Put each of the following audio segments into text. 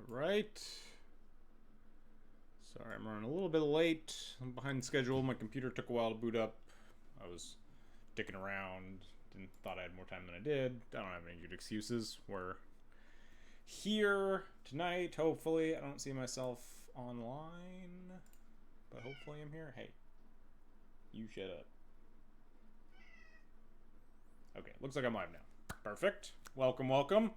Right. Sorry, I'm running a little bit late. I'm behind schedule. My computer took a while to boot up. I was dicking around. Thought I had more time than I did. I don't have any good excuses. We're here tonight, hopefully. I don't see myself online, but hopefully I'm here. Hey, you shut up. Okay, looks like I'm live now. Perfect. Welcome, welcome.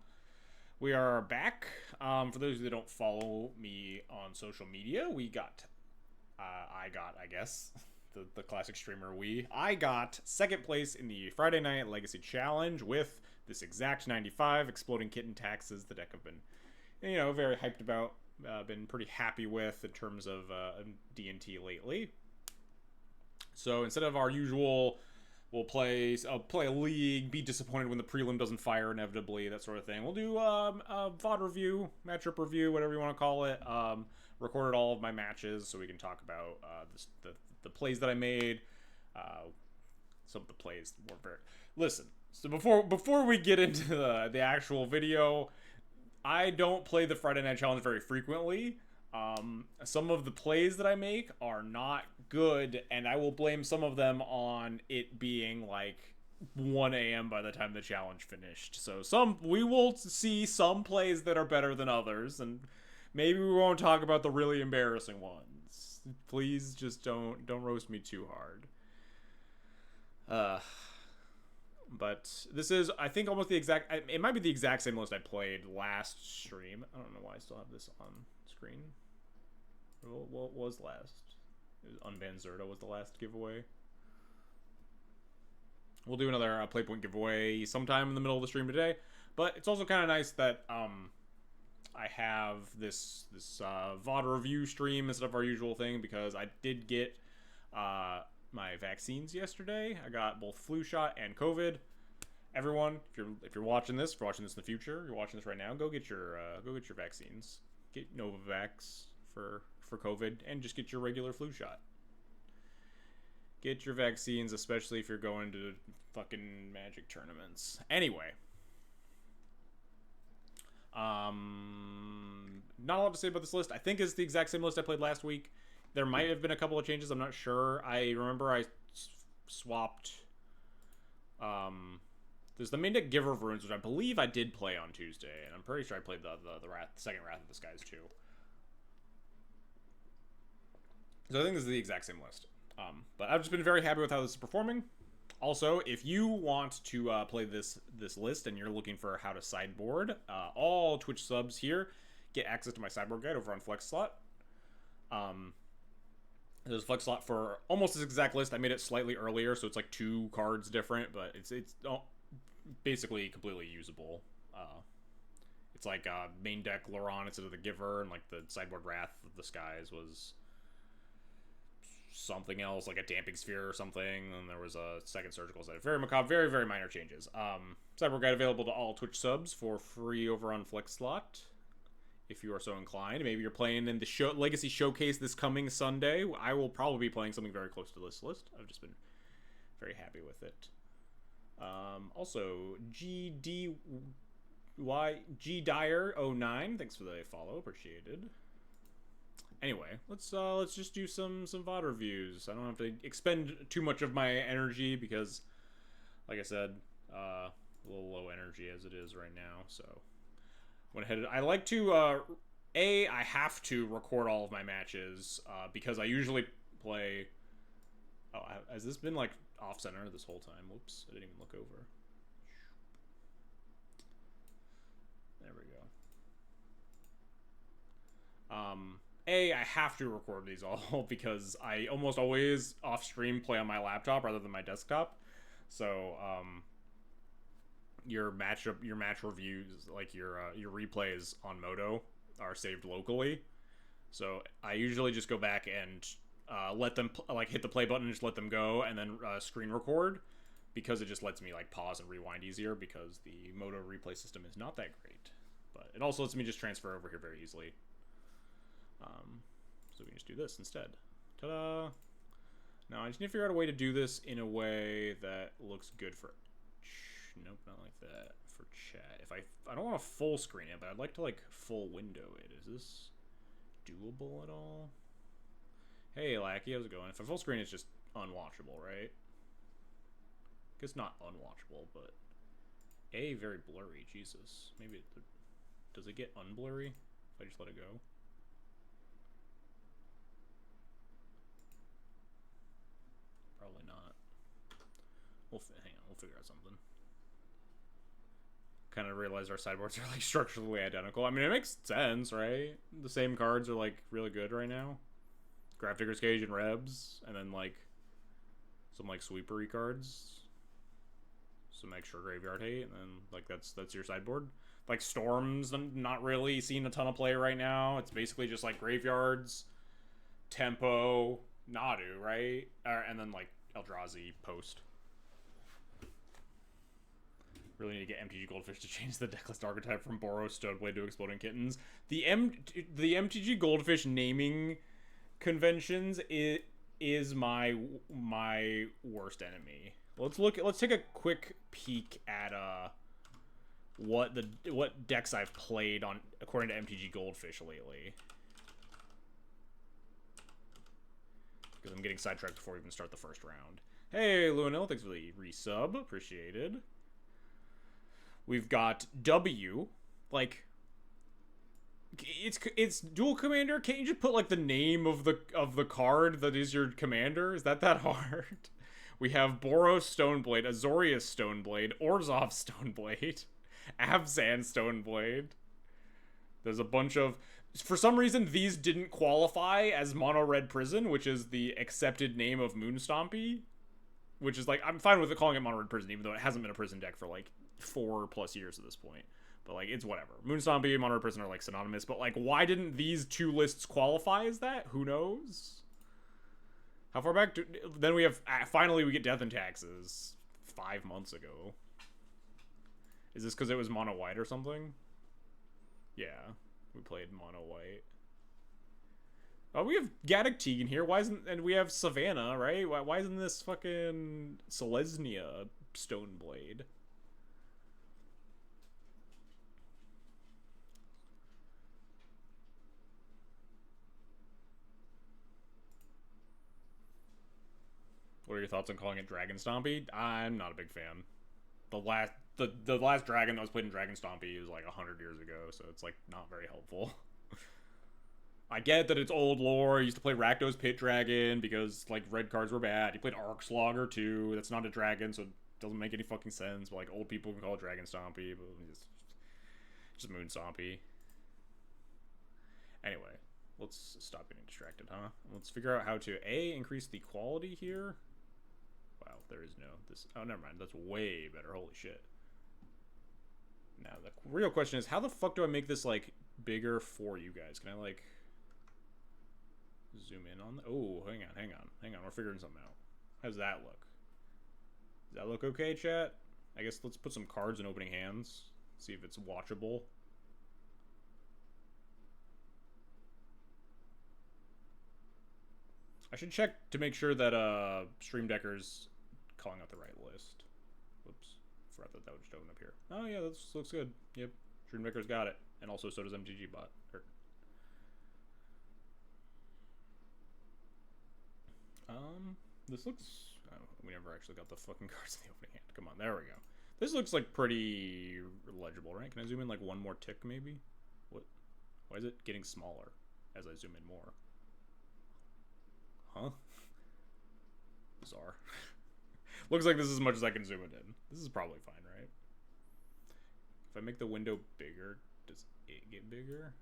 We are back. For those that don't follow me on social media, I guess, the classic streamer I got second place in the Friday Night Legacy Challenge with this exact 95 Exploding Kitten taxes. The deck I've been, very hyped about, been pretty happy with in terms of D&T lately. So instead of our usual, I'll play a league, be disappointed when the prelim doesn't fire inevitably, that sort of thing. We'll do a VOD review, matchup review, whatever you want to call it. Recorded all of my matches so we can talk about the plays that I made. Some of the plays were very... Listen, so before we get into the actual video, I don't play the Friday Night Challenge very frequently. Some of the plays that I make are not good, and I will blame some of them on it being like 1 a.m. by the time the challenge finished. So we will see some plays that are better than others, and maybe we won't talk about the really embarrassing ones. Please just don't roast me too hard. But this is, I think, almost the exact... It might be the exact same list I played last stream. I don't know why I still have this on screen. What was last? It was Unbanned Zerto was the last giveaway. We'll do another Playpoint giveaway sometime in the middle of the stream today. But it's also kind of nice that I have this VOD review stream instead of our usual thing, because I did get my vaccines yesterday. I got both flu shot and COVID. Everyone, if you're watching this, in the future, you're watching this right now, go get your vaccines. Get Novavax for COVID, and just get your regular flu shot. Get your vaccines, especially if you're going to fucking Magic tournaments. Anyway, not a lot to say about this list. I think it's the exact same list I played last week. There might have been a couple of changes. I'm not sure. I remember I swapped. There's the main deck Giver of Runes, which I believe I did play on Tuesday, and I'm pretty sure I played the second Wrath of the Skies too. So I think this is the exact same list. But I've just been very happy with how this is performing. Also, if you want to play this list and you're looking for how to sideboard, all Twitch subs here get access to my sideboard guide over on Flex Slot. There's a Flex Slot for almost this exact list. I made it slightly earlier, so it's like 2 cards different, but it's basically completely usable. It's like main deck Laron instead of the Giver, and like the sideboard Wrath of the Skies was something else, like a Damping Sphere or something, and there was a second Surgical Set. Very macabre, very, very minor changes. Sideboard guide available to all Twitch subs for free over on Flex Slot, if you are so inclined. Maybe you're playing in the Legacy Showcase this coming Sunday. I will probably be playing something very close to this list. I've just been very happy with it. Also, G Dyer 09, thanks for the follow, appreciated. Anyway, let's just do some VOD reviews. I don't have to expend too much of my energy because, like I said, a little low energy as it is right now. So went ahead. I like to I have to record all of my matches because I usually play. Oh, has this been like off center this whole time? Whoops, I didn't even look over. There we go. I have to record these all because I almost always off stream play on my laptop rather than my desktop. So your match reviews, like your replays on Moto, are saved locally. So I usually just go back and let them hit the play button and just let them go, and then screen record, because it just lets me like pause and rewind easier, because the Moto replay system is not that great. But it also lets me just transfer over here very easily. So we can just do this instead. Ta-da! Now I just need to figure out a way to do this in a way that looks good for... Nope, not like that. for chat. If I don't want to full screen it, but I'd like to like full window it. Is this doable at all? Hey, Lackey, how's it going? If I full screen, it's just unwatchable, right? I guess not unwatchable, but very blurry. Jesus, maybe does it get unblurry if I just let it go? Probably not. Hang on, we'll figure out something. Kind of realized our sideboards are like structurally identical. I mean, it makes sense, right? The same cards are like really good right now. Grafdigger's Cage and Rebs, and then like some like sweepery cards, some extra graveyard hate, and then like that's your sideboard. Like Storm's not really seeing a ton of play right now. It's basically just like graveyards, tempo, Nadu, right? And then like Eldrazi post. Really need to get MTG Goldfish to change the decklist archetype from Boros Stoneblade to Exploding Kittens. The MTG Goldfish naming conventions is my worst enemy. Let's take a quick peek at what decks I've played on according to MTG Goldfish lately. Because I'm getting sidetracked before we even start the first round. Hey, Luanil, thanks for the resub. Appreciated. We've got W. Like, it's dual commander. Can't you just put like the name of the card that is your commander? Is that hard? We have Boros Stoneblade, Azorius Stoneblade, Orzhov Stoneblade, Abzan Stoneblade. There's a bunch of... For some reason, these didn't qualify as Mono Red Prison, which is the accepted name of Moonstompy. Which is like, I'm fine with calling it Mono Red Prison, even though it hasn't been a prison deck for like 4+ years at this point. But like, it's whatever. Moonstompy and Mono Red Prison are like synonymous, but like, why didn't these two lists qualify as that? Who knows? How far back then we have... Finally, we get Death and Taxes 5 months ago. Is this because it was mono white or something? Yeah, we played mono white. Oh, we have Gaddock Teague in here. Why isn't... And we have Savannah, right? Why isn't this fucking Selesnya Stoneblade? What are your thoughts on calling it Dragon Stompy? I'm not a big fan. The last dragon that was played in Dragon Stompy was like 100 years ago, so it's like not very helpful. I get that it's old lore. I used to play Rakdos Pit Dragon because like red cards were bad. He played Arkslogger too. That's not a dragon, so it doesn't make any fucking sense. But like old people can call it Dragon Stompy, but just Moon Stompy. Anyway, let's stop getting distracted, huh? Let's figure out how to increase the quality here. Wow, there is no this. Oh, never mind. That's way better. Holy shit. Now the real question is, how the fuck do I make this like bigger for you guys? Can I like zoom in on? Oh, hang on. We're figuring something out. How's that look? Does that look okay, chat? I guess let's put some cards in opening hands. See if it's watchable. I should check to make sure that Stream Decker's calling out the right list. Whoops. Forgot that would just open up here. Oh yeah, that looks good. Yep. Stream Decker's got it. And also so does MTG Bot. This looks... Oh, we never actually got the fucking cards in the opening hand. Come on, there we go. This looks like pretty legible, right? Can I zoom in like one more tick maybe? What? Why is it getting smaller as I zoom in more? Huh? Bizarre. Looks like this is as much as I can zoom it in. This is probably fine, right? If I make the window bigger, does it get bigger?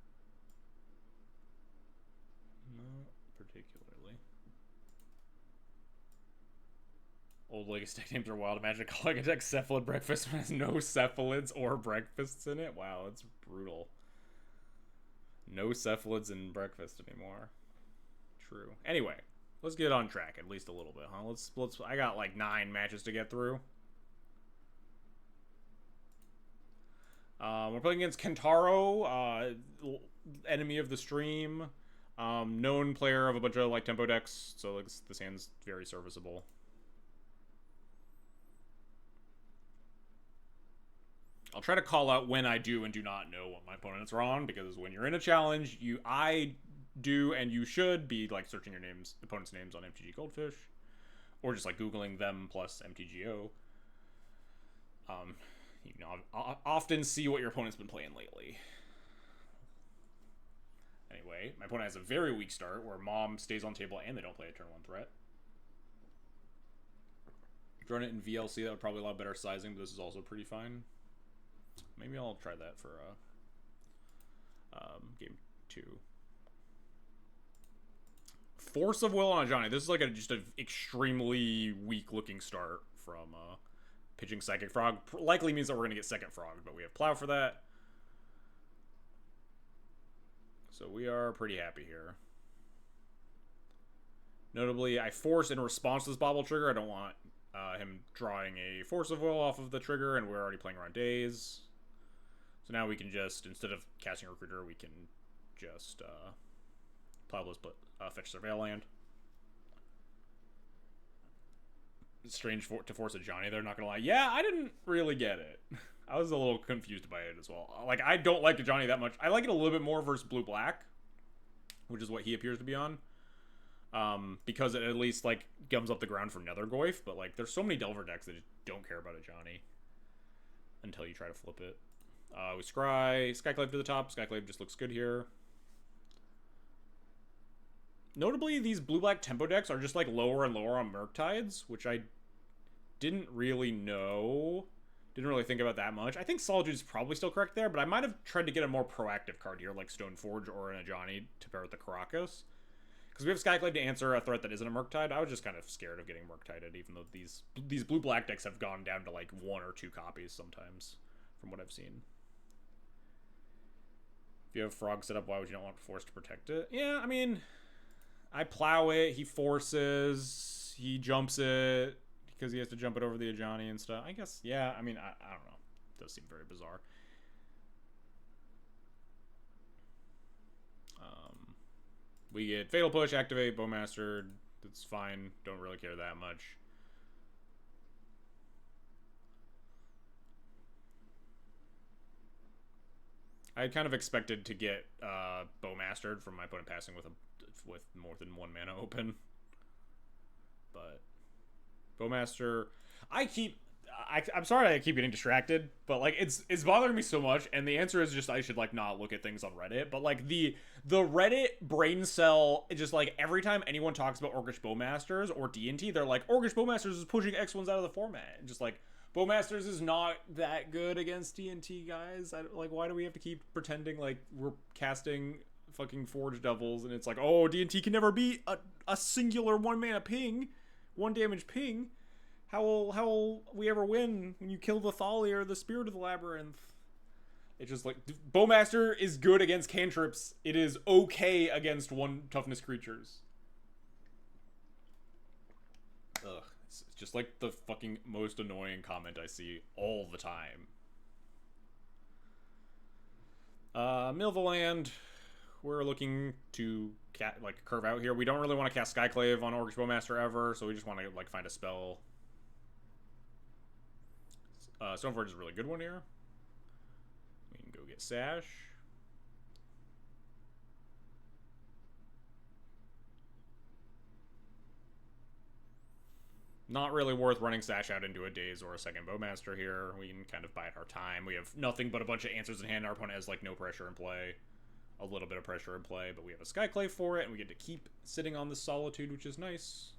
Not particularly. Old Legacy deck names are wild. Imagine calling a deck Cephalid Breakfast when it has no cephalids or breakfasts in it. Wow, that's brutal. No cephalids in breakfast anymore. True. Anyway, let's get on track at least a little bit, huh? Let's. I got like 9 matches to get through. We're playing against Kentaro, enemy of the stream, known player of a bunch of like tempo decks. So like this hand's very serviceable. I'll try to call out when I do and do not know what my opponent's wrong, because when you're in a challenge, I do and you should be like searching your opponent's names on MTG Goldfish, or just like Googling them plus MTGO. I'll often see what your opponent's been playing lately. Anyway, my opponent has a very weak start where Mom stays on table and they don't play a turn 1 threat. Run it in VLC, that would probably a lot better sizing, but this is also pretty fine. Maybe I'll try that for game 2. Force of Will on a Johnny. This is like just an extremely weak looking start from pitching Psychic Frog. Likely means that we're going to get second Frog, but we have Plow for that. So we are pretty happy here. Notably, I force in response to this Bobble trigger. I don't want him drawing a Force of Will off of the trigger, and we're already playing around days. So now we can just, instead of casting Recruiter, we can just Plow fetch Surveil Land. It's strange to force a Johnny there, not gonna lie. Yeah, I didn't really get it. I was a little confused by it as well. Like, I don't like a Johnny that much. I like it a little bit more versus blue-black, which is what he appears to be on. Because it at least, like, gums up the ground for Nethergoyf, but, like, there's so many Delver decks that just don't care about a Johnny until you try to flip it. We scry Skyclave to the top. Skyclave just looks good here. Notably, these blue-black tempo decks are just, like, lower and lower on Murktides, which I didn't really know. Didn't really think about that much. I think Solitude is probably still correct there, but I might have tried to get a more proactive card here, like Stoneforge or an Ajani to pair with the Caracas. Because we have Skyclave to answer a threat that isn't a Murktide. I was just kind of scared of getting Murktided, even though these blue-black decks have gone down to, like, 1 or 2 copies sometimes, from what I've seen. If you have Frog set up, why would you not want Force to protect it? Yeah, I mean, I Plow it, he forces, he jumps it, because he has to jump it over the Ajani and stuff. I guess, yeah, I mean, I don't know. It does seem very bizarre. We get Fatal Push, activate, Bowmaster. That's fine. Don't really care that much. I kind of expected to get Bowmastered from my opponent passing with more than 1 mana open. But Bowmaster, I'm sorry I keep getting distracted, but like it's bothering me so much, and the answer is just I should like not look at things on Reddit. But like the Reddit brain cell, just like every time anyone talks about Orcish Bowmasters or D&T, they're like, Orcish Bowmasters is pushing X1s out of the format. And just like, Bowmasters is not that good against D&T, guys. Like, why do we have to keep pretending like we're casting fucking Forge Devils, and it's like, oh, D&T can never beat a singular 1 mana ping, 1 damage ping. How will we ever win when you kill the Thali or the Spirit of the Labyrinth? It's just like, Bowmaster is good against cantrips. It is okay against 1 toughness creatures. Ugh. It's just like the fucking most annoying comment I see all the time. Mill the land. We're looking to curve out here. We don't really want to cast Skyclave on Orcish Bowmaster ever, so we just want to like find a spell. Stoneforge is a really good one here. We can go get Sash. Not really worth running Sash out into a Daze or a second Bowmaster here. We can kind of bide our time. We have nothing but a bunch of answers in hand. Our opponent has like no pressure in play. A little bit of pressure in play, but we have a Skyclave for it, and we get to keep sitting on this Solitude, which is nice.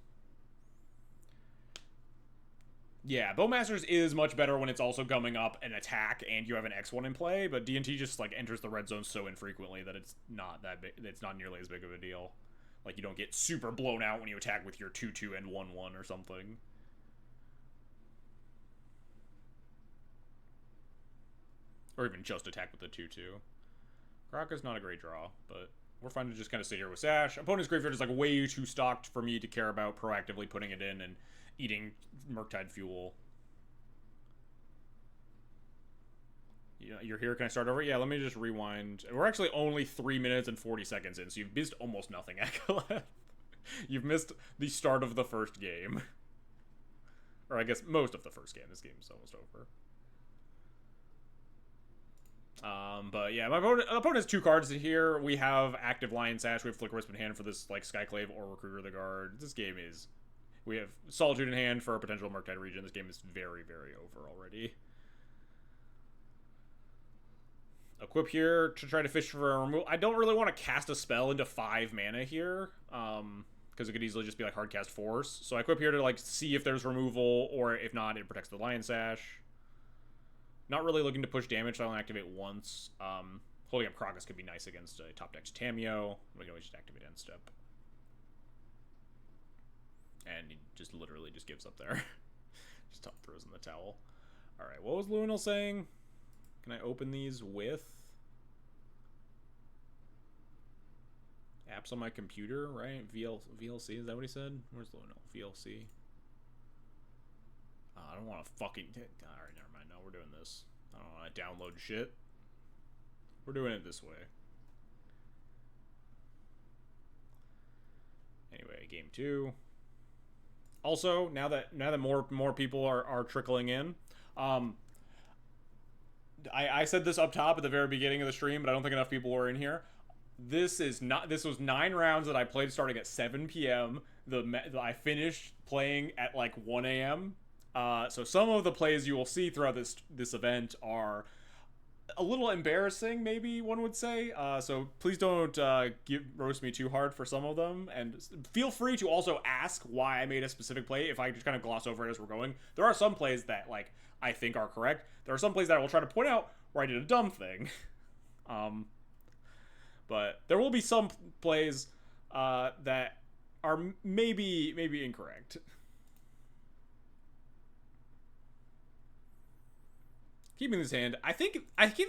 Yeah, Bowmasters is much better when it's also gumming up an attack and you have an X1 in play, but D&T just like enters the red zone so infrequently that it's not that big. It's not nearly as big of a deal. Like, you don't get super blown out when you attack with your 2/2 and 1/1 or something. Or even just attack with the 2/2. Karaka's not a great draw, but we're fine to just kind of sit here with Sash. Opponent's graveyard is like way too stocked for me to care about proactively putting it in and eating Murktide fuel. Yeah, you're here. Can I start over? Yeah, let me just rewind. We're actually only 3 minutes and 40 seconds in, so you've missed almost nothing, Akaleth. You've missed the start of the first game. Or I guess most of the first game. This game is almost over. But yeah, my opponent has 2 cards here. We have active Lion Sash. We have Flicker Wisp in hand for this like Skyclave or Recruiter of the Guard. This game is. We have Solitude in hand for a potential Murktide region. This game is very, very over already. Equip here to try to fish for a removal. I don't really want to cast a spell into 5 mana here. Because it could easily just be like hard cast Force. So I equip here to like see if there's removal, or if not, it protects the Lion Sash. Not really looking to push damage, so I only activate once. Holding up Crocus could be nice against a top deck's Tameo. We can always just activate end step. And he just literally just gives up there. Just top throws in the towel. Alright, what was Luinil saying? Can I open these with apps on my computer, right? VLC, is that what he said? Where's Luinil? VLC. I don't want to fucking... Alright, never mind. No, we're doing this. I don't want to download shit. We're doing it this way. Anyway, game 2. Also, now that more people are trickling in, I said this up top at the very beginning of the stream, but I don't think enough people were in here. This was 9 rounds that I played starting at 7 p.m. I finished playing at like 1 a.m. So some of the plays you will see throughout this event are a little embarrassing, maybe one would say. So please don't roast me too hard for some of them, and feel free to also ask why I made a specific play if I just kind of gloss over it as we're going. There are some plays that like I think are correct. There are some plays that I will try to point out where I did a dumb thing. But there will be some plays that are maybe incorrect. Keeping this hand, I think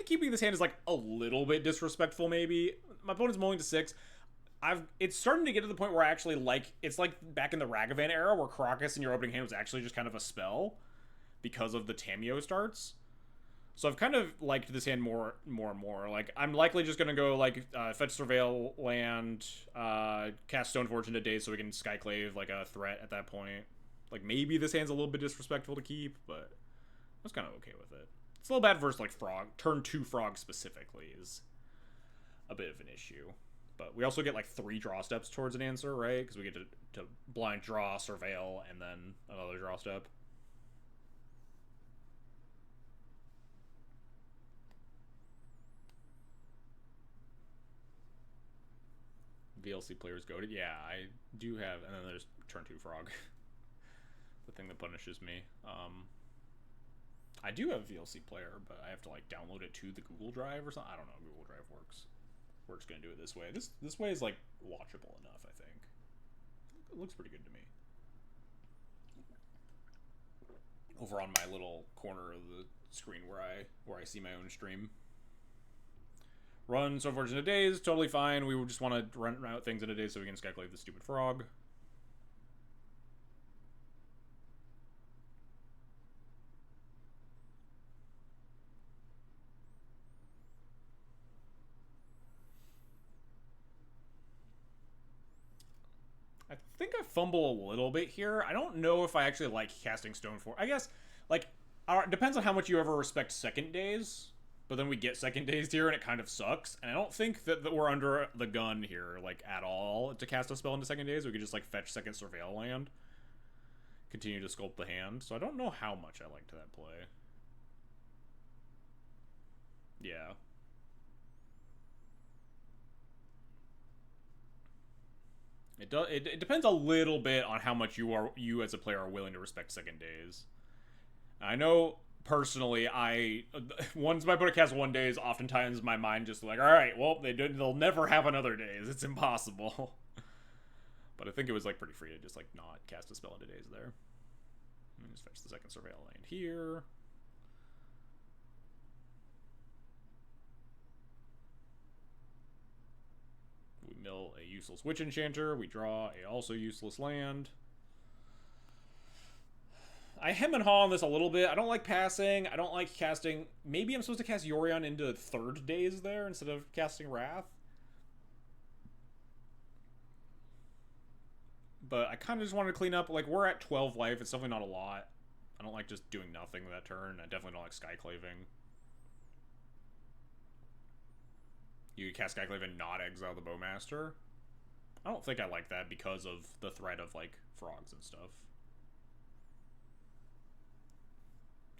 keeping this hand is like a little bit disrespectful. Maybe my opponent's mulling to 6. It's starting to get to the point where I actually like. It's like back in the Ragavan era where Crocus in your opening hand was actually just kind of a spell because of the Tameo starts. So I've kind of liked this hand more and more. Like, I'm likely just gonna go like fetch Surveil land, cast Stoneforge into Daze so we can Skyclave like a threat at that point. Like, maybe this hand's a little bit disrespectful to keep, but I was kind of okay with it. It's a little bad versus like Frog. Turn 2 Frog specifically is a bit of an issue. But we also get like 3 draw steps towards an answer, right? Because we get to blind draw, Surveil, and then another draw step. VLC players goaded. Yeah, I do have, and then there's turn 2 Frog. The thing that punishes me. I do have VLC player, but I have to like download it to the Google Drive or something. I don't know how Google Drive works. We're just gonna do it this way. This way is like watchable enough, I think. It looks pretty good to me. Over on my little corner of the screen where I see my own stream. Run Stoneforge into Daze, totally fine. We would just want to run out things in a Daze so we can Skyclave the stupid Frog. I think I fumble a little bit here. I don't know if I actually like casting Stoneforge. I guess, like, depends on how much you ever respect second Daze. But then we get second Dazed here, and it kind of sucks. And I don't think that we're under the gun here, like, at all to cast a spell into second Daze. We could just, like, fetch second Surveil land. Continue to sculpt the hand. So I don't know how much I liked that play. Yeah. It depends a little bit on how much you as a player are willing to respect second Daze. I know personally, once my opponent casts 1 Daze, oftentimes my mind just like, all right, well, they'll never have another Daze. It's impossible. But I think it was like pretty free to just like not cast a spell into Daze there. Let me just fetch the second Surveil land here. We mill a useless Witch Enchanter. We draw a also useless land. I hem and haw on this a little bit. I don't like passing. I don't like casting. Maybe I'm supposed to cast Yorion into third Daze there instead of casting Wrath. But I kind of just wanted to clean up. Like, we're at 12 life. It's definitely not a lot. I don't like just doing nothing that turn. I definitely don't like Skyclaving. could cast Skyclave and not exile the Bowmaster. I don't think I like that because of the threat of, like, frogs and stuff.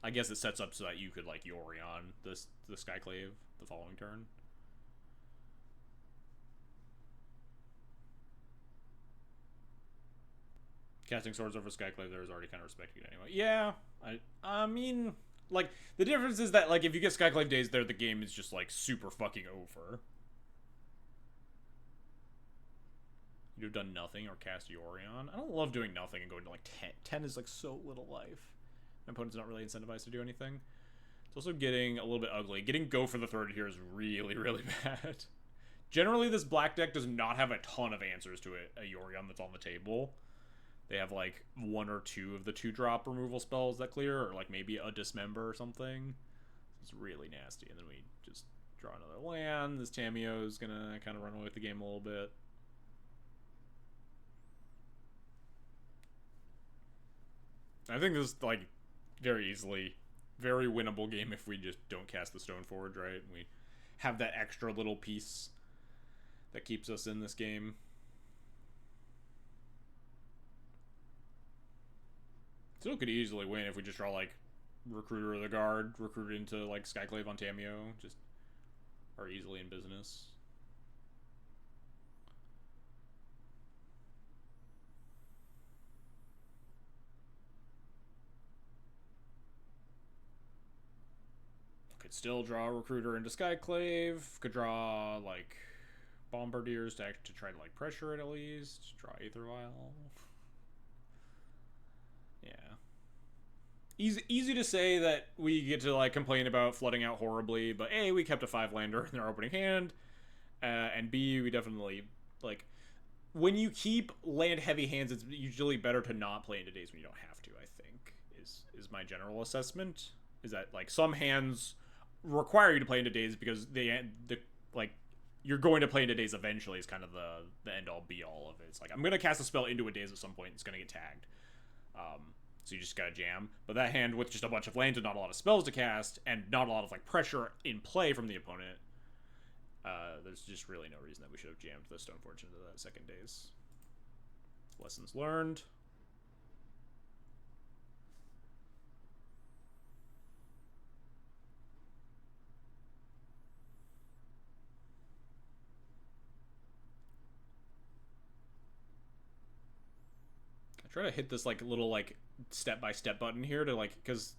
I guess it sets up so that you could, like, Yorion the Skyclave the following turn. Casting Swords over Skyclave there is already kind of respected anyway. Yeah, I mean, like, the difference is that, like, if you get Skyclave Days there, the game is just, like, super fucking over. You'd have done nothing or cast Yorion. I don't love doing nothing and going to, like, 10. 10 is, like, so little life. My opponent's not really incentivized to do anything. It's also getting a little bit ugly. Getting Go for the third here is really, really bad. Generally, this black deck does not have a ton of answers to it. A Yorion that's on the table. They have, like, 1 or 2 of the 2-drop removal spells that clear, or, like, maybe a Dismember or something. It's really nasty. And then we just draw another land. This Tameo is gonna kind of run away with the game a little bit. I think this is, like, very easily, very winnable game if we just don't cast the Stoneforge, right? We have that extra little piece that keeps us in this game. Still could easily win if we just draw, like, Recruiter of the Guard, recruit into, like, Skyclave on Tameo, just are easily in business. Could still draw Recruiter into Skyclave, could draw, like, Bombardiers to try to, like, pressure it at least, draw Aether Vial. Yeah. Easy to say that we get to, like, complain about flooding out horribly, but A, we kept a 5-lander in our opening hand, and B, we definitely, like, when you keep land-heavy hands, it's usually better to not play into days when you don't have to, I think, is my general assessment. Is that, like, some hands require you to play into days because like, you're going to play into days eventually is kind of the end-all, be-all of it. It's like, I'm going to cast a spell into a daze at some point, it's going to get tagged. So you just gotta jam. But that hand with just a bunch of lands and not a lot of spells to cast, and not a lot of, like, pressure in play from the opponent, there's just really no reason that we should have jammed the Stoneforge into that second daze. Lessons learned. I try to hit this, like, little, like, step-by-step button here to, like, because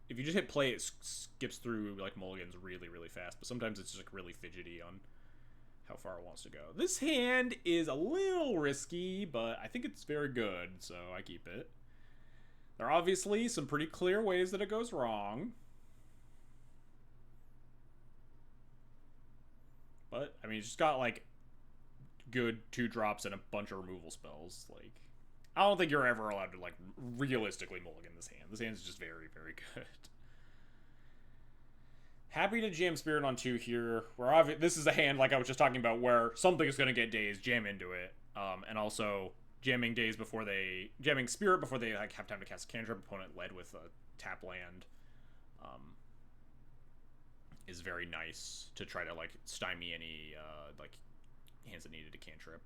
if you just hit play, it skips through, like, mulligans really, really fast, but sometimes it's just, like, really fidgety on how far it wants to go. This hand is a little risky, but I think it's very good, so I keep it. There are obviously some pretty clear ways that it goes wrong. But, I mean, it's just got, like, good 2-drops and a bunch of removal spells, like... I don't think you're ever allowed to, like, realistically mulligan this hand. This hand is just very, very good. Happy to jam Spirit on 2 here. This is a hand, like I was just talking about, where something is going to get dazed, jam into it. And also, jamming Spirit before they, like, have time to cast a cantrip. Opponent led with a tap land. Is very nice to try to, like, stymie any, like, hands that needed a cantrip.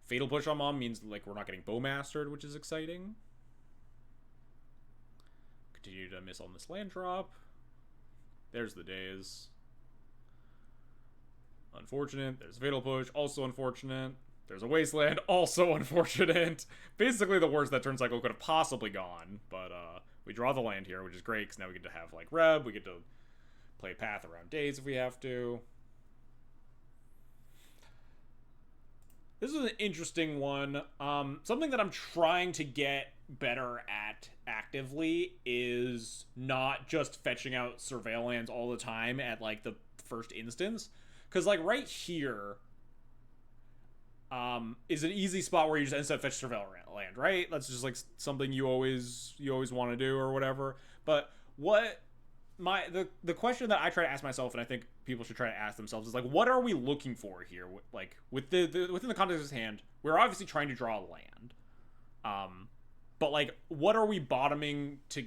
Fatal Push on Mom means, like, we're not getting Bowmastered, which is exciting. Continue to miss on this land drop. There's the daze. Unfortunate. There's Fatal Push, also unfortunate. There's a Wasteland, also unfortunate. Basically the worst that turn cycle could have possibly gone. But we draw the land here, which is great, because now we get to have, like, Reb. We get to play Path around daze if we have to. This is an interesting one. Something that I'm trying to get better at actively is not just fetching out Surveillance all the time at, like, the first instance. Because, like, right here is an easy spot where you just instant fetch Surveillance land, right? That's just, like, something you always want to do or whatever. But what... the question that I try to ask myself, and I think people should try to ask themselves, is, like, what are we looking for here? Like, within the context of this hand, we're obviously trying to draw a land. But, like, what are we bottoming to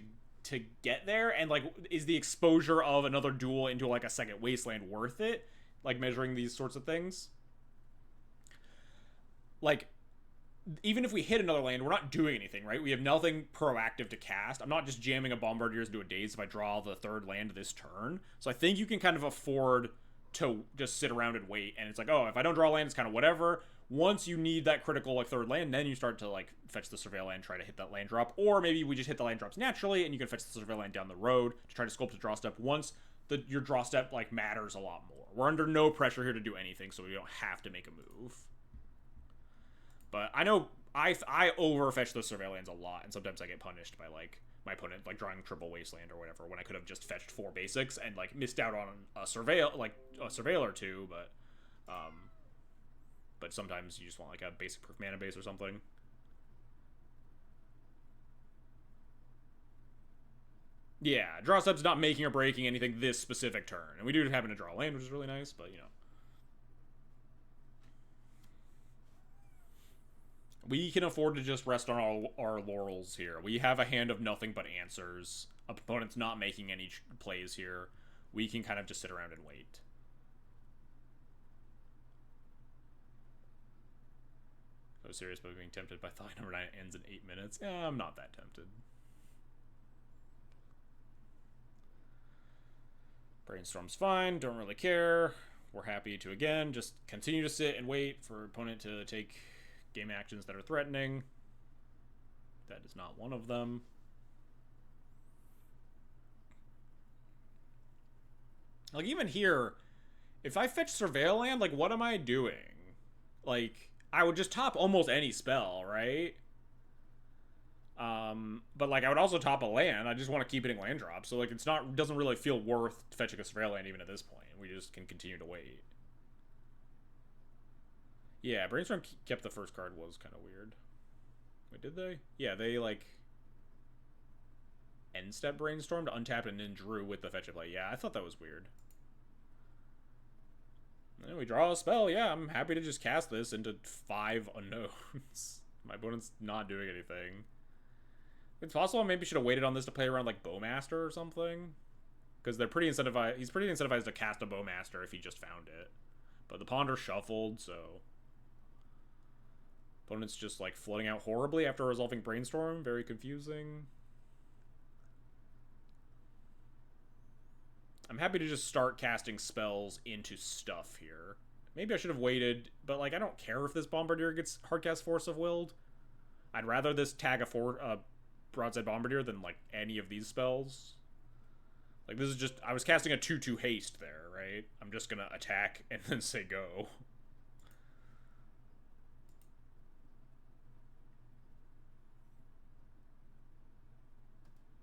get there? And, like, is the exposure of another duel into, like, a second Wasteland worth it? like measuring these sorts of things. Like, even if we hit another land, we're not doing anything, right? We have nothing proactive to cast. I'm not just jamming a Bombardiers into a Daze if I draw the third land this turn. So I think you can kind of afford to just sit around and wait. And it's like, oh, if I don't draw land, it's kind of whatever. Once you need that critical like third land, then you start to like fetch the Surveil land, try to hit that land drop. Or maybe we just hit the land drops naturally, and you can fetch the Surveil land down the road to try to sculpt a draw step once your draw step like matters a lot more. We're under no pressure here to do anything, so we don't have to make a move. But I know I overfetch those Surveil lands a lot, and sometimes I get punished by like my opponent like drawing triple wasteland or whatever when I could have just fetched 4 basics and like missed out on a surveil or two. But sometimes you just want like a basic proof mana base or something. Yeah, draw step's not making or breaking anything this specific turn, and we do happen to draw a land, which is really nice. But you know. We can afford to just rest on our laurels here. We have a hand of nothing but answers. Opponent's not making any plays here. We can kind of just sit around and wait. I was serious about being tempted by thought number 9 ends in 8 minutes. Yeah, I'm not that tempted. Brainstorm's fine. Don't really care. We're happy to, again, just continue to sit and wait for opponent to take game actions that are threatening. That is not one of them. Like, even here, if I fetch Surveil land, like, what am I doing? Like, I would just top almost any spell, right? But, like, I would also top a land. I just want to keep hitting land drops. So, like, doesn't really feel worth fetching a Surveil land even at this point. We just can continue to wait. Yeah, Brainstorm kept the first card was kind of weird. Wait, did they? Yeah, they, like, end step Brainstormed, untapped, and then drew with the fetch play. Yeah, I thought that was weird. And then we draw a spell. Yeah, I'm happy to just cast this into 5 unknowns. My opponent's not doing anything. It's possible I maybe should have waited on this to play around, like, Bowmaster or something. Because they're pretty incentivized. He's pretty incentivized to cast a Bowmaster if he just found it. But the Ponder shuffled, so... Opponent's just, like, flooding out horribly after resolving Brainstorm. Very confusing. I'm happy to just start casting spells into stuff here. Maybe I should have waited, but, like, I don't care if this Bombardier gets hardcast Force of Willed. I'd rather this tag a Broadside Bombardier than, like, any of these spells. Like, this is just... I was casting a 2/2 haste there, right? I'm just gonna attack and then say go.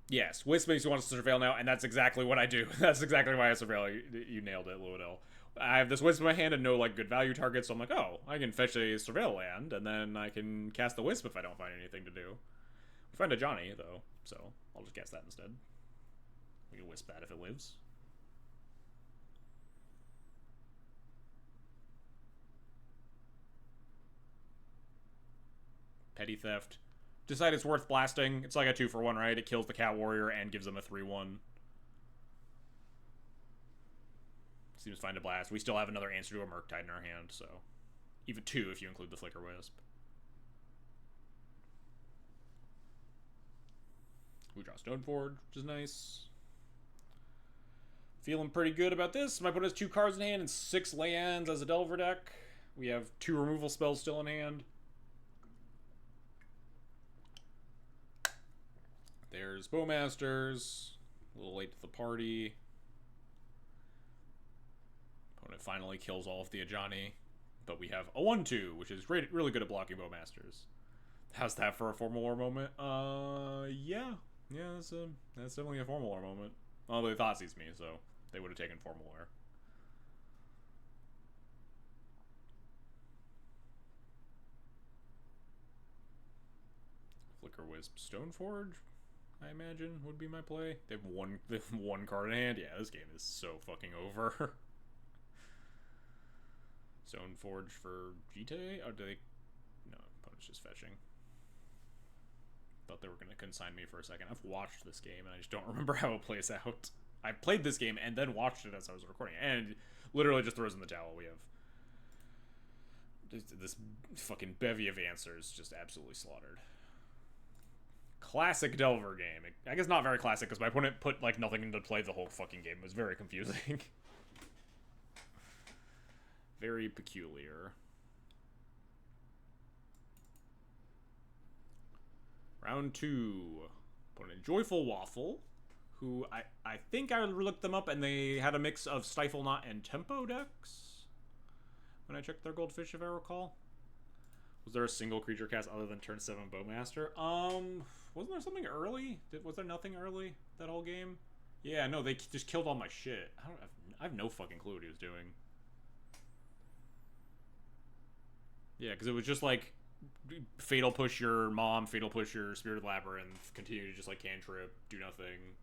Yes, Wisp makes you want to surveil now, and that's exactly what I do. That's exactly why I surveil. You nailed it, Luidel. I have this Wisp in my hand and no, like, good value target, so I'm like, oh, I can fetch a surveil land, and then I can cast the Wisp if I don't find anything to do. We find a Johnny, though, so I'll just cast that instead. We can Wisp that if it lives. Petty Theft. Decide it's worth blasting. It's like a 2-for-1, right? It kills the Cat Warrior and gives them a 3/1. Seems fine to blast. We still have another answer to a Murktide in our hand, so... Even 2 if you include the Flicker Wisp. We draw Stoneforge, which is nice. Feeling pretty good about this. My opponent has 2 cards in hand and 6 lands as a Delver deck. We have 2 removal spells still in hand. There's Bowmasters. A little late to the party. Opponent finally kills all of the Ajani. But we have a 1/2, which is really good at blocking Bowmasters. How's that for a Formal War moment? Yeah. Yeah, that's definitely a Formal War moment. Well, they thought sees me, so they would have taken Formal War. Flicker Wisp Stoneforge, I imagine, would be my play. They have one card in hand. Yeah, this game is so fucking over. Stoneforge for GT? Oh, do they... No, opponent's just fetching. Thought they were going to consign me for a second. I've watched this game, and I just don't remember how it plays out. I played this game and then watched it as I was recording. And literally just throws in the towel. We have this fucking bevy of answers just absolutely slaughtered. Classic Delver game. I guess not very classic because my opponent put like nothing into play the whole fucking game. It was very confusing. Very peculiar. Round 2. Opponent Joyful Waffle, who I think I looked them up and they had a mix of Stifle Knot and Tempo decks when I checked their Goldfish, if I recall. Was there a single creature cast other than turn 7 Bowmaster? Wasn't there something early? Was there nothing early that whole game? Yeah, no, they just killed all my shit. I have no fucking clue what he was doing. Yeah, because it was just like Fatal Push your Mom, Fatal Push your Spirited Labyrinth, continue to just like cantrip, do nothing.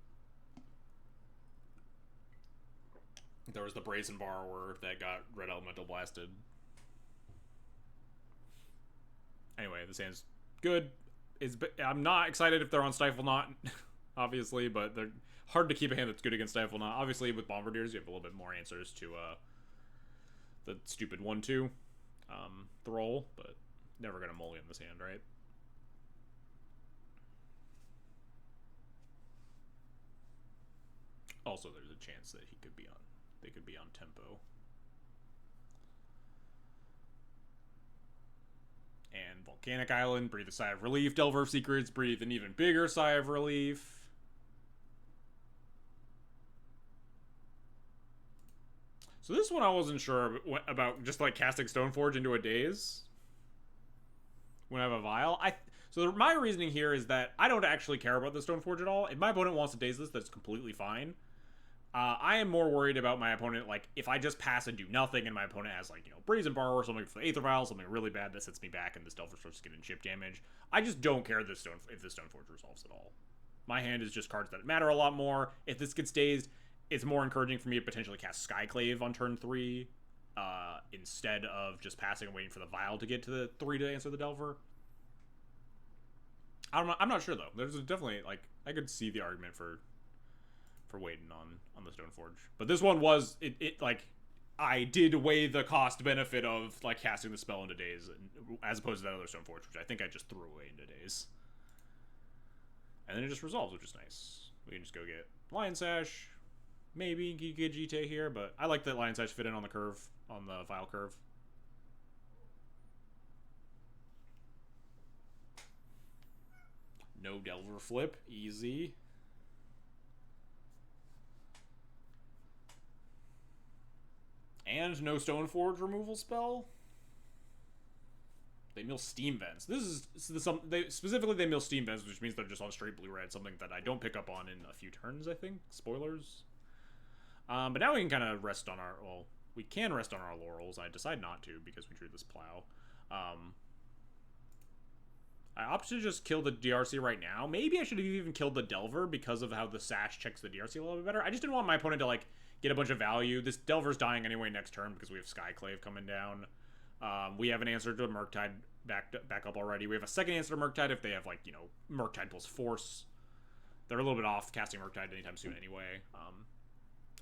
There was the Brazen Borrower that got Red Elemental blasted. Anyway, this hand's good. I'm not excited if they're on Stifle Knot, obviously, but they're hard to keep a hand that's good against Stifle Knot. Obviously, with Bombardiers, you have a little bit more answers to the stupid 1-2 Thrall, but never gonna mulligan this hand, right? Also, there's a chance that they could be on tempo. And Volcanic Island, breathe a sigh of relief. Delver of Secrets, breathe an even bigger sigh of relief. So this one I wasn't sure about, just like casting Stoneforge into a Daze when I have a Vial. So my reasoning here is that I don't actually care about the Stoneforge at all. If my opponent wants to Daze this, that's completely fine. I am more worried about my opponent, like, if I just pass and do nothing and my opponent has, like, you know, Brazen Borrower or something for the Aether Vial, something really bad that sets me back and this Delver starts getting chip damage. I just don't care if this Stoneforge resolves at all. My hand is just cards that matter a lot more. If this gets dazed, it's more encouraging for me to potentially cast Skyclave on turn 3 instead of just passing and waiting for the Vial to get to the 3 to answer the Delver. I'm not sure, though. There's definitely, like, I could see the argument for waiting on the Stoneforge. But this one was, it like, I did weigh the cost benefit of, like, casting the spell into Daze as opposed to that other Stoneforge, which I think I just threw away into Daze. And then it just resolves, which is nice. We can just go get Lion Sash. Maybe you can get GT here, but I like that Lion Sash fit in on the curve, on the Vial curve. No Delver flip, easy. And no Stoneforge removal spell. They mill Steam Vents. Specifically they mill Steam Vents, which means they're just on straight blue-red, something that I don't pick up on in a few turns, I think. Spoilers. But now we can kind of rest on our, well, we can rest on our laurels. I decide not to because we drew this plow. I opted to just kill the DRC right now. Maybe I should have even killed the Delver because of how the Sash checks the DRC a little bit better. I just didn't want my opponent to, like, get a bunch of value. This Delver's dying anyway next turn because we have Skyclave coming down. We have an answer to Murktide back up already. We have a second answer to Murktide if they have, like, you know, Murktide plus Force. They're a little bit off casting Murktide anytime soon anyway.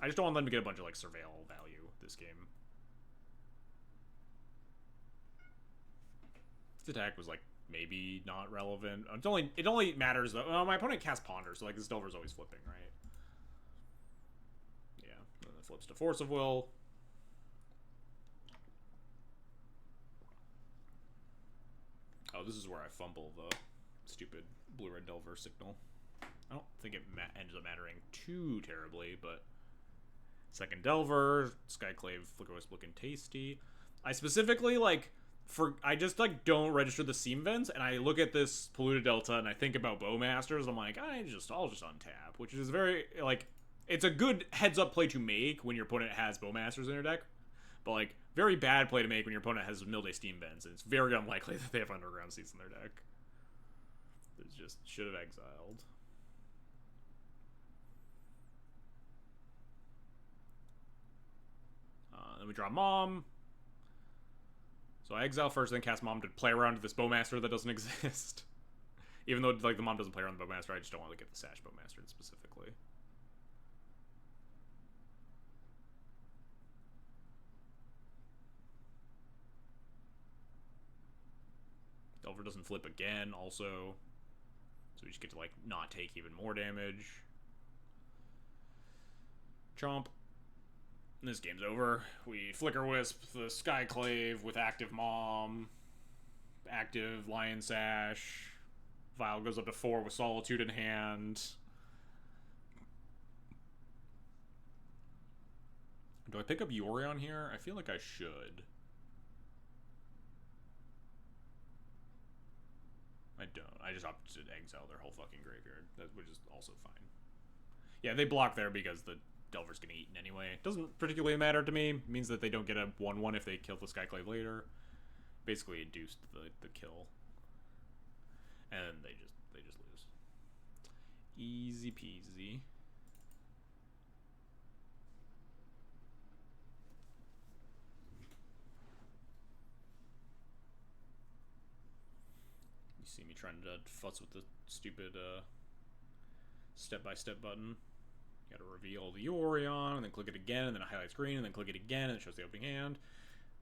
I just don't want them to get a bunch of, like, Surveil value this game. This attack was, like, maybe not relevant. It only matters, though. Well, my opponent casts Ponder, so, like, this Delver's always flipping, right? Yeah. And then it flips to Force of Will. Oh, this is where I fumble the stupid blue-red Delver signal. I don't think it ends up mattering too terribly, but second Delver, Skyclave, Flickerwisp looking tasty. I specifically, like, I just, like, don't register the Seam Vents, and I look at this Polluted Delta, and I think about Bowmasters, I'm like, I'll just untap, which is very, like, it's a good heads-up play to make when your opponent has Bowmasters in their deck, but, like, very bad play to make when your opponent has Milday Steam Vents, and it's very unlikely that they have Underground Seats in their deck. It's just, should have exiled. Then we draw Mom. So I exile first, then cast Mom to play around with this Bowmaster that doesn't exist. Even though, like, the Mom doesn't play around the Bowmaster, I just don't want to get the Sash Bowmaster specifically. doesn't flip again, also. So we just get to, like, not take even more damage. Chomp. And this game's over. We Flicker Wisp, the Skyclave with active Mom, active Lion Sash. Vial goes up to 4 with Solitude in hand. Do I pick up Yorion here? I feel like I should. I don't. I just opted to exile their whole fucking graveyard, which is also fine. Yeah, they block there because the Delver's getting eaten anyway. It doesn't particularly matter to me. It means that they don't get a 1/1 if they kill the Skyclave later. Basically induced the kill. And they just lose. Easy peasy. You see me trying to futz with the stupid step-by-step button. You gotta reveal the Yorion, and then click it again, and then it highlights green, and then click it again, and it shows the opening hand.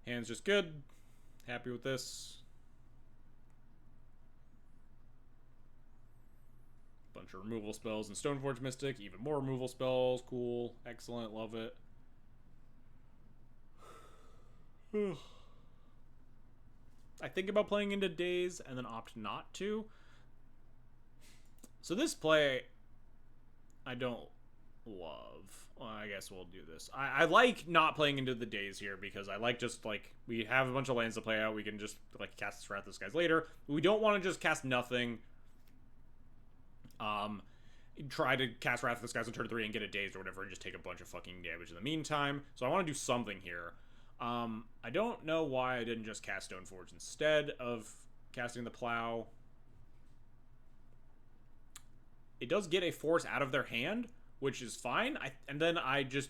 Hand's just good. Happy with this. Bunch of removal spells and Stoneforge Mystic. Even more removal spells. Cool. Excellent. Love it. I think about playing into Daze and then opt not to. So this play, I don't love. Well, I guess we'll do this. I like not playing into the Daze here because I like just, like, we have a bunch of lands to play out. We can just, like, cast Wrath of the Skies later. We don't want to just cast nothing. Try to cast Wrath of the Skies on turn 3 and get a Dazed or whatever and just take a bunch of fucking damage in the meantime. So I want to do something here. I don't know why I didn't just cast Stoneforge instead of casting the Plow. It does get a force out of their hand, which is fine. And then I just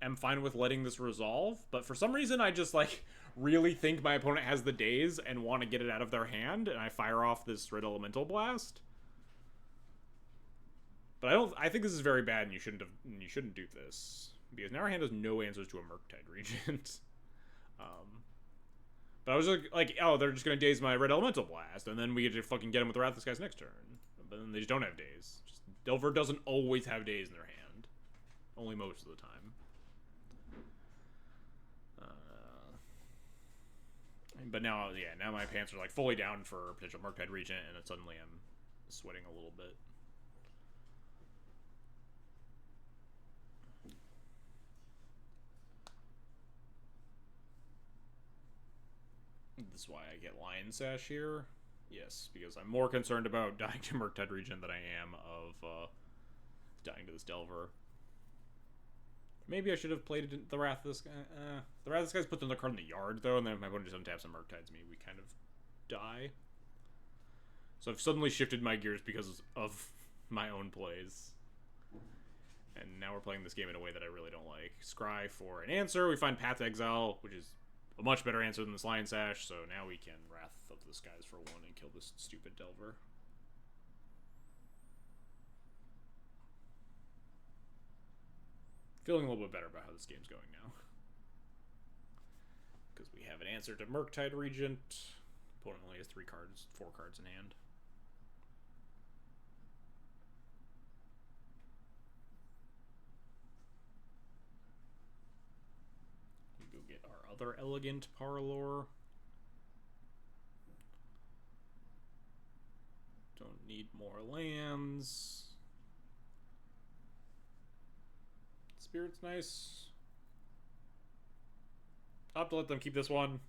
am fine with letting this resolve. But for some reason, I just, like, really think my opponent has the Daze and want to get it out of their hand, and I fire off this Red Elemental Blast. But I think this is very bad, and you shouldn't do this because now our hand has no answers to a Murktide Regent. But I was like, oh, they're just gonna Daze my Red Elemental Blast, and then we get to fucking get them with the Wrath of the Skies next turn. But then they just don't have Daze. Delver doesn't always have Daze in their hand, only most of the time. But now, yeah, now my pants are like fully down for potential Murktide Regent, and suddenly I'm sweating a little bit. This is why I get Lion Sash here. Yes, because I'm more concerned about dying to Murktide Regent than I am of dying to this Delver. Maybe I should have played the Wrath of this guy. The Wrath of this guy's put another card in the yard, though, and then if my opponent just untaps and Murktides me, we kind of die. So I've suddenly shifted my gears because of my own plays. And now we're playing this game in a way that I really don't like. Scry for an answer. We find Path to Exile, which is a much better answer than this Lion Sash, so now we can Wrath of the Skies for 1 and kill this stupid Delver. Feeling a little bit better about how this game's going now. Because we have an answer to Murktide Regent. Opponent only has 4 cards in hand. We go get our other Elegant Parlor. Don't need more lands. Spirit's nice. I'll have to let them keep this one.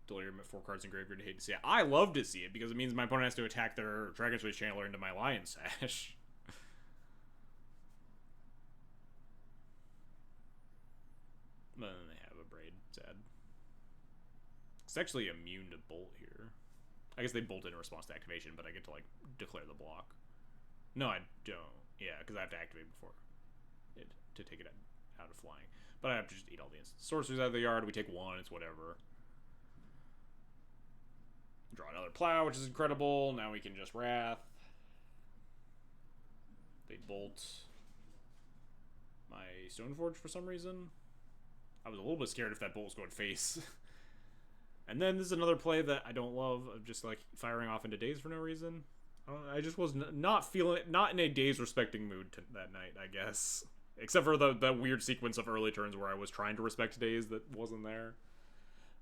Delay them at 4 cards in graveyard. Hate to see it. I love to see it because it means my opponent has to attack their Dragon's Rage Channeler into my Lion Sash. But then they have a Braid. Sad. It's actually immune to Bolt here. I guess they bolt in response to activation, but I get to, like, declare the block. No, I don't. Yeah, because I have to activate before it to take it out of flying. But I have to just eat all the instant sorceries out of the yard. We take 1, it's whatever. Draw another Plow, which is incredible. Now we can just Wrath. They bolt my Stoneforge for some reason. I was a little bit scared if that bolt was going face. And then there's another play that I don't love of just like firing off into Daze for no reason. I just was not feeling, not in a Daze respecting mood that night, I guess. Except for the weird sequence of early turns where I was trying to respect Daze that wasn't there.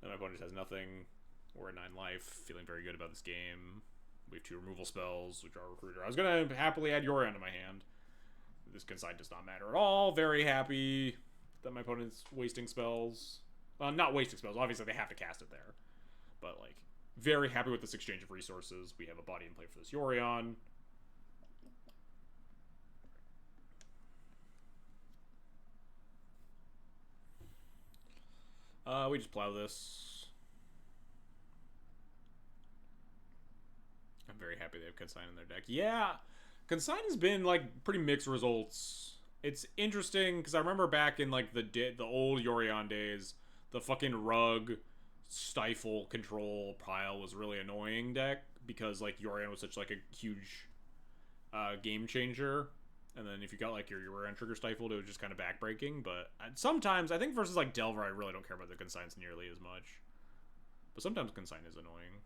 And my opponent has nothing. We're at 9 life, feeling very good about this game. We have 2 removal spells, which are Recruiter. I was going to happily add Yorion to my hand. This Consign does not matter at all. Very happy that my opponent's wasting spells. Not wasting spells. Obviously, they have to cast it there. But, like, very happy with this exchange of resources. We have a body in play for this Yorion. We just plow this. I'm very happy they have Consign in their deck. Yeah, Consign has been, like, pretty mixed results. It's interesting, because I remember back in, like, the old Yorion days, the fucking Rug, Stifle, Control pile was really annoying deck, because, like, Yorion was such, like, a huge game changer. And then if you got, like, your Yorion trigger stifled, it was just kind of backbreaking. But sometimes, I think versus, like, Delver, I really don't care about the Consigns nearly as much. But sometimes Consign is annoying.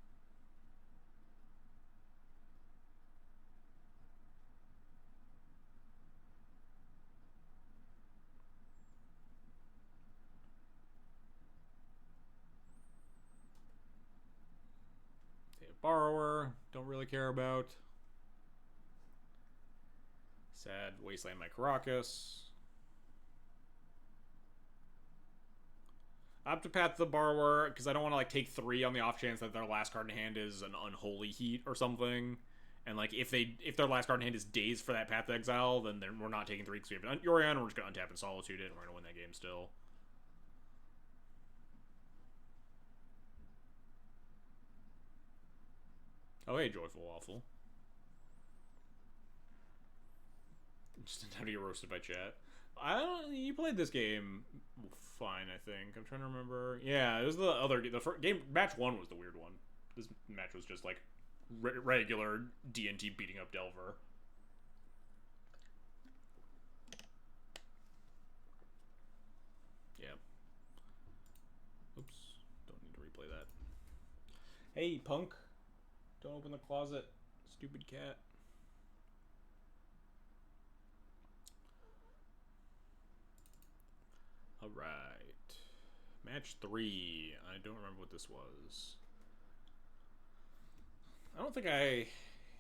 Borrower, don't really care about. Sad, Wasteland my Caracas. Optopath the Borrower, because I don't want to, like, take 3 on the off chance that their last card in hand is an Unholy Heat or something. And, like, if their last card in hand is Daze for that Path to Exile, then we're not taking 3 because we have an Yorion, we're just going to untap and Solitude it, and we're going to win that game still. Oh, hey, Joyful Waffle. Just didn't have to get roasted by chat. You played this game fine, I think. I'm trying to remember. Yeah, it was the other the first game. Match 1 was the weird one. This match was just like regular D&T beating up Delver. Yeah. Oops. Don't need to replay that. Hey, punk. Don't open the closet. Stupid cat. Alright. Match 3. I don't remember what this was. I don't think I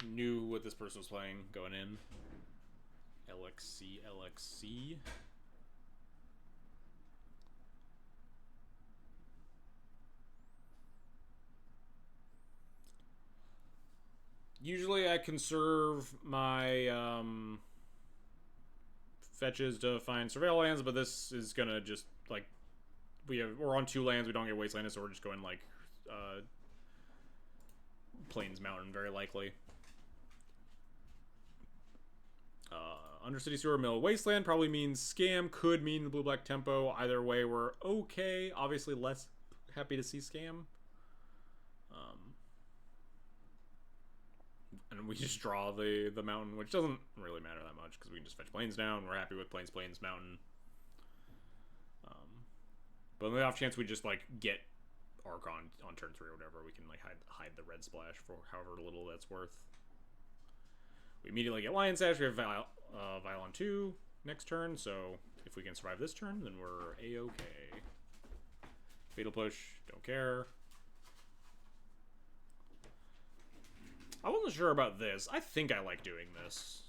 knew what this person was playing going in. LXC. Usually I conserve my fetches to find Surveil lands, but this is gonna just, like, we're on 2 lands, we don't get Wasteland, so we're just going, like, Plains Mountain, very likely. Undercity Sewer Mill Wasteland probably means Scam, could mean the blue-black tempo. Either way, we're okay. Obviously less happy to see Scam. And we just draw the mountain, which doesn't really matter that much, because we can just fetch Plains down. We're happy with Plains, Mountain. But on the off chance we just, like, get Archon on turn 3 or whatever, we can, like, hide the red splash for however little that's worth. We immediately get Lion Sash. We have Violon 2 next turn, so if we can survive this turn, then we're A-okay. Fatal Push, don't care. I wasn't sure about this. I think I like doing this.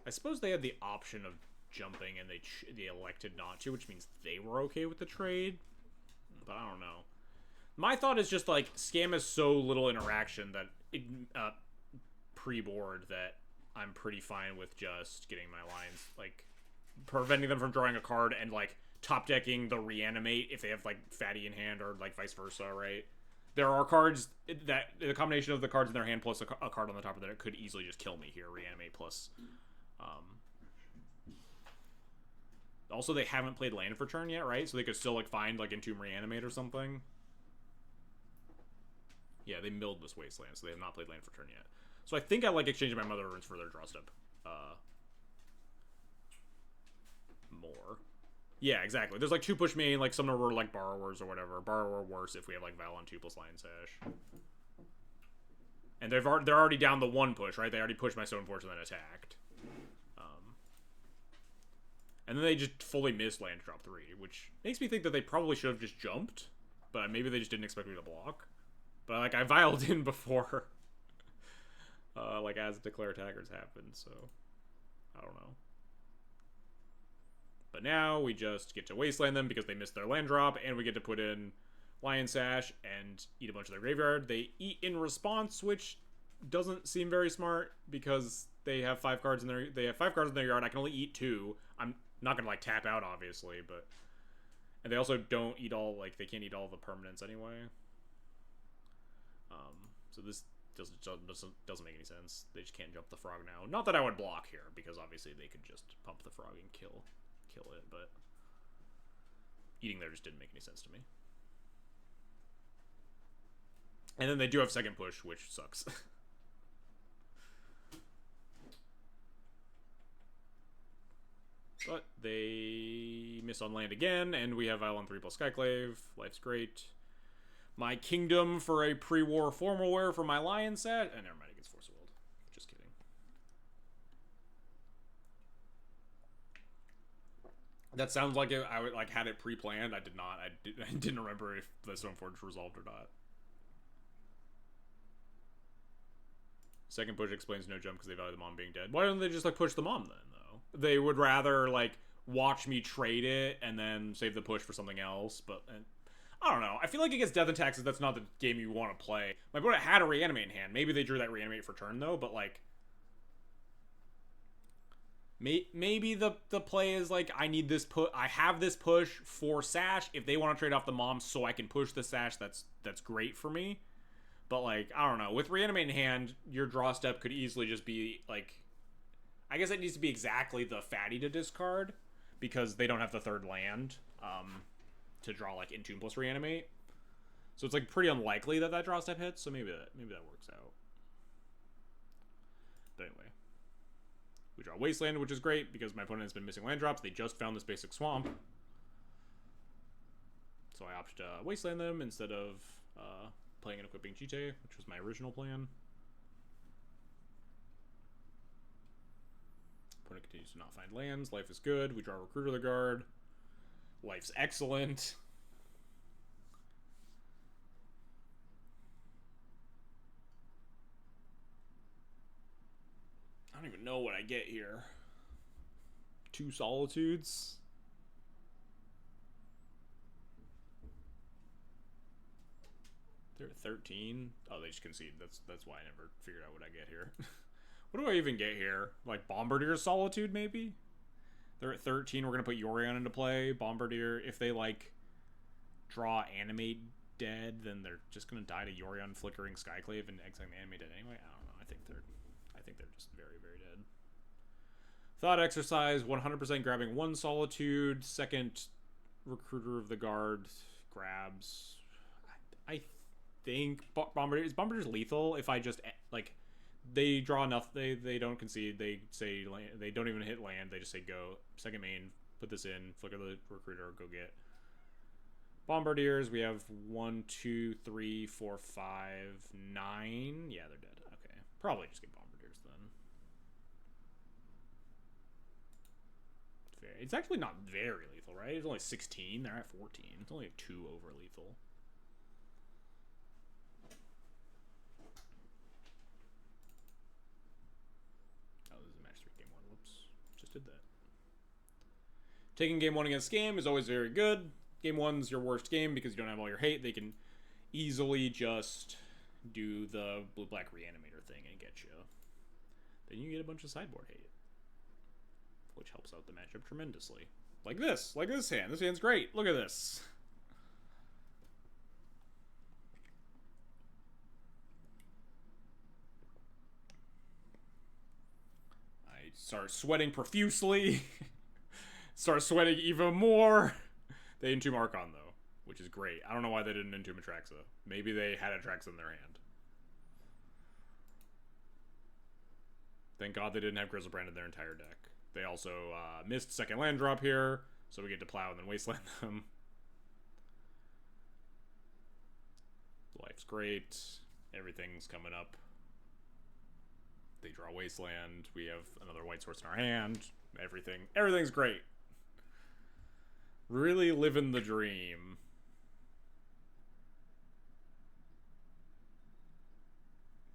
I suppose they had the option of jumping and they elected not to, which means they were okay with the trade. But I don't know. My thought is just, like, Scam has so little interaction that it, pre-board that I'm pretty fine with just getting my lines, like, preventing them from drawing a card and, like, top decking the Reanimate if they have, like, Fatty in hand, or, like, vice versa, right? There are cards that the combination of the cards in their hand plus a card on the top of that could easily just kill me here. Reanimate plus. Also, they haven't played land for turn yet, right? So they could still, like, find, like, Entomb Reanimate or something. Yeah, they milled this Wasteland, so they have not played land for turn yet. So I think I like exchanging my Mother Runes for their draw step more. Yeah, exactly. There's like 2 push main, like some of them were like borrowers or whatever. Borrower worse if we have like Val on 2 plus Lion Sash. And they're already down the 1 push, right? They already pushed my Stoneforge and then attacked. And then they just fully missed land drop 3, which makes me think that they probably should have just jumped. But maybe they just didn't expect me to block. But like I viled in before like as declare attackers happened, so I don't know. But now we just get to wasteland them because they missed their land drop, and we get to put in Lion Sash and eat a bunch of their graveyard. They eat in response, which doesn't seem very smart because they have 5 cards in their yard. I can only eat 2. I'm not gonna like tap out obviously, but and they also don't eat all, like they can't eat all the permanents anyway. So this doesn't make any sense. They just can't jump the frog now. Not that I would block here because obviously they could just pump the frog and kill it, but eating there just didn't make any sense to me. And then they do have second push, which sucks. But they miss on land again, and we have Isle 3 plus Skyclave. Life's great. My kingdom for a pre-war formal wear for my Lion set. And never mind, it gets Force of Will. Just kidding. That sounds like I would, like had it pre-planned. I did not. I didn't remember if the Stoneforge resolved or not. Second push explains no jump because they value the mom being dead. Why don't they just like push the mom then, though? They would rather like watch me trade it and then save the push for something else. But I don't know. I feel like against Death and Taxes, that's not the game you want to play. My opponent had a reanimate in hand. Maybe they drew that reanimate for turn though. But like, maybe the play is like I need this put. I have this push for Sash. If they want to trade off the mom so I can push the Sash, that's great for me. But, like, I don't know. With Reanimate in hand, your draw step could easily just be, like... I guess it needs to be exactly the fatty to discard. Because they don't have the third land to draw, like, Entomb plus Reanimate. So it's, like, pretty unlikely that draw step hits. So maybe that works out. But anyway. We draw Wasteland, which is great. Because my opponent has been missing land drops. They just found this basic swamp. So I opted to Wasteland them instead of... playing and equipping Chite, which was my original plan. Opponent continues to not find lands. Life is good. We draw Recruiter the Guard. Life's excellent. I don't even know what I get here. 2 Solitudes. They're at 13. Oh, they just concede. That's why I never figured out what I get here. What do I even get here? Like Bombardier's Solitude, maybe? They're at 13. We're going to put Yorion into play. Bombardier, if they, like, draw Animate dead, then they're just going to die to Yorion Flickering Skyclave and exiling the Animate dead anyway. I don't know. I think they're just very, very dead. Thought Exercise, 100% grabbing 1 Solitude. Second Recruiter of the Guard grabs. I think Bombardier's lethal if I just, like, they draw enough, they don't concede, they say they don't even hit land, they just say go, second main, put this in, flicker the Recruiter, go get. Bombardiers, we have 1, 2, 3, 4, 5, 9. Yeah, they're dead. Okay. Probably just get Bombardiers then. It's actually not very lethal, right? It's only 16. They're at 14. It's only 2 over lethal. Did that. Taking game 1 against Scam is always very good. Game 1's your worst game because you don't have all your hate. They can easily just do the blue-black reanimator thing and get you. Then you get a bunch of sideboard hate, which helps out the matchup tremendously. Like this hand. This hand's great. Look at this. Start sweating profusely. Start sweating even more. They Entomb Archon, though, which is great. I don't know why they didn't Entomb Atraxa. Maybe they had Atraxa in their hand. Thank God they didn't have Grizzlebrand in their entire deck. They also missed second land drop here. So we get to plow and then wasteland them. Life's great. Everything's coming up. They draw wasteland. We have another white source in our hand. Everything's great. Really living the dream.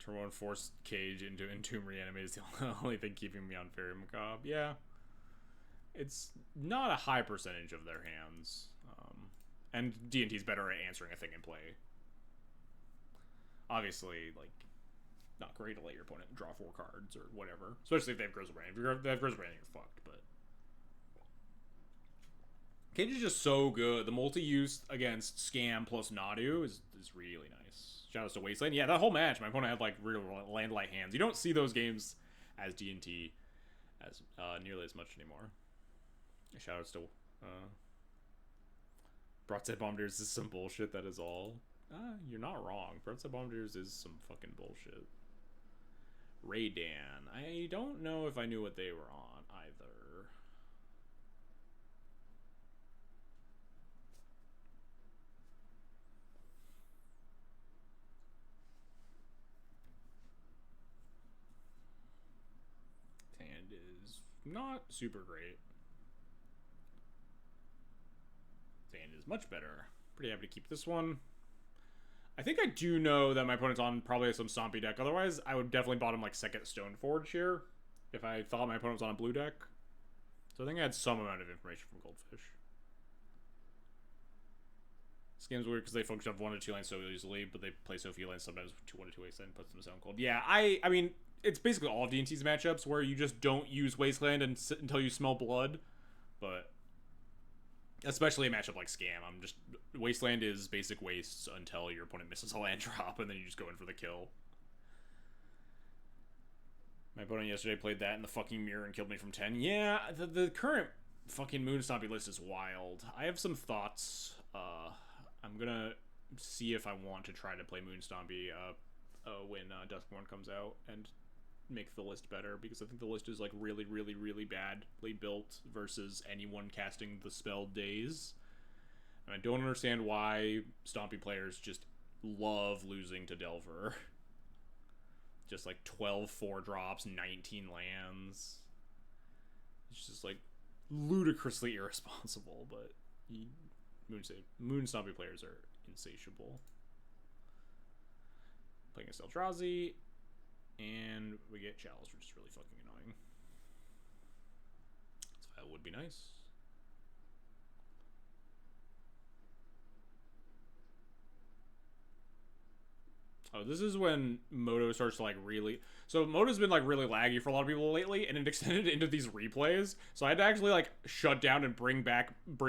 Turn 1 force cage into Entomb Reanimate is the only thing keeping me on Fairy Macabre. Yeah. It's not a high percentage of their hands. And D&T's better at answering a thing in play. Obviously, like, not great to let your opponent draw 4 cards or whatever. Especially if they have Grizzlebrand. If they have Grizzlebrand, you're fucked, but... Cage is just so good. The multi-use against Scam plus Nadu is really nice. Shoutouts to Wasteland. Yeah, that whole match, my opponent had, like, real land-light hands. You don't see those games as D&T as nearly as much anymore. Shoutouts to Broadside Bombardiers is some bullshit, that is all. You're not wrong. Broadside Bombardiers is some fucking bullshit. Raydan. I don't know if I knew what they were on either. And is not super great. Sand is much better. Pretty happy to keep this one. I think I do know that my opponent's on probably some Stompy deck. Otherwise, I would definitely bottom like second Stoneforge here if I thought my opponent was on a blue deck. So I think I had some amount of information from Goldfish. This game's weird because they focus on 1 or 2 lands so easily, but they play so few lands sometimes 1 or 2 wasteland puts them down cold. Yeah, I mean, it's basically all of D&T's matchups where you just don't use wasteland and sit until you smell blood, but especially a matchup like Scam, Wasteland is basic wastes until your opponent misses a land drop, and then you just go in for the kill. My opponent yesterday played that in the fucking mirror and killed me from 10. Yeah, the current fucking Moon Stompy list is wild. I have some thoughts. I'm gonna see if I want to try to play Moon Stompy when Duskborn comes out and make the list better, because I think the list is like really, really, really badly built versus anyone casting the spell Daze. And I don't understand why Stompy players just love losing to Delver. Just like 12 4-drops, 19 lands. It's just like ludicrously irresponsible, but Moon Stompy players are insatiable. Playing a Eldrazi. And we get Chalice, which is really fucking annoying. So that would be nice. Oh, this is when Moto starts to like really... So Moto's been like really laggy for a lot of people lately, and it extended into these replays. So I had to actually like shut down and bring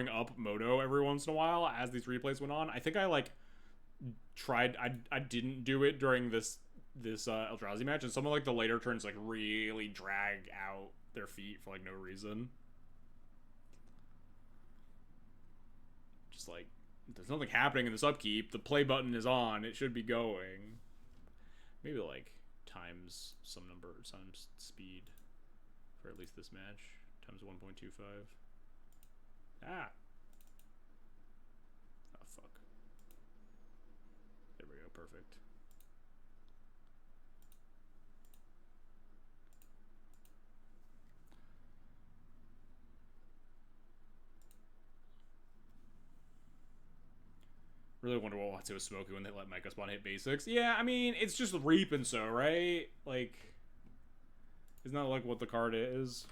up Moto every once in a while as these replays went on. I think I like tried... I didn't do it during this Eldrazi match, and some of like the later turns like really drag out their feet for like no reason. Just like there's nothing happening in this upkeep. The play button is on. It should be going. Maybe like times some number times speed for at least this match times 1.25. Ah. Oh fuck. There we go. Perfect. Really wonder what Watsu was smoking when they let Micah Spawn hit basics. Yeah, I mean, it's just Reap and so, right? Like, isn't that like what the card is?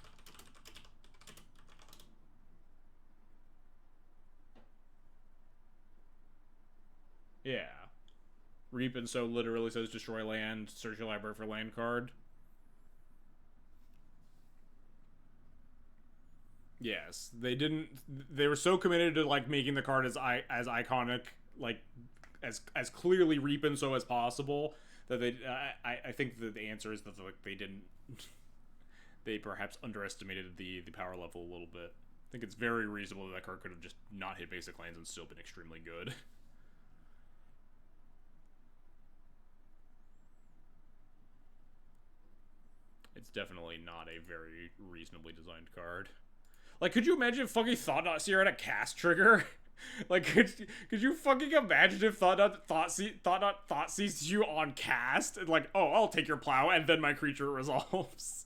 Yeah. Reap and so literally says destroy land, search your library for land card. Yes, they were so committed to like making the card as iconic, like as clearly Reap and so as possible, that I think that the answer is that like they didn't they perhaps underestimated the power level a little bit. I think it's very reasonable that card could have just not hit basic lands and still been extremely good. It's definitely not a very reasonably designed card. Like, could you imagine if fucking Thought Seer had a cast trigger? Like, could you fucking imagine if Thought sees you on cast and like, oh, I'll take your plow and then my creature resolves.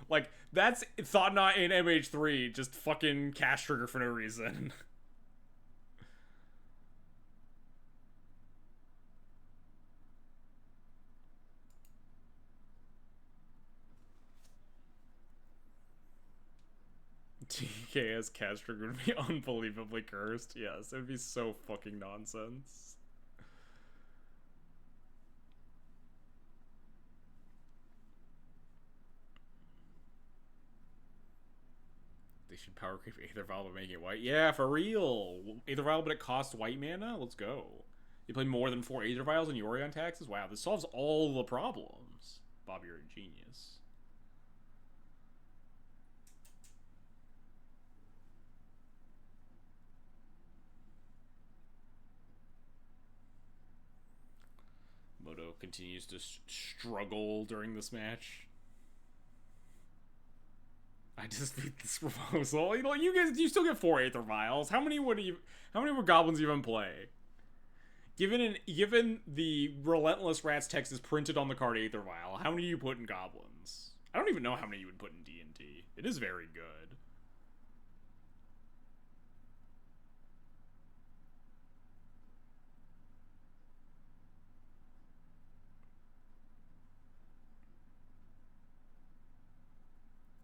Like, that's Thought Knot in MH3, just fucking cast trigger for no reason. TKS cast trigger would be unbelievably cursed. Yes, it would be so fucking nonsense. They should power creep Aether Vial but make it white. Yeah, for real. Aether Vial, but it costs white mana? Let's go. You play more than 4 Aether Vials in Yorion taxes? Wow, this solves all the problems. Bob, you're a genius. Moto continues to struggle during this match. I just beat this proposal. You know, you still get 4 Aether Vials. How many would goblins even play? Given the Relentless Rats text is printed on the card Aether Vial, how many do you put in goblins? I don't even know how many you would put in D&D. It is very good.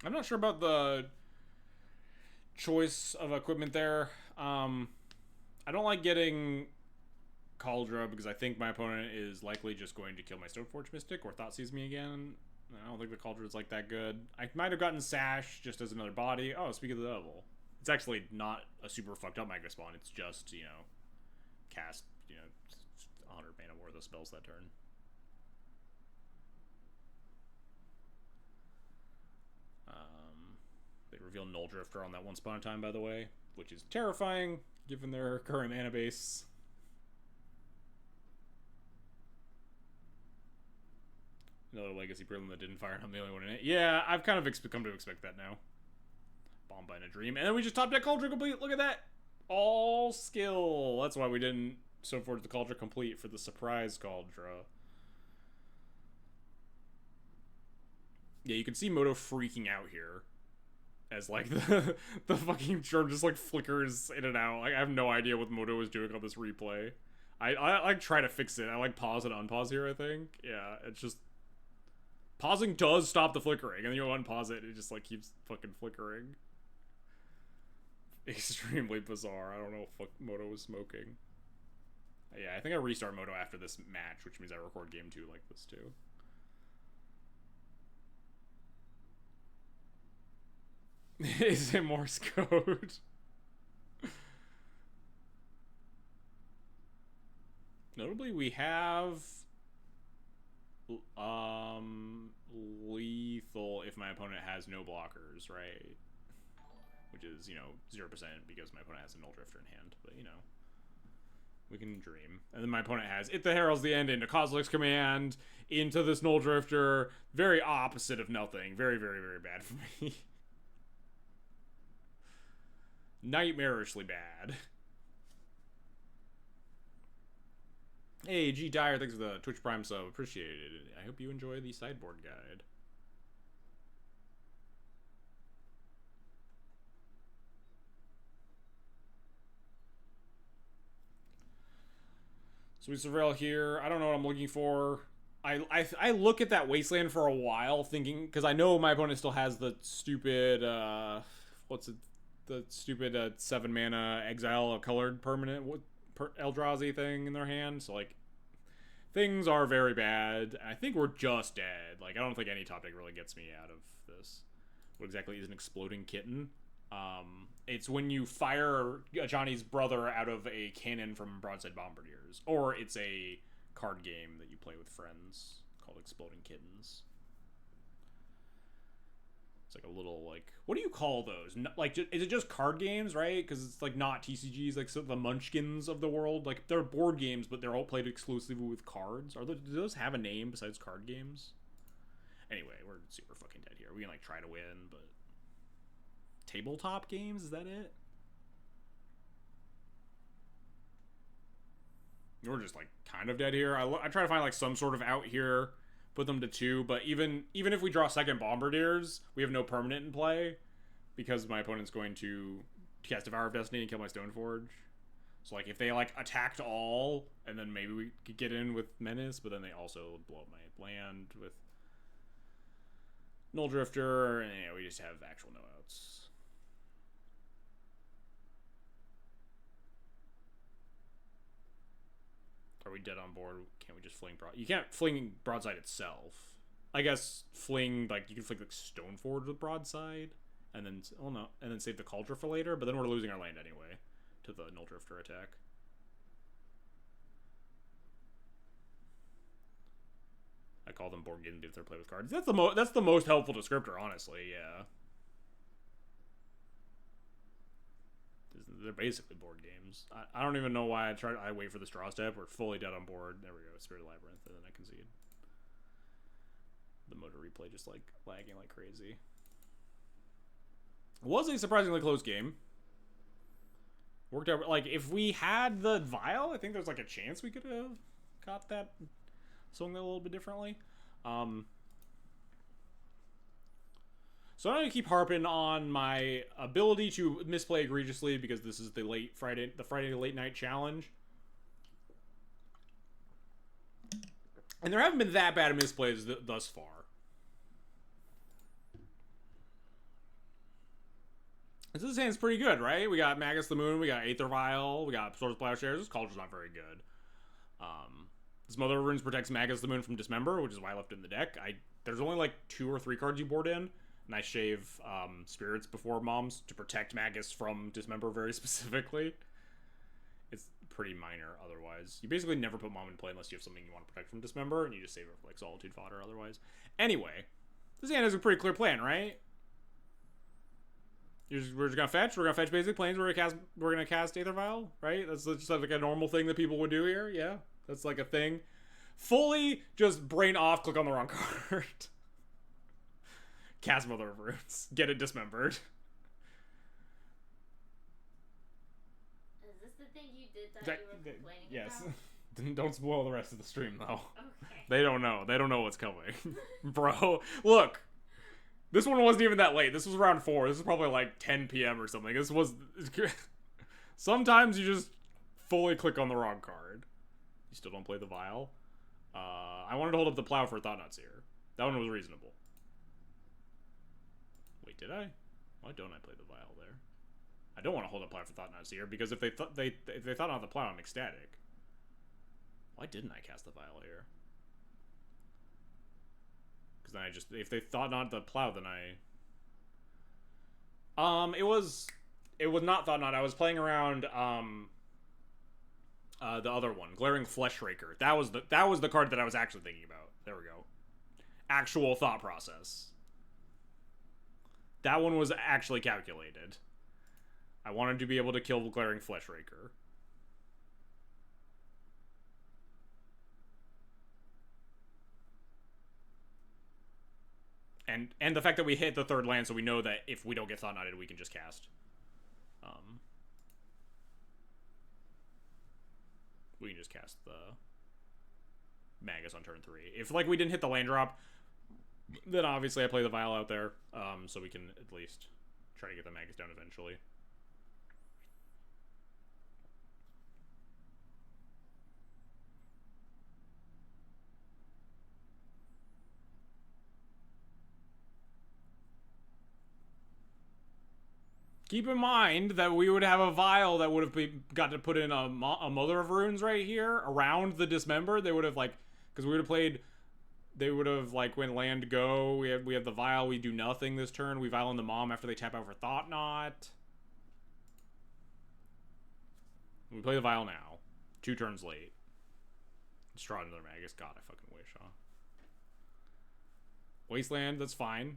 I'm not sure about the choice of equipment there. I don't like getting Cauldra because I think my opponent is likely just going to kill my Stoneforge Mystic or Thought Sees me again. I don't think the Cauldra is like that good. I might have gotten Sash just as another body. Oh, speak of the devil. It's actually not a super fucked up micro spawn. It's just, you know, cast, 100 mana worth of spells that turn. They reveal Null Drifter on that Once Upon a Time, by the way, which is terrifying given their current mana base. Another Legacy Prelim that didn't fire, and I'm the only one in it. Yeah, I've kind of come to expect that now. Bomb by in a Dream. And then we just top deck Cauldron complete. Look at that. All skill. That's why we didn't Stoneforge the Cauldron complete for the surprise Cauldron. Yeah, you can see Moto freaking out here. As, like, the fucking germ just, like, flickers in and out. Like, I have no idea what Moto is doing on this replay. I like, try to fix it. I, like, pause and unpause here, I think. Yeah, it's just... Pausing does stop the flickering, and then you unpause it, and it just, like, keeps fucking flickering. Extremely bizarre. I don't know what Moto was smoking. Yeah, I think I restart Moto after this match, which means I record game 2 like this, too. Is it Morse code? Notably, we have lethal if my opponent has no blockers, right? Which is, 0% because my opponent has a Null Drifter in hand, but, we can dream. And then my opponent has It the Heralds the End into Kozilek's Command, into this Null Drifter. Very opposite of nothing. Very, very, very bad for me. Nightmarishly bad. Hey, G Dyer, thanks for the Twitch Prime sub. Appreciate it. I hope you enjoy the sideboard guide. Sweet Surveil here. I don't know what I'm looking for. I look at that Wasteland for a while, thinking, because I know my opponent still has the stupid, the stupid 7 mana exile a colored permanent Eldrazi thing in their hand. So, like, things are very bad. I think we're just dead. Like, I don't think any top deck really gets me out of this. What exactly is an Exploding Kitten? It's when you fire Johnny's brother out of a cannon from Broadside Bombardiers. Or it's a card game that you play with friends called Exploding Kittens. It's like a little, like, what do you call those? Like, is it just card games, right? Because it's, like, not TCGs, like, so the Munchkins of the world. Like, they're board games, but they're all played exclusively with cards. Do those have a name besides card games? Anyway, we're super fucking dead here. We can, like, try to win, but... tabletop games. Is that it? We're just like kind of dead here. I try to find like some sort of out here, put them to 2. But even if we draw second Bombardiers, we have no permanent in play because my opponent's going to cast Devour of Destiny and kill my Stoneforge. So like if they like attacked all, and then maybe we could get in with Menace, but then they also blow up my land with Null Drifter, and we just have actual no outs. Are we dead on board? Can't we just fling You can't fling broadside itself. I guess fling, like, you can fling like Stoneforge with broadside, and then and then save the Cauldron for later. But then we're losing our land anyway to the Null Drifter attack. I call them board games if they're played with cards. That's the most helpful descriptor, honestly. Yeah. They're basically board games. I don't even know why I wait for this draw step. We're fully dead on board. There we go. Spirit Labyrinth, and then I concede. The motor replay just like lagging like crazy. It was a surprisingly close game. Worked out like if we had the vial, I think there's like a chance we could have caught that, swung that a little bit differently. So I'm going to keep harping on my ability to misplay egregiously because this is the Friday late night challenge. And there haven't been that bad of misplays thus far. This hand's pretty good, right? We got Magus the Moon, we got Aether Vial, we got Swords of Plowshares. This Cauldron's not very good. This Mother of Runes protects Magus the Moon from Dismember, which is why I left it in the deck. There's only like 2 or 3 cards you board in. And I shave Spirits before Moms to protect Magus from Dismember very specifically. It's pretty minor otherwise. You basically never put Mom in play unless you have something you want to protect from Dismember, and you just save it for like Solitude fodder otherwise. Anyway, this hand has a pretty clear plan, right? We're just gonna fetch. We're gonna fetch basic planes. We're gonna cast Aether Vial, right? That's just like a normal thing that people would do here. Yeah, that's like a thing. Fully just brain off. Click on the wrong card. Cast Mother of Runes. Get it dismembered. Is this the thing you did that you were complaining yes. about? Don't spoil the rest of the stream, though. Okay. They don't know. They don't know what's coming. Bro, look. This one wasn't even that late. This was around 4. This was probably like 10 p.m. or something. This was... Sometimes you just fully click on the wrong card. You still don't play the Vial. I wanted to hold up the Plow for Thought-Knot Seer. That one was reasonable. Wait, did I? Why don't I play the Vial there? I don't want to hold up Plow for Thought-Knot Seer, because if they thought not the Plow, I'm ecstatic. Why didn't I cast the Vial here? Because then if they thought not the Plow, then it was not Thought Not. I was playing around the other one, Glaring Fleshraker. That was the card that I was actually thinking about. There we go. Actual thought process. That one was actually calculated. I wanted to be able to kill Glaring Fleshraker. And the fact that we hit the 3rd land, so we know that if we don't get Thought Knotted, we can just cast. We can just cast the Magus on turn 3. If like we didn't hit the land drop, then obviously I play the Vial out there, so we can at least try to get the Magus down eventually. Keep in mind that we would have a Vial that would have got to put in a Mother of Runes right here around the Dismember. They would have like, because we would have played. They would have like when land go. We have the Vial. We do nothing this turn. We Vial in the Mom after they tap out for Thought Knot. We play the Vial now. 2 turns late. Let's draw another Magus. God, I fucking wish, huh? Wasteland. That's fine.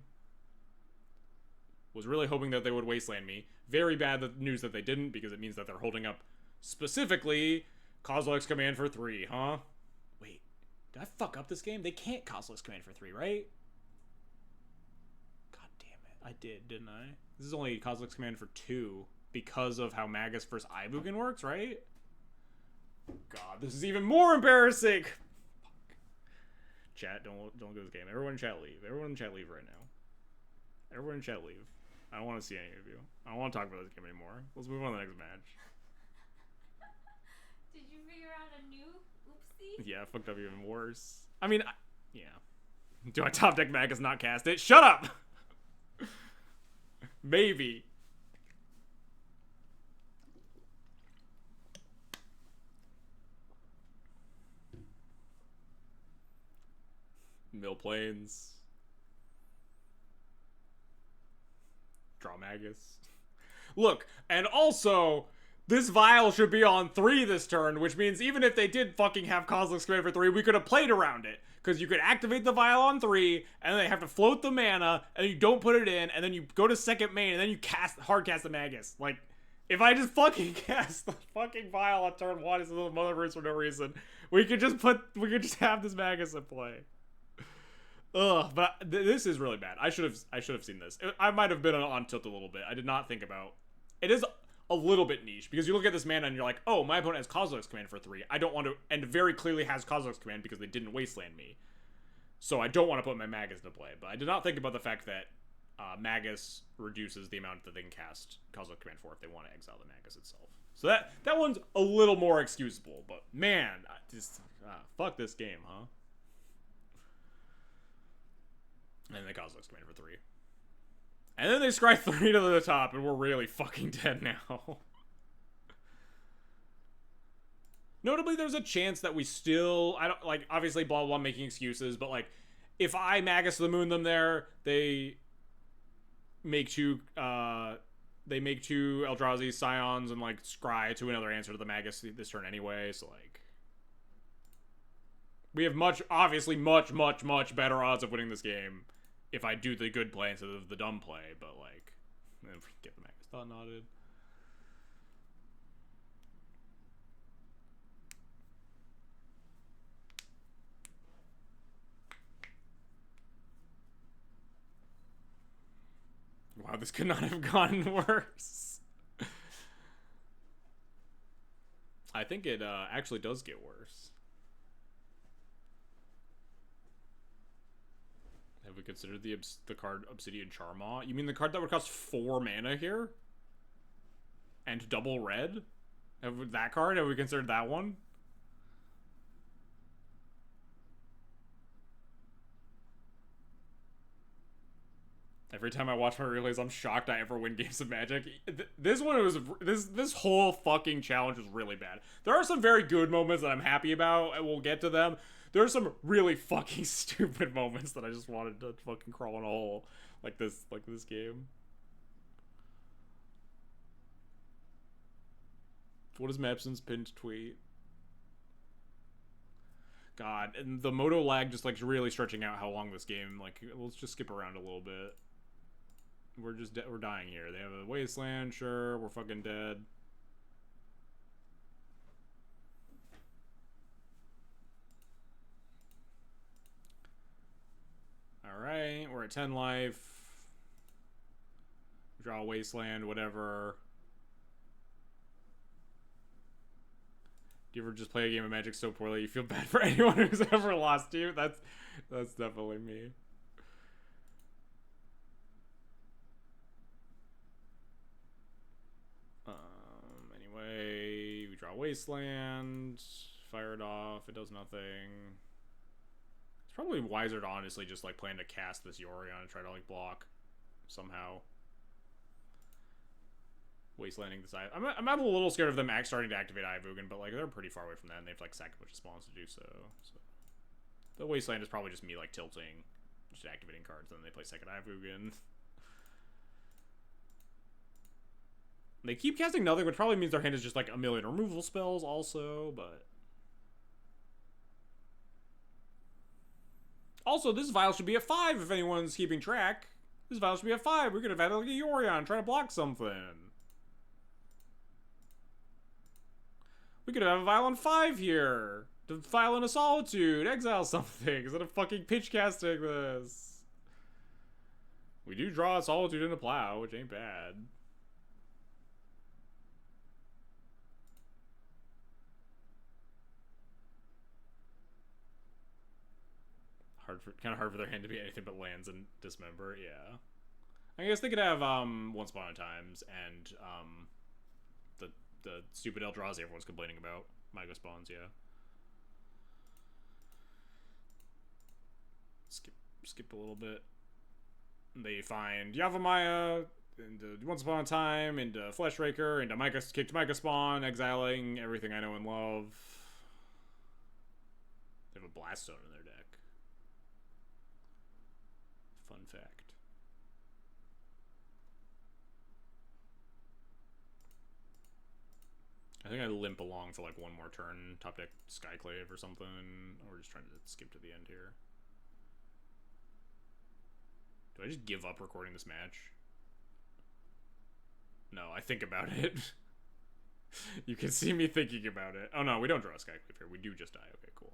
Was really hoping that they would wasteland me. Very bad news that they didn't, because it means that they're holding up specifically Kozilek's Command for 3, huh? Wait, did I fuck up this game? They can't Kozilek's Command for 3, right? God damn it. I did, didn't I? This is only Kozilek's command for 2 because of how Magus versus Ivugan works, right? God, this is even more embarrassing. Fuck. Chat, don't go this game. Everyone in chat leave. Everyone in chat leave right now. Everyone in chat leave. I don't want to see any of you. I don't want to talk about this game anymore. Let's move on to the next match. Did you figure out a new oopsie? Yeah, I fucked up even worse. I mean, yeah. Do I top deck Magus not cast it? Shut up! Maybe. Mill Plains. Draw Magus. Look, and also, this Vial should be on 3 this turn, which means even if they did fucking have Kozilek's command for 3, we could have played around it. Because you could activate the Vial on 3, and then they have to float the mana, and you don't put it in, and then you go to second main, and then you hard cast the Magus. Like, if I just fucking cast the fucking Vial on turn 1 instead of the Motherverse for no reason, we could just have this Magus in play. Ugh, but this is really bad. I should have seen this. I might have been on tilt a little bit. I did not think about. It is a little bit niche because you look at this mana and you're like, oh, my opponent has Kozilek's command for 3. I don't want to, and very clearly has Kozilek's command because they didn't wasteland me. So I don't want to put my Magus into play. But I did not think about the fact that Magus reduces the amount that they can cast Kozilek's command for if they want to exile the Magus itself. So that one's a little more excusable. But man, fuck this game, huh? And they Kozilek's command for 3. And then they scry 3 to the top, and we're really fucking dead now. Notably, there's a chance that we still, I don't, like, obviously, blah, blah, making excuses, but, like, if I Magus to the Moon them there, they make 2 Eldrazi Scions and, like, scry to another answer to the Magus this turn anyway, so, like, we have obviously much better odds of winning this game if I do the good play instead of the dumb play, but, like, if we get the Magus thought knotted. Wow, this could not have gotten worse. I think it actually does get worse. Have we considered the card Obsidian Charmaw? You mean the card that would cost 4 mana here? And double red? Have we considered that one? Every time I watch my relays, I'm shocked I ever win games of Magic. This one was this whole fucking challenge was really bad. There are some very good moments that I'm happy about, and we'll get to them. There are some really fucking stupid moments that I just wanted to fucking crawl in a hole, like this game. What is Mepson's pinned tweet? God, and the moto lag just like really stretching out how long this game. Like, let's just skip around a little bit. We're dying here. They have a wasteland, sure. We're fucking dead. Alright, we're at 10 life. Draw a wasteland, whatever. Do you ever just play a game of Magic so poorly you feel bad for anyone who's ever lost to you? That's definitely me. Anyway, we draw wasteland, fire it off, it does nothing. It's probably wiser to honestly just like plan to cast this Yorion and try to like block somehow. Wastelanding the side. I'm a little scared of them starting to activate Ivugan, but like they're pretty far away from that and they have to like sack a bunch of spawns to do so. The wasteland is probably just me like tilting, just activating cards, and then they play second Ivugan. They keep casting nothing, which probably means their hand is just like a million removal spells also, but... Also, this Vial should be at 5 if anyone's keeping track. This Vial should be at 5. We could have had like a Yorion trying to block something. We could have a Vial on 5 here. To Vial in a Solitude, exile something, instead of fucking pitch casting this. We do draw a Solitude and a Plow, which ain't bad. Kind of hard for their hand to be anything but lands and Dismember, yeah. I guess they could have Once Upon a Times and the stupid Eldrazi everyone's complaining about. Mygo Spawns, yeah. Skip a little bit. They find Yavimaya into Once Upon a Time, into Fleshraker, into kicked Myco Spawn, exiling everything I know and love. They have a Blast Zone in their deck. Fun fact. I think I limp along for like one more turn, top deck Skyclave or something, or just trying to skip to the end here. Do I just give up recording this match? No, I think about it. You can see me thinking about it. Oh no, we don't draw a Skyclave here. We do just die. Okay, cool.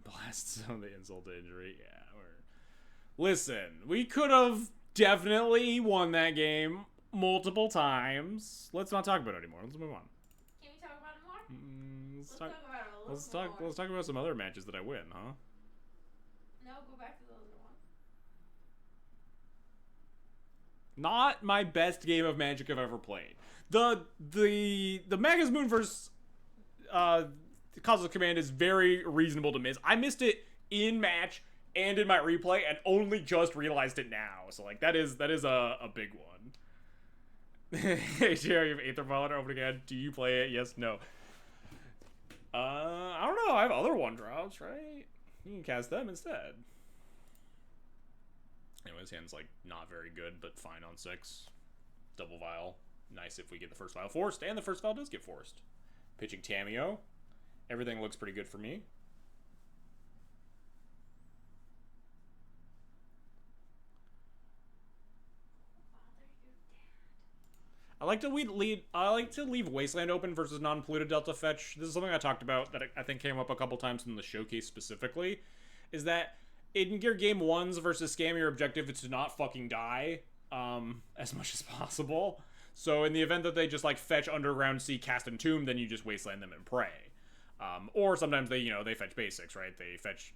Blast Zone, the insult to injury. Yeah, listen, we could have definitely won that game multiple times. Let's not talk about it anymore. Let's move on. Can we talk about it more? Let's talk about it a little more. Let's talk about some other matches that I win, huh? No, go back to the other one. Not my best game of Magic I've ever played. The Magus Moon versus Cosmic Command is very reasonable to miss. I missed it in match and in my replay, and only just realized it now. So like that is a big one. Hey Jerry, you have Aether Violet open again. Do you play it? Yes, no. I don't know. I have other 1-drops, right? You can cast them instead. Anyways, hand's like not very good, but fine on 6. Double Vial. Nice if we get the first Vial forced, and the first Vial does get forced. Pitching Tameo. Everything looks pretty good for me. I like to leave Wasteland open versus non-polluted Delta Fetch. This is something I talked about that I think came up a couple times in the showcase specifically. Is that in your game 1s versus Scam, your objective is to not fucking die as much as possible. So in the event that they just like fetch Underground Sea, cast Entomb, then you just Wasteland them and pray. Or sometimes they fetch basics, right?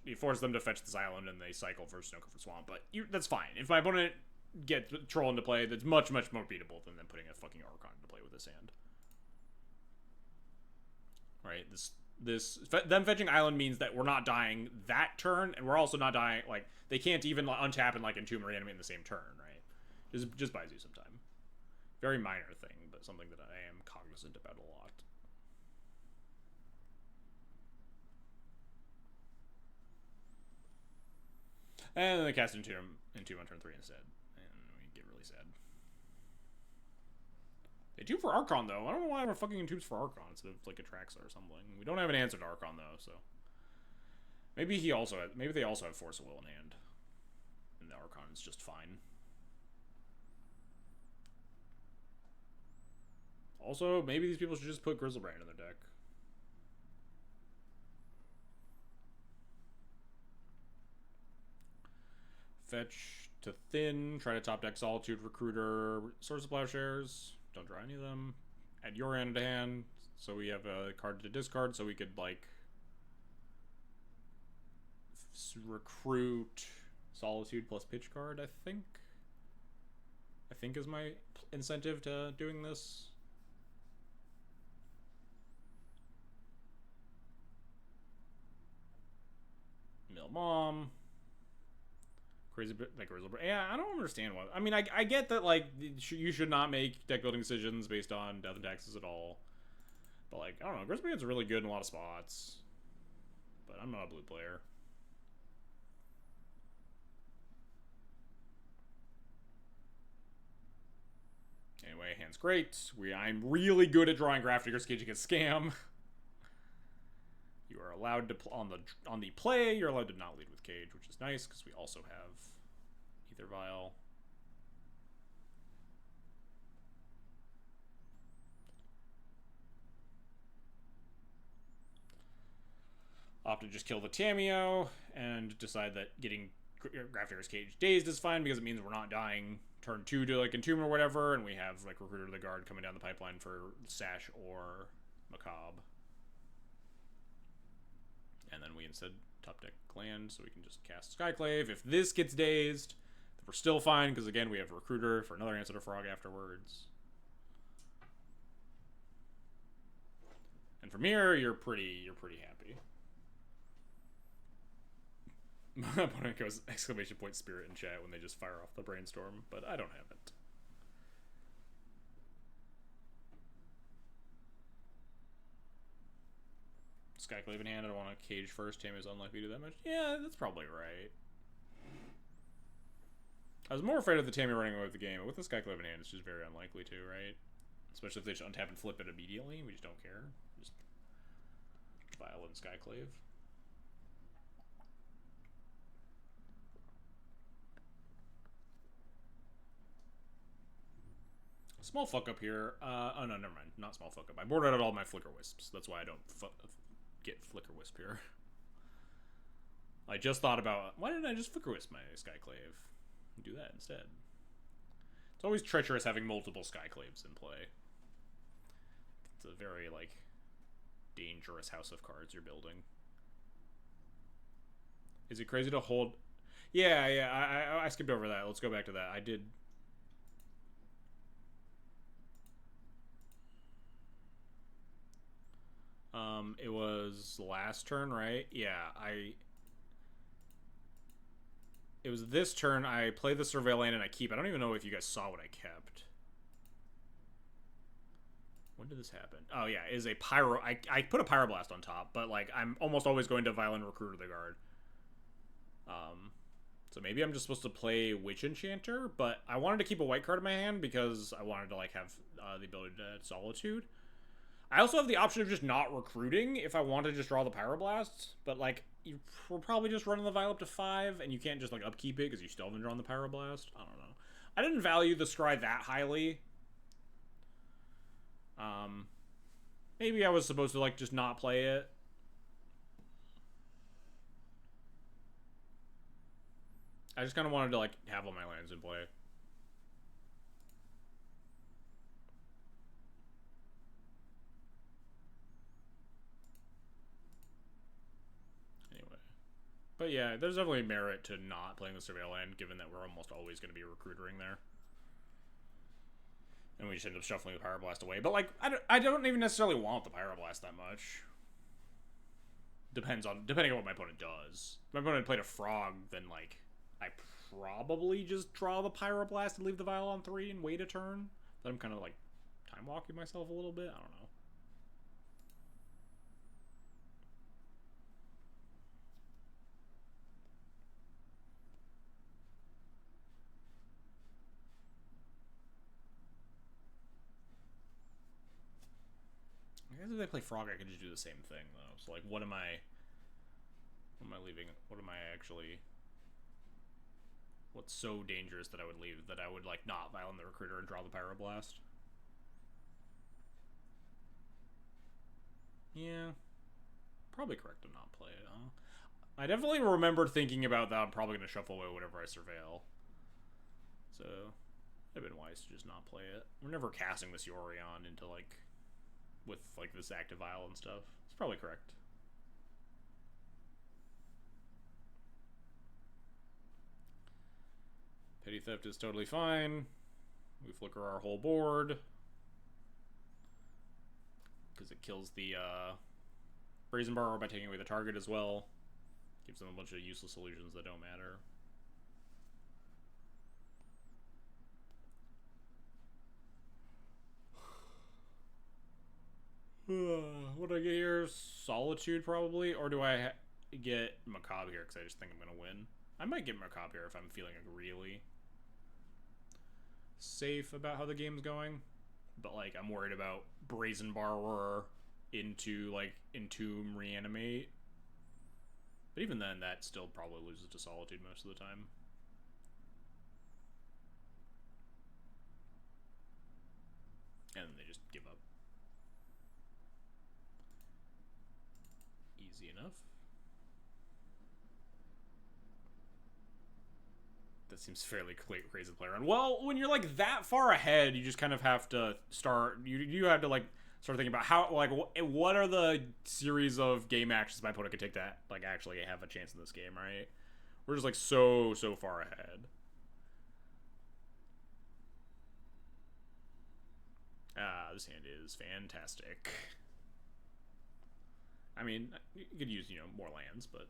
You force them to fetch this island and they cycle for Snow-Covered Swamp. But that's fine. If my opponent gets Troll into play, that's much, much more beatable than them putting a fucking Archon into play with this hand. Right? Them fetching island means that we're not dying that turn, and we're also not dying, like, they can't even untap and, like, Entomb or Reanimate in the same turn, right? Just buys you some time. Very minor thing, but something that I am cognizant about a lot. And then they cast Entomb on turn 3 instead. And we get really sad. They do for Archon, though. I don't know why we're fucking Entombs for Archon instead of, like, Atraxa or something. We don't have an answer to Archon, though, so... Maybe they also have Force of Will in hand. And the Archon is just fine. Also, maybe these people should just put Grizzlebrand in their deck. Fetch to thin, try to top deck Solitude, Recruiter, Source of Plowshares. Don't draw any of them. Add your hand to hand, so we have a card to discard, so we could, like, recruit Solitude plus pitch card, I think. I think is my incentive to doing this. Mill Mom. Crazy bit like Grizzlebrand. Yeah, I don't understand what. I mean, I get that, like, you should not make deck building decisions based on death and taxes at all. But, like, I don't know. Grizzlebrand's really good in a lot of spots. But I'm not a blue player. Anyway, hand's great. I'm really good at drawing Grafdigger's Cage against Scam. You are allowed to on the play. You're allowed to not lead with Cage, which is nice because we also have Ether Vial. opt to just kill the Tameo and decide that getting Grafdigger's Cage dazed is fine because it means we're not dying turn 2 to like Entomb or whatever, and we have like Recruiter of the Guard coming down the pipeline for Sash or Macabre. And then we instead top deck land, so we can just cast Skyclave. If this gets dazed, then we're still fine, because again, we have Recruiter for another Answer to Frog afterwards. And from here, you're pretty happy. My opponent goes exclamation point spirit in chat when they just fire off the brainstorm, but I don't have it. Skyclave in hand, I don't want to cage first. Tammy's unlikely to do that much. Yeah, that's probably right. I was more afraid of the Tammy running away with the game, but with the Skyclave in hand, it's just very unlikely to, right? Especially if they just untap and flip it immediately. We just don't care. Just Vial and Skyclave. Small fuck up here. Oh no, never mind. Not small fuck up. I boarded out all my Flicker Wisps. That's why I don't get Flicker Wisp here. I just thought about, why didn't I just Flicker Wisp my Skyclave? Do that instead. It's always treacherous having multiple Skyclaves in play. It's a very, like, dangerous house of cards you're building. Is it crazy to hold? Yeah, I skipped over that. Let's go back to that. I did. It was last turn, right? Yeah, it was this turn. I play the Surveil Land and I keep. I don't even know if you guys saw what I kept. When did this happen? Oh yeah, is a Pyro. I put a Pyroblast on top, but like I'm almost always going to Violent Recruiter the Guard. So maybe I'm just supposed to play Witch Enchanter, but I wanted to keep a white card in my hand because I wanted to like have the ability to Solitude. I also have the option of just not recruiting if I want to just draw the Pyroblast, but like we're probably just running the Vial up to 5, and you can't just like upkeep it because you still haven't drawn the Pyroblast. I don't know. I didn't value the Scry that highly. Maybe I was supposed to like just not play it. I just kind of wanted to like have all my lands in play. But yeah, there's definitely merit to not playing the Surveil Land, given that we're almost always going to be recruitering there. And we just end up shuffling the Pyroblast away. But, like, I don't even necessarily want the Pyroblast that much. Depending on what my opponent does. If my opponent played a Frog, then, like, I probably just draw the Pyroblast and leave the Vial on 3 and wait a turn. Then I'm kind of, like, time-walking myself a little bit. I don't know. I guess if they play Frog, I could just do the same thing, though. So, like, what am I leaving? What am I actually... What's so dangerous that I would leave that I would, like, not Violent the Recruiter and draw the Pyroblast? Yeah. Probably correct to not play it, huh? I definitely remembered thinking about that. I'm probably going to shuffle away whatever I Surveil. So, it'd have been wise to just not play it. We're never casting this Yorion into, like... with like this active Vial and stuff. It's probably correct. Petty Theft is totally fine. We flicker our whole board because it kills the Brazen Borrower by taking away the target as well. Gives them a bunch of useless illusions that don't matter. What do I get here? Solitude, probably? Or do I get Macabre here because I just think I'm going to win? I might get Macabre here if I'm feeling really safe about how the game's going. But, like, I'm worried about Brazen Borrower into, like, Entomb, Reanimate. But even then, that still probably loses to Solitude most of the time. And then they just give up. Easy enough. that seems fairly crazy to play around. Well, when you're like that far ahead, you just kind of have to start. You have to like start thinking about how like what are the series of game actions my opponent could take that like actually have a chance in this game, right? We're just like so far ahead. This hand is fantastic. I mean, you could use, more lands, but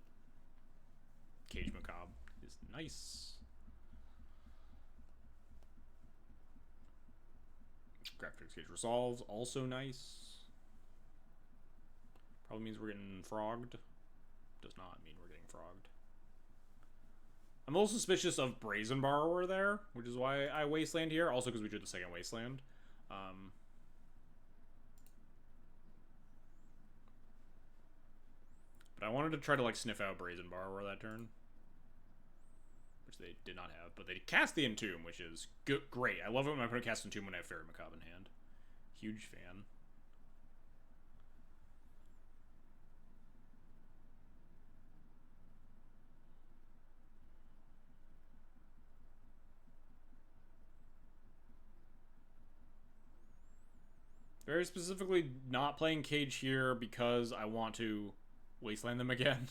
Cage Macabre is nice. Graphics Cage Resolves, also nice. Probably means we're getting frogged. Does not mean we're getting frogged. I'm a little suspicious of Brazen Borrower there, which is why I Wasteland here. Also because we drew the second Wasteland. But I wanted to try to like sniff out Brazen Borrower that turn, which they did not have. But they cast the Entomb, which is great. I love it when I put a cast Entomb when I have Fairy Macabre in hand. Huge fan. Very specifically not playing Cage here because I want to Wasteland them again.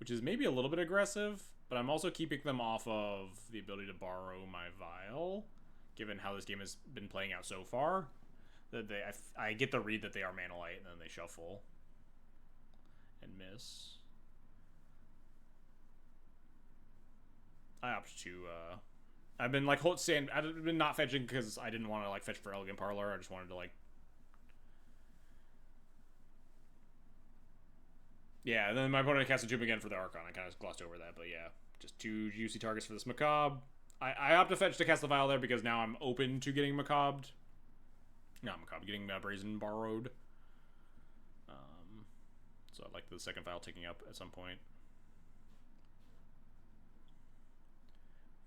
Which is maybe a little bit aggressive, but I'm also keeping them off of the ability to borrow my Vial, given how this game has been playing out so far. That I get the read that they are Mana Light, and then they shuffle and miss. I opt to I've been like I've been not fetching because I didn't want to like fetch for Elegant Parlor. I just wanted to like, yeah. And then my opponent cast a Tomb again for the Archon. I kind of glossed over that, but yeah, just 2 juicy targets for this Macabre. I opt to fetch to cast the Vial there because now I'm open to getting Macabre. Not Macabre, getting Brazen Borrowed. So I'd like the second Vial ticking up at some point.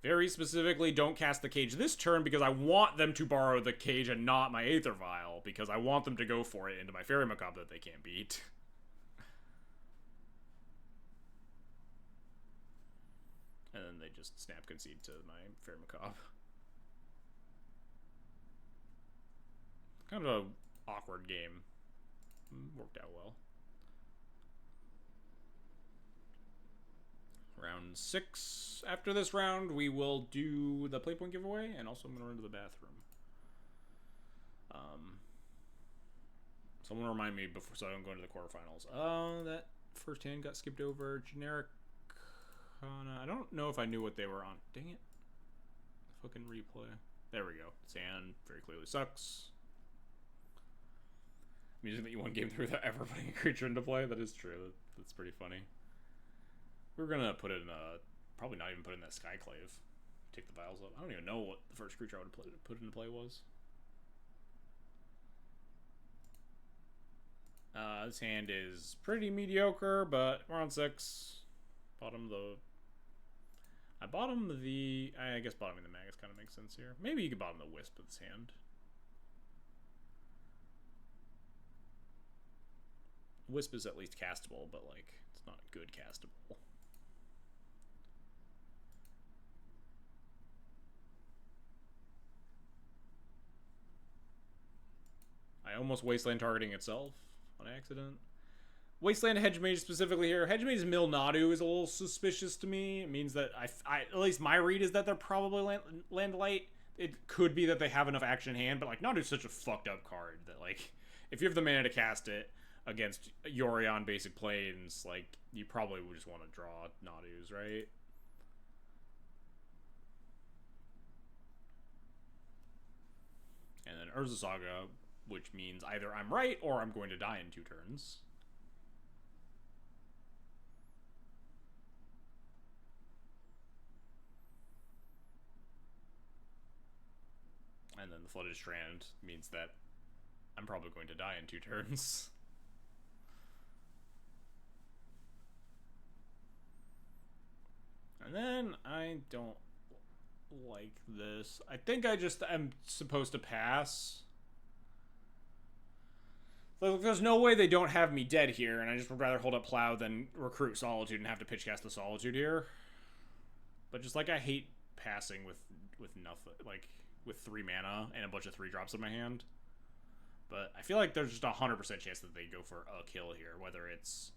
Very specifically, don't cast the Cage this turn because I want them to borrow the Cage and not my Aether Vial, because I want them to go for it into my Fairy Macabre that they can't beat. And then they just snap concede to my Fairy Macabre. Kind of an awkward game. Worked out well. Round 6. After this round, we will do the Playpoint giveaway, and also I'm going to run to the bathroom. Someone remind me before, so I don't go into the quarterfinals. That first hand got skipped over. Generic Kana. I don't know if I knew what they were on. Dang it. Fucking replay. There we go. This hand very clearly sucks. Music that you won game through without ever putting a creature into play. That is true. That's pretty funny. We're gonna put it in probably not even put in that Skyclave. Take the Vials up. I don't even know what the first creature I would put into play was. This hand is pretty mediocre, but we're on 6. I guess bottoming the Magus kind of makes sense here. Maybe you could bottom the Wisp with this hand. Wisp is at least castable, but like it's not good castable. I almost Wasteland targeting itself on accident. Wasteland Hedge Mage specifically here. Hedge Mage's Mill Nadu is a little suspicious to me. It means that I at least my read is that they're probably land light. It could be that they have enough action in hand, but like Nadu's such a fucked up card that like if you have the mana to cast it against Yorion basic planes, like you probably would just want to draw Nadus, right? And then Urza Saga, which means either I'm right or I'm going to die in 2 turns. And then the Flooded Strand means that I'm probably going to die in 2 turns. And then I don't like this. I think I just am supposed to pass. Like, there's no way they don't have me dead here, and I just would rather hold up Plow than recruit Solitude and have to pitch cast the Solitude here. But just like I hate passing with nothing, like with 3 mana and a bunch of 3-drops in my hand. But I feel like there's just 100% chance that they go for a kill here, whether it's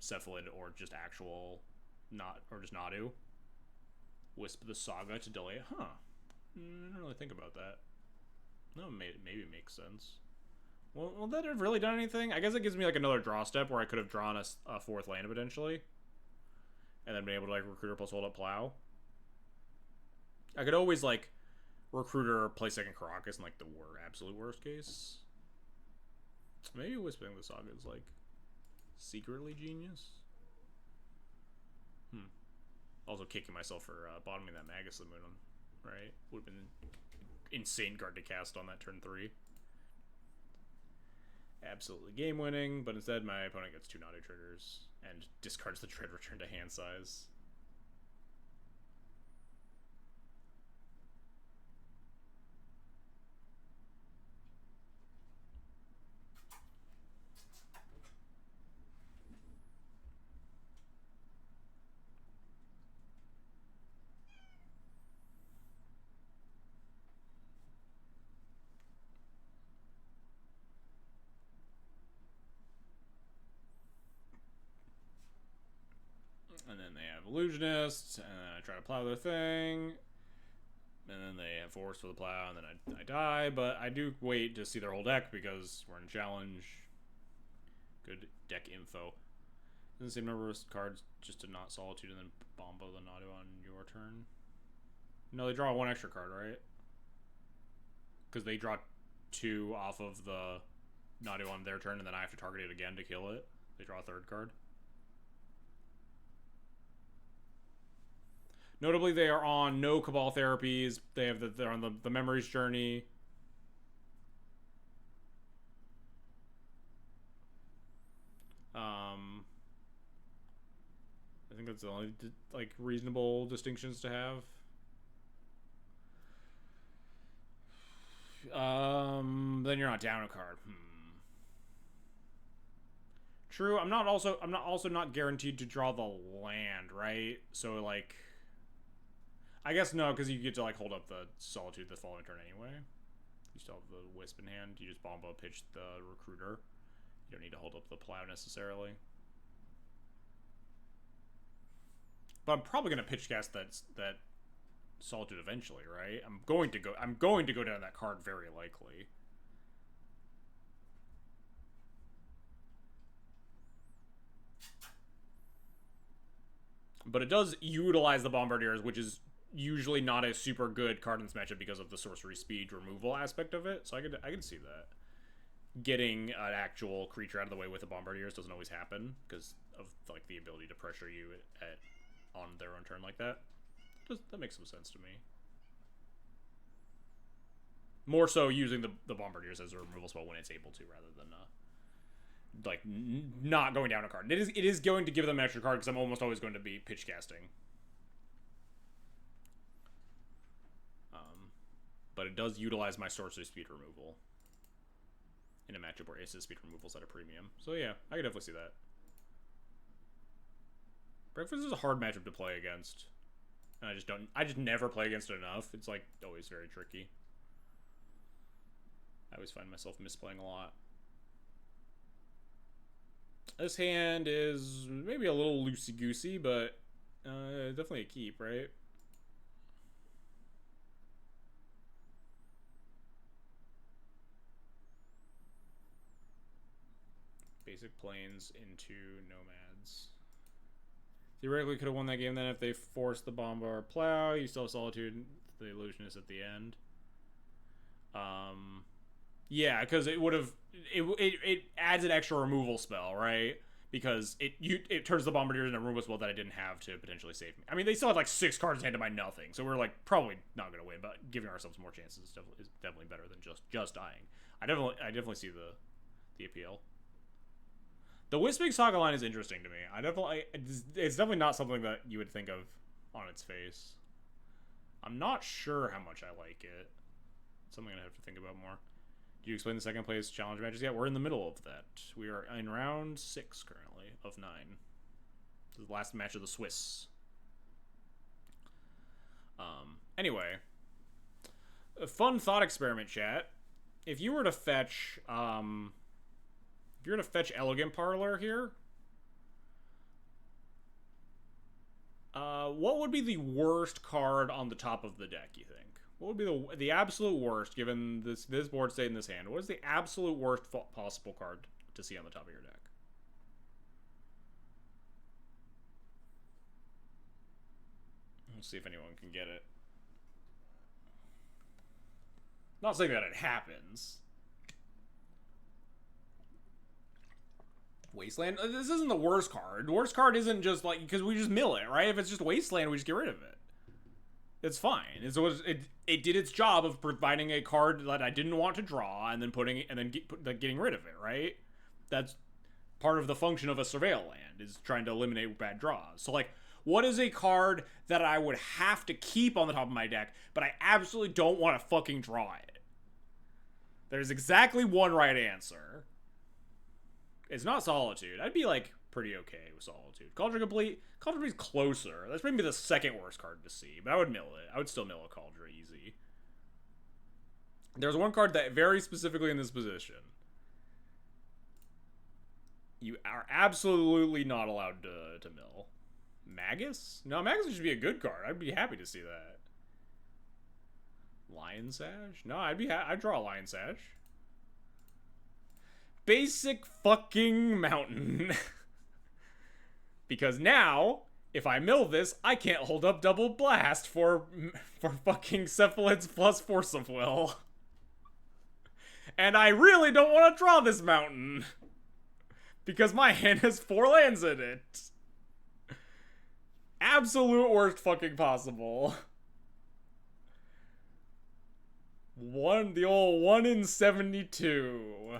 Cephalid or just actual not or just Nadu. Wisp the Saga to delay it. Huh. I didn't really think about that. No, maybe it makes sense. Well, will that have really done anything? I guess it gives me like another draw step where I could have drawn a 4th land potentially. And then been able to like Recruiter plus hold up Plow. I could always like Recruiter play second Caracas in like the absolute worst case. Maybe Wisping the Saga is like secretly genius. Also kicking myself for bottoming that Magus of the Moon, right? Would have been insane card to cast on that turn 3. Absolutely game winning, but instead my opponent gets 2 Nadu triggers and discards the trade return to hand size. And then they have Illusionist, and then I try to plow their thing. And then they have Force for the plow, and then I die. But I do wait to see their whole deck because we're in challenge. Good deck info. Doesn't seem number of cards just to not Solitude and then Bombo the Nadu on your turn. No, they draw 1 extra card, right? Because they draw 2 off of the Nadu on their turn, and then I have to target it again to kill it. They draw a 3rd card. Notably, they are on no Cabal therapies. They're on the Memories Journey. I think that's the only like reasonable distinctions to have. Then you're not down a card. True. I'm not also not guaranteed to draw the land, right? So like, I guess no, because you get to like hold up the Solitude the following turn anyway. You still have the Wisp in hand. You just Bombo pitch the Recruiter. You don't need to hold up the Plow necessarily. But I'm probably gonna pitch cast that Solitude eventually, right? I'm going to go down that card very likely. But it does utilize the Bombardiers, which is usually not a super good card in this matchup because of the sorcery speed removal aspect of it. So I can see that. Getting an actual creature out of the way with the Bombardiers doesn't always happen because of like the ability to pressure you on their own turn like that. That makes some sense to me. More so using the Bombardiers as a removal spell when it's able to, rather than like not going down a card. It is going to give them an extra card because I'm almost always going to be pitch casting. But it does utilize my sorcery speed removal in a matchup where instant speed removal's at a premium. So yeah, I can definitely see that. Breakfast is a hard matchup to play against. And I just never play against it enough. It's like always very tricky. I always find myself misplaying a lot. This hand is maybe a little loosey-goosey, but definitely a keep, right? Basic planes into nomads. Theoretically could have won that game then if they forced the Bombard Plow. You still have Solitude, the Illusionist at the end. Yeah, because it would have it adds an extra removal spell, right? Because it turns the Bombardiers into a removal spell that I didn't have to potentially save me. I mean, they still had like 6 cards in hand to my nothing, so we're like probably not gonna win, but giving ourselves more chances is definitely better than just dying. I definitely see the appeal. The Wisping Saga line is interesting to me. It's definitely not something that you would think of on its face. I'm not sure how much I like it. It's something I have to think about more. Do you explain the second place challenge matches yet? We're in the middle of that. We are in round 6 currently of 9. This is the last match of the Swiss. Anyway, a fun thought experiment, chat. If you were to fetch, Elegant Parlor here, what would be the worst card on the top of the deck, you think? What would be the absolute worst, given this board state in this hand? What is the absolute worst possible card to see on the top of your deck? Let's see if anyone can get it. Not saying that it happens. Wasteland? This isn't the worst card. The worst card isn't just like, because we just mill it, right? If it's just Wasteland, we just get rid of it. It's fine. It did its job of providing a card that I didn't want to draw, and then getting rid of it, right? That's part of the function of a Surveil land, is trying to eliminate bad draws. So, like, what is a card that I would have to keep on the top of my deck, but I absolutely don't want to fucking draw it? There's exactly one right answer. It's not Solitude. I'd be, like, pretty okay with Solitude. Cauldron Complete. Cauldron Complete's closer. That's maybe the second worst card to see, but I would mill it. I would still mill a Cauldron easy. There's one card that very specifically in this position you are absolutely not allowed to mill. Magus? No, Magus would be a good card. I'd be happy to see that. Lion Sash? No, I'd draw a Lion Sash. Basic fucking mountain. Because now, if I mill this, I can't hold up Double Blast for fucking Cephalids plus Force of Will. And I really don't want to draw this mountain. Because my hand has 4 lands in it. Absolute worst fucking possible. The old 1 in 72.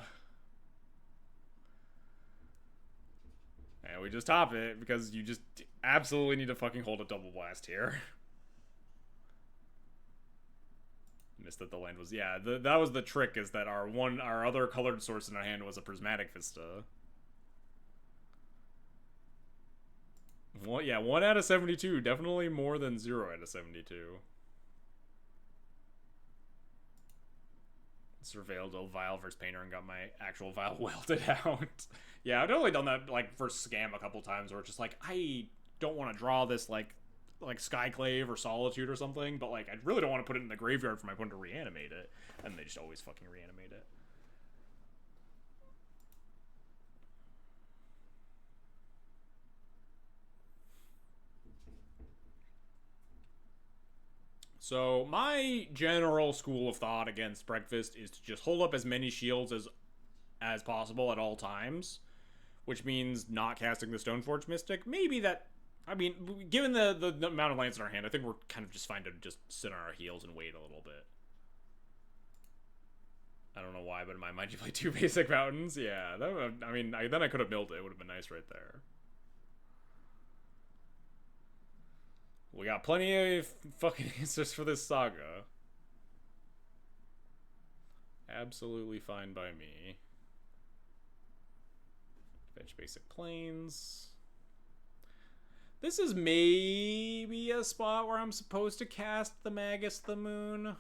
And we just top it because you just absolutely need to fucking hold a Double Blast here. Missed that the land was, yeah, that was the trick, is that our other colored source in our hand was a Prismatic Vista. Well, yeah, 1 out of 72. Definitely more than 0 out of 72. Surveilled a Vial versus Painter and got my actual Vial welded out. Yeah, I've totally done that, like, for Scam a couple times, where it's just like, I don't want to draw this, like Skyclave or Solitude or something, but, like, I really don't want to put it in the graveyard for my opponent to reanimate it. And they just always fucking reanimate it. So, my general school of thought against Breakfast is to just hold up as many shields as possible at all times, which means not casting the Stoneforge Mystic. Maybe that, I mean, given the amount of lands in our hand, I think we're kind of just fine to just sit on our heels and wait a little bit. I don't know why, but in my mind you play 2 basic mountains. Yeah, then I could have milled it. It would have been nice right there. We got plenty of fucking answers for this saga. Absolutely fine by me. Fetch basic planes. This is maybe a spot where I'm supposed to cast the Magus the Moon.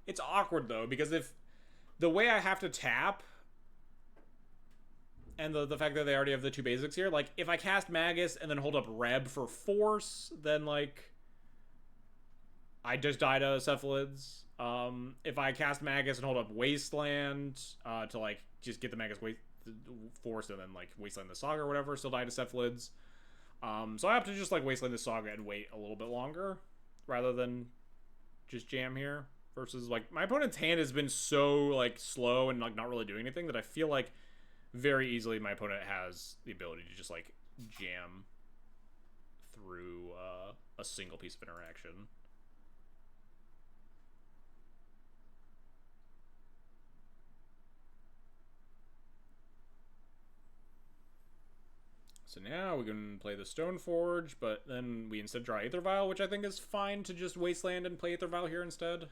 It's awkward, though, because if the way I have to tap, and the fact that they already have the 2 basics here, like, if I cast Magus and then hold up Reb for Force, then, like, I just die to Cephalids. If I cast Magus and hold up Wasteland, to, like, just get the Magus Force and then, like, Wasteland the Saga or whatever, still die to Cephalids. So I have to just, like, Wasteland the Saga and wait a little bit longer, rather than just jam here. Versus, like, my opponent's hand has been so, like, slow and, like, not really doing anything that I feel like very easily my opponent has the ability to just, like, jam through a single piece of interaction. So now we can play the Stoneforge, but then we instead draw Aether Vial, which I think is fine to just Wasteland and play Aether Vial here instead.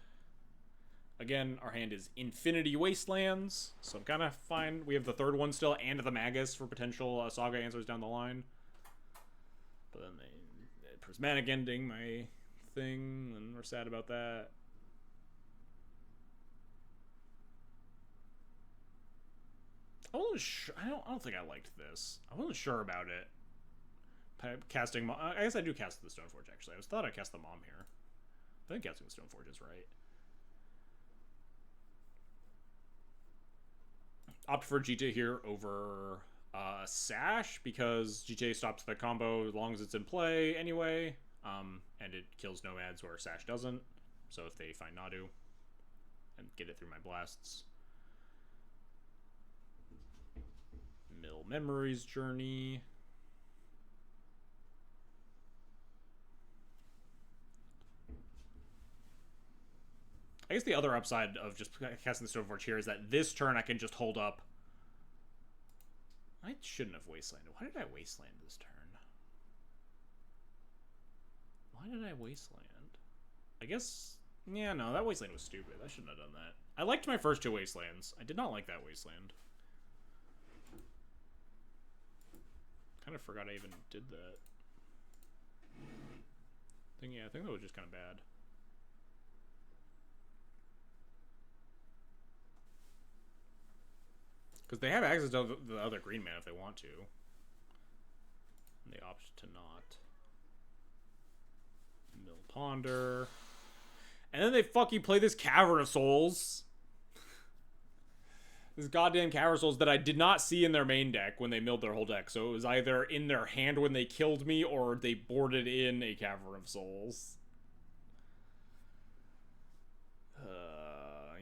Again, our hand is Infinity Wastelands, so I'm kind of fine. We have the 3rd one still, and the Magus for potential Saga answers down the line. But then the Prismatic Ending, my thing, and we're sad about that. I wasn't sure. I don't think I liked this. I wasn't sure about it. Casting. I guess I do cast the Stoneforge, actually. I thought I cast the Mom here. I think casting the Stoneforge is right. Opt for GTA here over Sash, because GTA stops the combo as long as it's in play anyway. And it kills nomads where Sash doesn't. So if they find Nadu and get it through my blasts. Mill Memories Journey. I guess the other upside of just casting the Stoneforge here is that this turn I can just hold up. I shouldn't have Wastelanded. Why did I Wasteland this turn? Why did I Wasteland? I guess... Yeah, no, that Wasteland was stupid. I shouldn't have done that. I liked my first two Wastelands. I did not like that Wasteland. Kind of forgot I even did that. I think that was just kind of bad. Because they have access to the other green man if they want to. And they opt to not. Mill Ponder. And then they fucking play this Cavern of Souls. This goddamn Cavern of Souls that I did not see in their main deck when they milled their whole deck. So it was either in their hand when they killed me, or they boarded in a Cavern of Souls.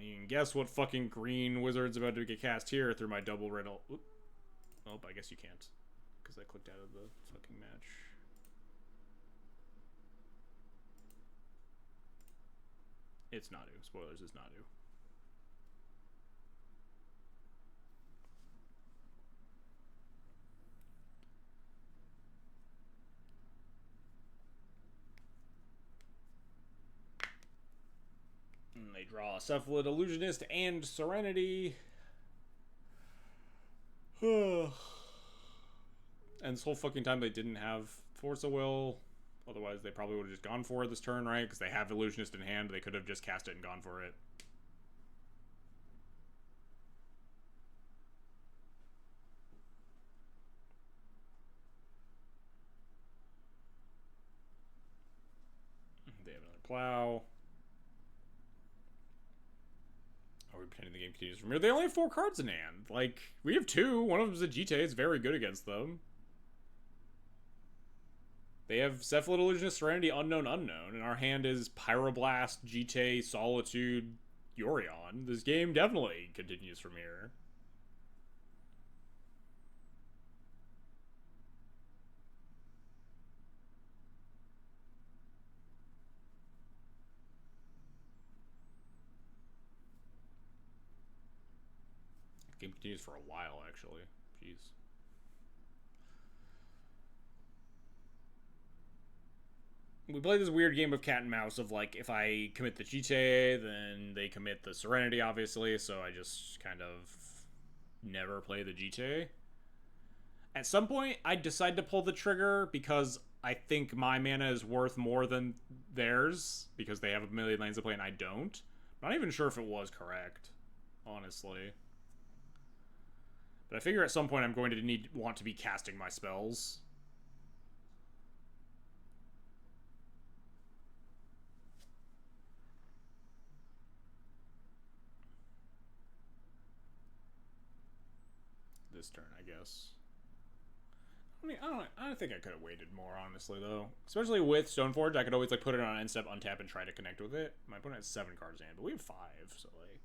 You can guess what fucking green wizard's about to get cast here through my double riddle. Oop. Oh, I guess you can't. Because I clicked out of the fucking match. It's Nadu. Spoilers, it's Nadu. And they draw a Cephalid Illusionist and Serenity. And this whole fucking time they didn't have Force of Will. Otherwise, they probably would have just gone for it this turn, right? Because they have Illusionist in hand. They could have just cast it and gone for it. They have another Plow. Are we pretending the game continues from here? They only have 4 cards in hand. Like, we have 2. One of them's a GTA. It's very good against them. They have Cephalid Illusionist, Serenity, Unknown, Unknown. And our hand is Pyroblast, GTA, Solitude, Yorion. This game definitely continues from here. Game continues for a while, actually. Jeez. We play this weird game of cat and mouse of, like, if I commit the GTA, then they commit the Serenity, obviously, so I just kind of never play the GTA. At some point, I decide to pull the trigger because I think my mana is worth more than theirs, because they have a million lanes to play and I don't. I'm not even sure if it was correct, honestly. But I figure at some point I'm going to want to be casting my spells. This turn, I guess. I mean, I don't think I could have waited more, honestly, though. Especially with Stoneforge, I could always, like, put it on end step, untap, and try to connect with it. My opponent has 7 cards in hand, but we have 5, so, like...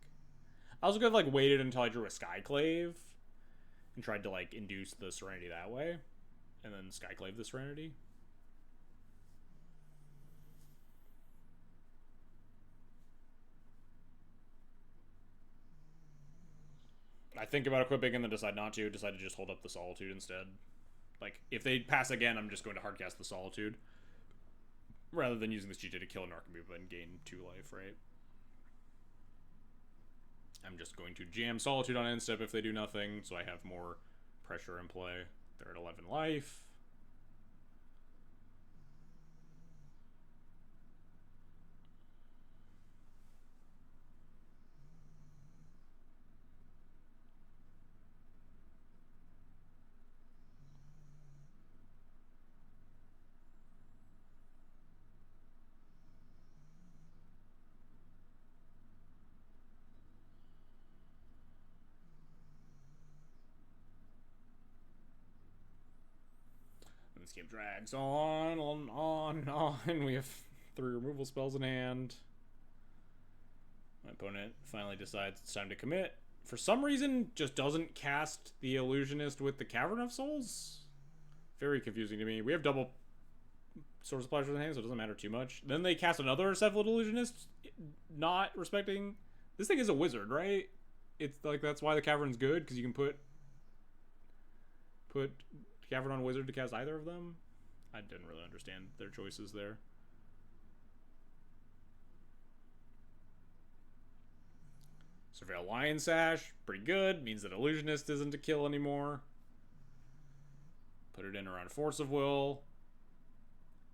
I also could have, like, waited until I drew a Skyclave and tried to, like, induce the Serenity that way. And then Skyclave the Serenity. I think about equipping and then decide not to. Decide to just hold up the Solitude instead. Like, if they pass again, I'm just going to hardcast the Solitude. Rather than using this GJ to kill an Archimedes and gain 2 life, right? I'm just going to jam Solitude on end step if they do nothing, so I have more pressure in play. They're at 11 life. game drags on. We have 3 removal spells in hand. My opponent finally decides it's time to commit. For some reason, just doesn't cast the Illusionist with the Cavern of Souls. Very confusing to me. We have double Source of Pleasure in hand, so it doesn't matter too much. Then they cast another Cephalid Illusionist, not respecting... This thing is a wizard, right? It's like, that's why the Cavern's good, because you can put Cavern on Wizard to cast either of them. I didn't really understand their choices there. Surveil Lion Sash, pretty good. Means that Illusionist isn't a kill anymore. Put it in around Force of Will.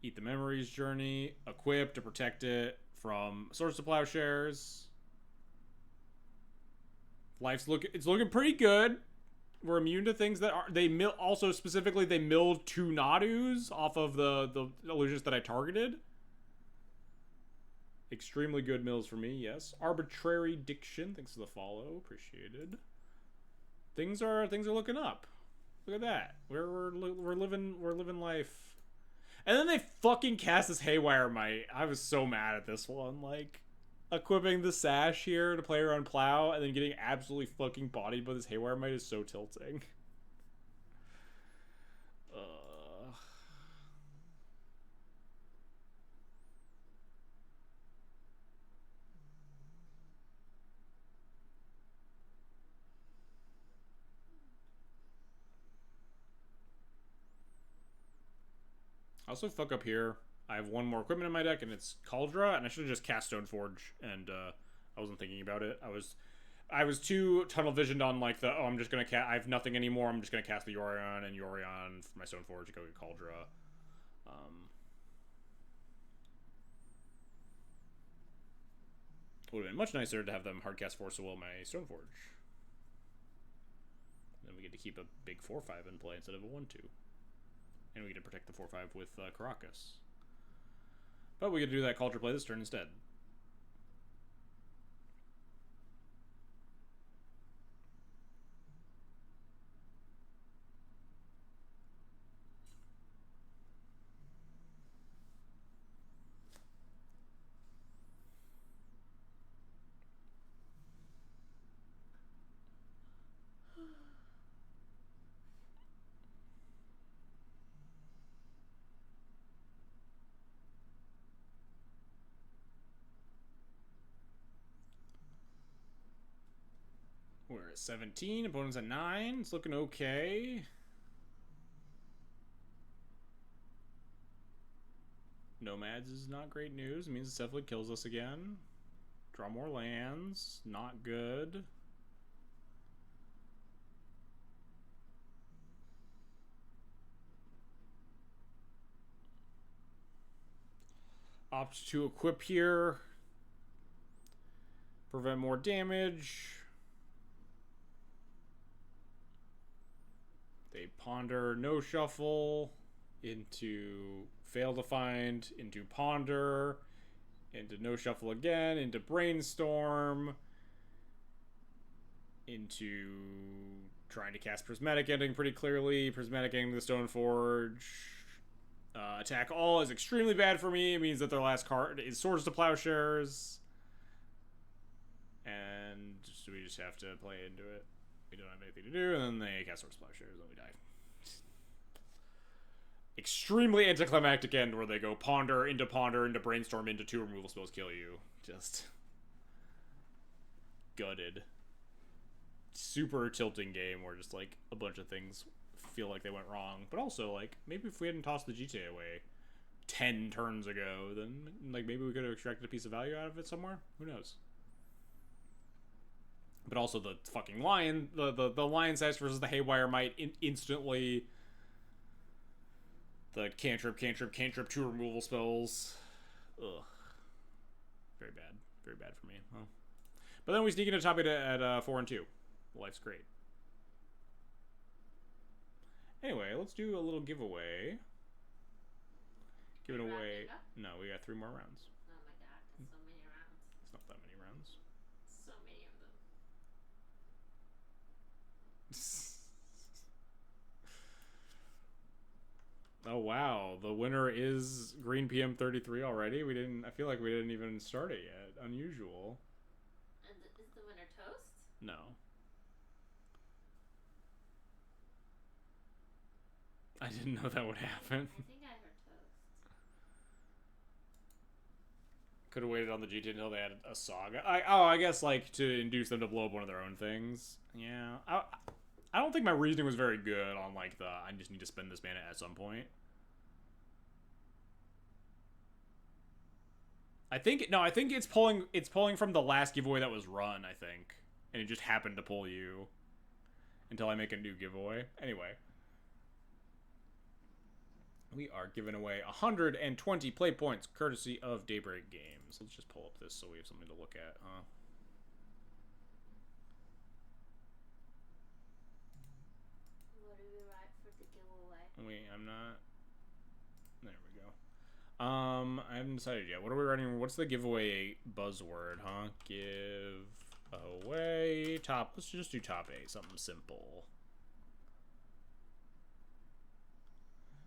Eat the Memories Journey. Equip to protect it from Swords to Plowshares. It's looking pretty good. We're immune to things that are... Also, specifically, they milled 2 Nadus off of the Illusionist that I targeted. Extremely good mills for me, yes. Arbitrary Diction, thanks for the follow, appreciated. Things are looking up. Look at that. We're living life. And then they fucking cast this Haywire Might. I was so mad at this one. Like, equipping the Sash here to play around Plow and then getting absolutely fucking bodied by this Haywire Might is so tilting. I also fuck up here. I have 1 more equipment in my deck, and it's Cauldra, and I should have just cast Stoneforge, and I wasn't thinking about it. I was too tunnel visioned on like the, oh, I'm just gonna cast. I have nothing anymore. I'm just gonna cast the Yorion and Yorion for my Stoneforge to go get Cauldra. Would have been much nicer to have them hardcast Force of Will my Stoneforge. Then we get to keep a big 4/5 in play instead of a 1/2. And we get to protect the 4/5 with Caracas. But we get to do that Cauldra play this turn instead. We're at 17, opponent's at 9. It's looking okay. Nomads is not great news. It means it definitely kills us again. Draw more lands. Not good. Opt to equip here. Prevent more damage. They ponder no shuffle into fail to find, into ponder, into no shuffle again, into brainstorm, into trying to cast prismatic ending pretty clearly, prismatic ending the Stoneforge. Attack all is extremely bad for me. It means that their last card is Swords to Plowshares. And we just have to play into it. We don't have anything to do, and then they cast Swords to Plowshares, and we die. Extremely anticlimactic end where they go ponder, into brainstorm, into 2 removal spells kill you. Just gutted. Super tilting game where just like a bunch of things feel like they went wrong. But also, like, maybe if we hadn't tossed the GTA away 10 turns ago, then like maybe we could have extracted a piece of value out of it somewhere. Who knows? But also the fucking lion, the lion sash versus the Haywire Might instantly. The cantrip, 2 removal spells. Ugh. Very bad. Very bad for me. Well, but then we sneak into top 8 at 4 and 2. Life's great. Anyway, let's do a little giveaway. Give it away. No, we got 3 more rounds. Oh my god, that's so many rounds. It's not that many rounds. So many of them. Oh wow, the winner is Green PM 33 already. We didn't. I feel like we didn't even start it yet. Unusual. And is the winner Toast? No. I didn't know that would happen. I think I heard Toast. Could have waited on the GT until they had a saga. I guess like to induce them to blow up one of their own things. Yeah. I don't think my reasoning was very good on like the I just need to spend this mana at some point. I think it's pulling from the last giveaway that was run, I think. And it just happened to pull you until I make a new giveaway. Anyway. We are giving away 120 play points courtesy of Daybreak Games. Let's just pull up this so we have something to look at, huh? What do we write for the giveaway? Wait, I'm not. There we go. I haven't decided yet. What are we writing? What's the giveaway buzzword, huh? Give away top. Let's just do top 8. Something simple.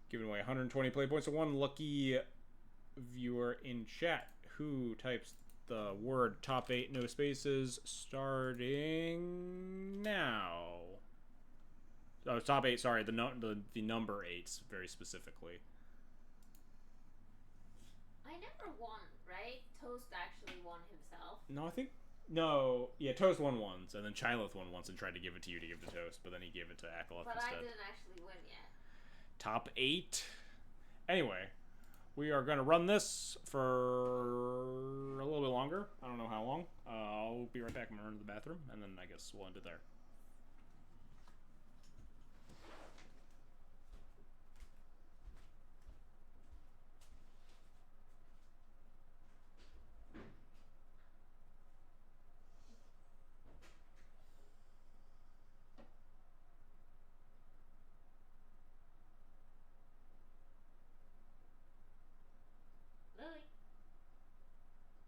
Giving away 120 play points to one lucky viewer in chat who types the word top 8 no spaces starting now. Oh, top 8. Sorry, the number 8 very specifically. I never won, right? Toast actually won himself. No, I think no. Yeah, Toast won once, and then Chylith won once and tried to give it to you to give to Toast, but then he gave it to Akalith but instead. But I didn't actually win yet. Top 8. Anyway, we are going to run this for a little bit longer. I don't know how long. I'll be right back. I'm going to run to the bathroom, and then I guess we'll end it there.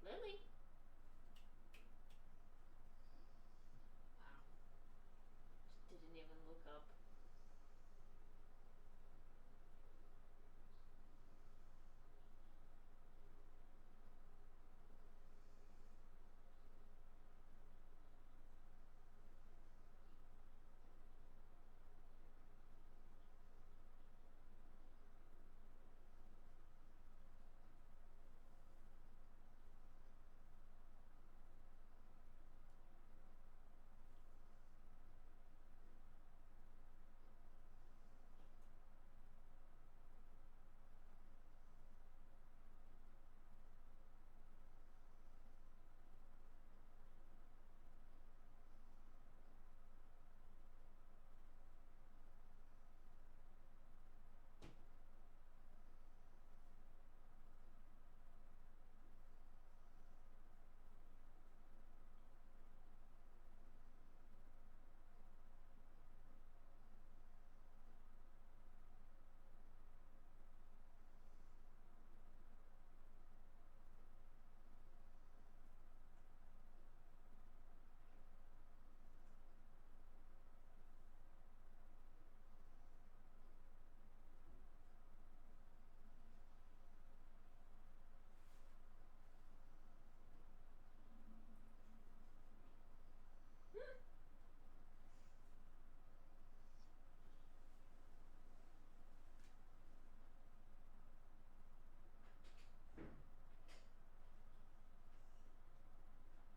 Lily. Wow. Just didn't even look up.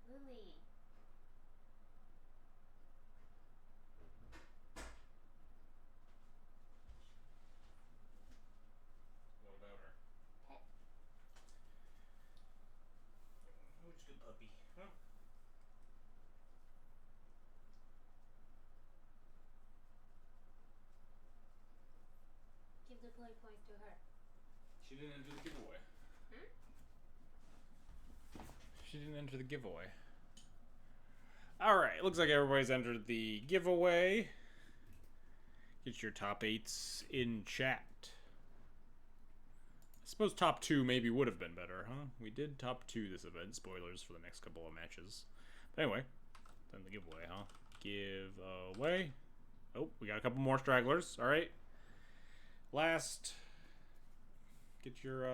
Lily. What about her? Pet. Who's a good puppy? Huh? Give the play points to her. She didn't enter the giveaway. Hmm? She didn't enter the giveaway. Alright, looks like everybody's entered the giveaway. Get your top 8s in chat. I suppose top 2 maybe would have been better, huh? We did top 2 this event. Spoilers for the next couple of matches. But anyway, then the giveaway, huh? Giveaway. Oh, we got a couple more stragglers. Alright. Last get your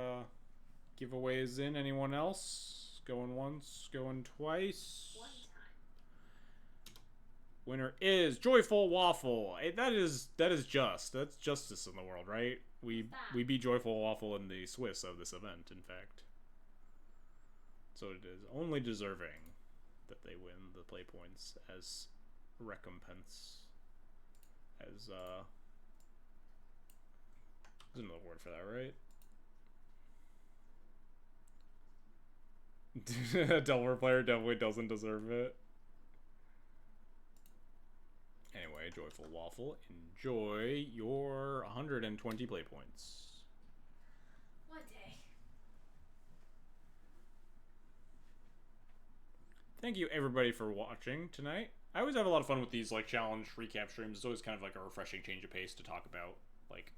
giveaways in. Anyone else? Going once, going twice. One time. Winner is Joyful Waffle. That's justice in the world, right? We beat Joyful Waffle in the Swiss of this event, in fact. So it is only deserving that they win the play points as recompense. As there's another word for that, right? Delaware player definitely doesn't deserve it. Anyway, Joyful Waffle, enjoy your 120 play points. One day. Thank you everybody for watching tonight. I always have a lot of fun with these like challenge recap streams. It's always kind of like a refreshing change of pace to talk about, like,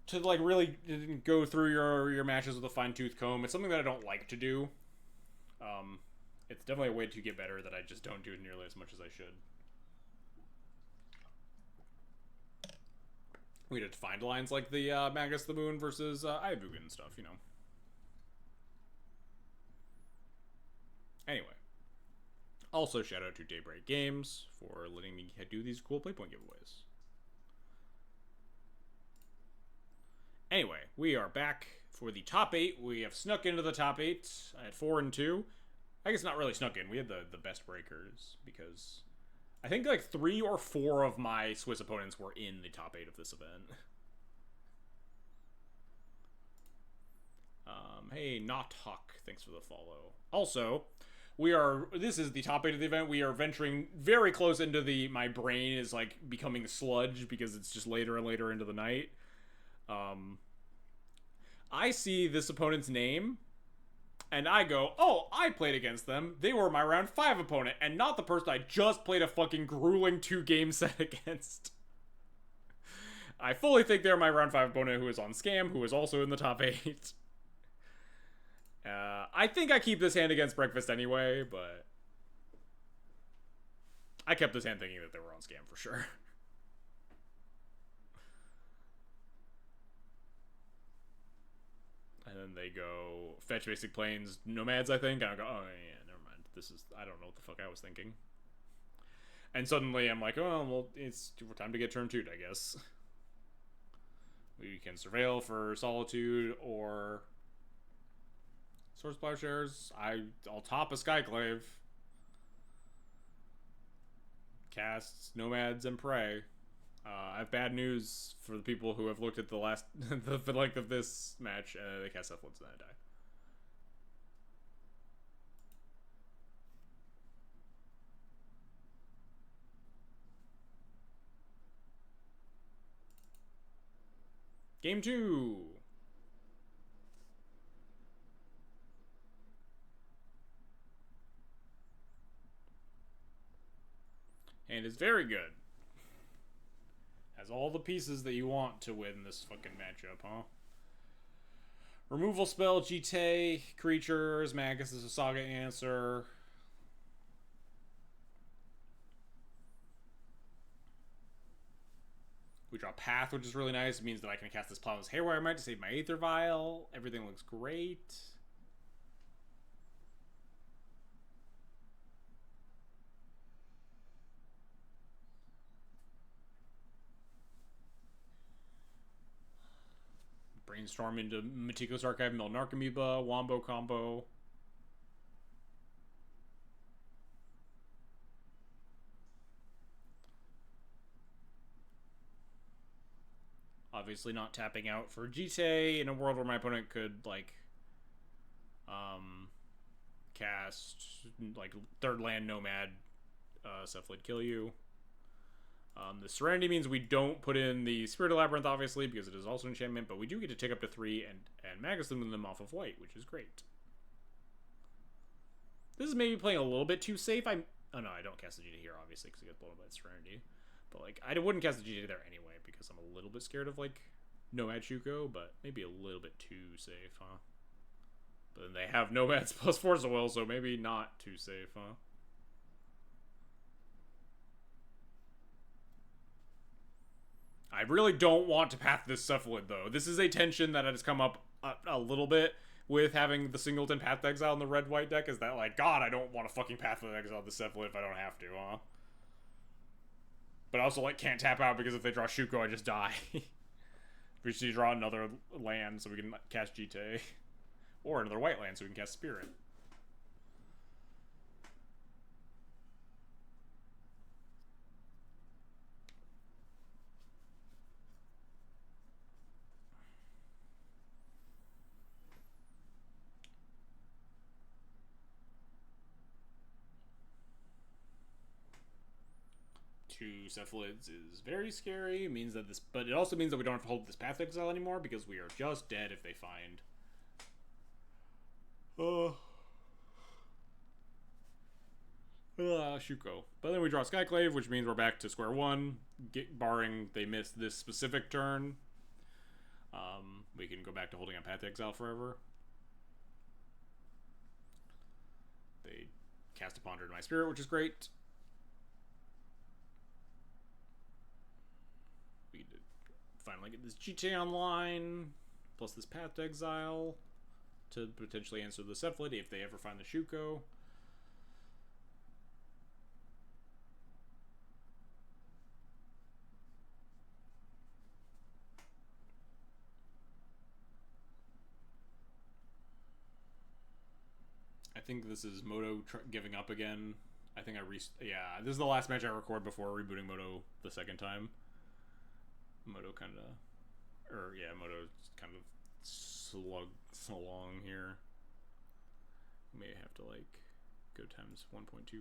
to like really go through your matches with a fine-tooth comb. It's something that I don't like to do. It's definitely a way to get better that I just don't do it nearly as much as I should. We did find lines like the Magus the Moon versus Ibugen and stuff, you know. Anyway. Also, shout out to Daybreak Games for letting me do these cool playpoint giveaways. Anyway, we are back for the top 8. We have snuck into the top 8 at 4 and 2. I guess not really snuck in. We had the best breakers because I think like 3 or 4 of my Swiss opponents were in the top 8 of this event. Hey, Not Huck, thanks for the follow. Also, this is the top 8 of the event. We are venturing very close into my brain is like becoming sludge because it's just later and later into the night. I see this opponent's name and I go, oh, I played against them. They were my round 5 opponent and not the person I just played a fucking grueling 2-game set against. I fully think they're my round 5 opponent who is on Scam, who is also in the top 8. I think I keep this hand against Breakfast anyway, but I kept this hand thinking that they were on Scam for sure. And then they go fetch basic planes nomads, I think. And I go, oh yeah, never mind. I don't know what the fuck I was thinking. And suddenly I'm like, oh well, it's time to get turn 2'd, I guess. We can surveil for Solitude or Source Plowshares. I'll top a Skyclave. Casts Nomads and Prey. I have bad news for the people who have looked at the length of this match. They cast Cephalins and then I die. Game 2. And it's very good. Has all the pieces that you want to win this fucking matchup, huh? Removal spell, Jite, creatures, Magus is a Saga answer. We draw Path, which is really nice. It means that I can cast this Plowless Hairwire Mite to save my Aether Vial. Everything looks great. Brainstorm into Meticulous Archive, Milnarch Amoeba, Wombo combo. Obviously not tapping out for Jite in a world where my opponent could, like, cast, like, 3rd land Nomad, Cephalid kill you. The Serenity means we don't put in the Spirit of Labyrinth, obviously, because it is also an enchantment, but we do get to take up to 3 and Magus them off of white, which is great. This is maybe playing a little bit too safe. Oh no, I don't cast the Jite here, obviously, because it gets blown by the Serenity. But, like, I wouldn't cast the Jite there anyway, because I'm a little bit scared of, like, Nomad Shuko, but maybe a little bit too safe, huh? But then they have Nomads plus Force of Will, so maybe not too safe, huh? I really don't want to path this Cephalid, though. This is a tension that has come up a little bit with having the Singleton Path to Exile in the red-white deck, is that, like, God, I don't want to fucking Path to Exile the Cephalid if I don't have to, huh? But I also, like, can't tap out because if they draw Shuko, I just die. We should draw another land so we can cast Jite. Or another white land so we can cast Spirit. Two Cephalids is very scary. It means that this, but it also means that we don't have to hold this Path to Exile anymore because we are just dead if they find. Shuko. But then we draw Skyclave, which means we're back to square one, barring they miss this specific turn. We can go back to holding on Path to Exile forever. They cast a Ponder in my Spirit, which is great. We finally get this Jite online, plus this Path to Exile to potentially answer the Cephalid if they ever find the Shuko. I think this is Moto giving up again. I think yeah, this is the last match I record before rebooting Moto the second time. Moto kind of, Moto's kind of slugs along here. May have to like go times 1.25.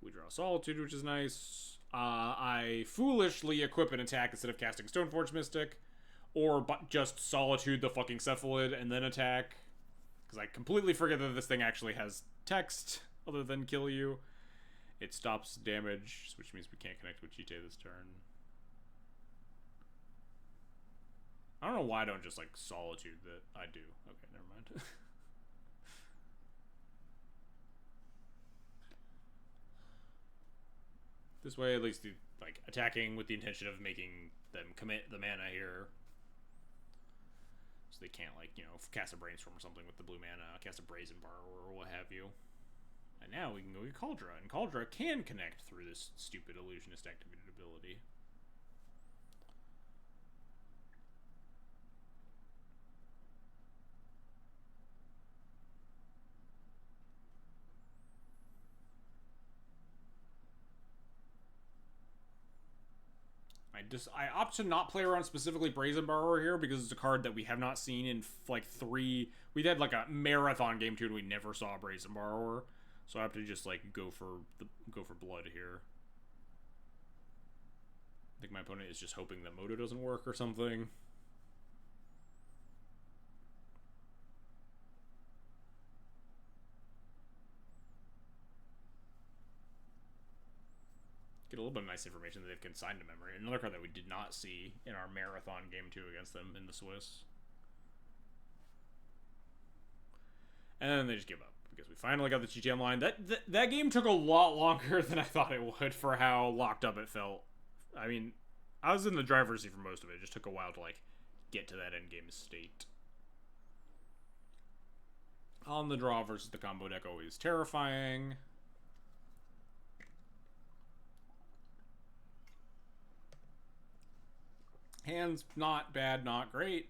We draw Solitude, which is nice. I foolishly equip an attack instead of casting Stoneforge Mystic. Or just Solitude the fucking Cephalid and then attack. Because I completely forget that this thing actually has text other than kill you. It stops damage, which means we can't connect with Jite this turn. I don't know why I don't just, like, Solitude that I do. Okay, never mind. This way, at least, like, attacking with the intention of making them commit the mana here. So they can't, like, you know, cast a Brainstorm or something with the blue mana, cast a Brazen Borrower or what have you. And now we can go get Kaldra, and Kaldra can connect through this stupid Illusionist activated ability. I opt to not play around specifically Brazen Borrower here because it's a card that we have not seen in like 3. We had like a marathon game too, and we never saw Brazen Borrower, so I have to just like go for blood here. I think my opponent is just hoping that Moto doesn't work or something. Get a little bit of nice information that they've consigned to memory. Another card that we did not see in our marathon game 2 against them in the Swiss. And then they just give up because we finally got the GTM line. That game took a lot longer than I thought it would for how locked up it felt. I mean, I was in the driver's seat for most of it. It just took a while to like get to that endgame state. On the draw versus the combo deck, always terrifying. Hands, not bad, not great.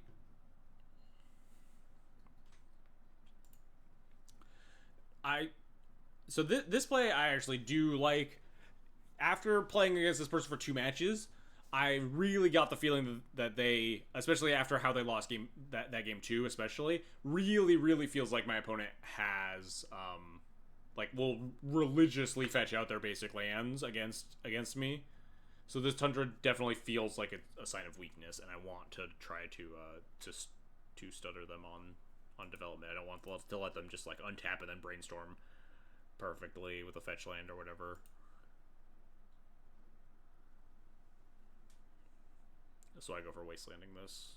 So this play I actually do like. After playing against this person for 2 matches, I really got the feeling that they, especially after how they lost that game 2 especially, really feels like my opponent has will religiously fetch out their basic lands against me. So this Tundra definitely feels like a sign of weakness, and I want to try to stutter them on development. I don't want to let them just like untap and then brainstorm perfectly with a fetch land or whatever. So I go for wastelanding this.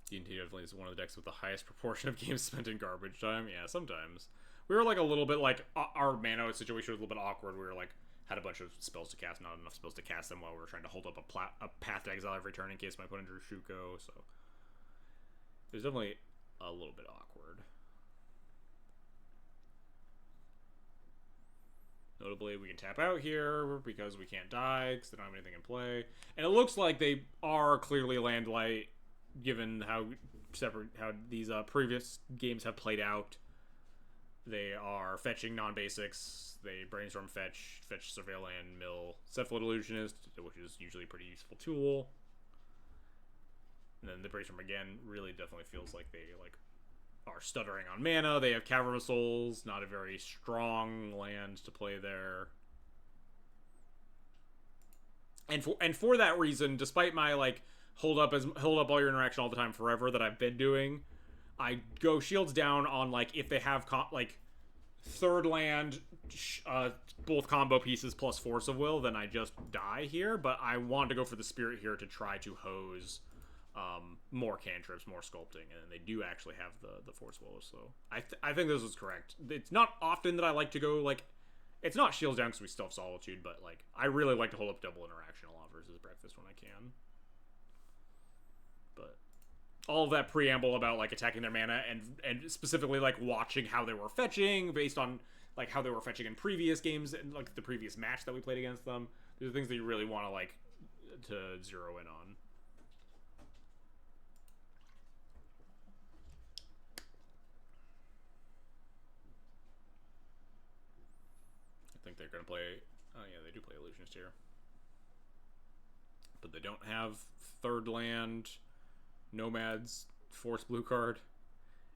D&T definitely is one of the decks with the highest proportion of games spent in garbage time. Yeah, sometimes. We were like a little bit like our mana situation was a little bit awkward. We were like had a bunch of spells to cast, not enough spells to cast them while we were trying to hold up a Path to Exile every turn in case my opponent drew Shuko. So it was definitely a little bit awkward. Notably, we can tap out here because we can't die because they don't have anything in play. And it looks like they are clearly land light, given how these previous games have played out. They are fetching non-basics. They brainstorm fetch Surveil Land, mill Cephalid Illusionist, which is usually a pretty useful tool. And then the brainstorm again really definitely feels like they are stuttering on mana. They have Cavern of Souls, not a very strong land to play there. And for that reason, despite my hold up all your interaction all the time forever that I've been doing, I go shields down on if they have third land, both combo pieces plus Force of Will, then I just die here. But I want to go for the Spirit here to try to hose more cantrips, more sculpting, and they do actually have the Force Will. So I think this is correct. It's not often that I like to go it's not shields down because we still have Solitude, but I really like to hold up double interaction a lot versus Breakfast when I can. But all of that preamble about attacking their mana and specifically watching how they were fetching based on how they were fetching in previous games and the previous match that we played against them. These are things that you really want to zero in on. I think they're gonna play. Oh yeah, they do play Illusionist here, but they don't have third land, Nomads, Force blue card,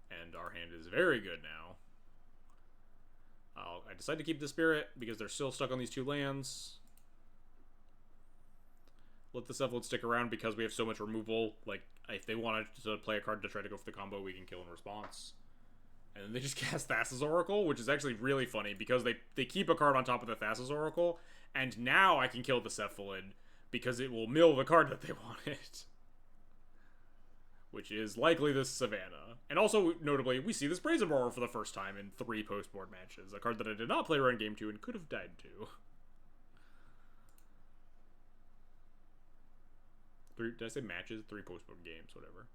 and our hand is very good now. I decide to keep the Spirit because they're still stuck on these two lands. Let the Cephalid stick around because we have so much removal. If they wanted to play a card to try to go for the combo, we can kill in response. And then they just cast Thassa's Oracle, which is actually really funny because they keep a card on top of the Thassa's Oracle, and now I can kill the Cephalid because it will mill the card that they wanted. Which is likely this Savannah. And also, notably, we see this Brazen Roar for the first time in 3 post-board matches. A card that I did not play around game 2 and could have died to. Did I say matches? 3 post-board games, whatever.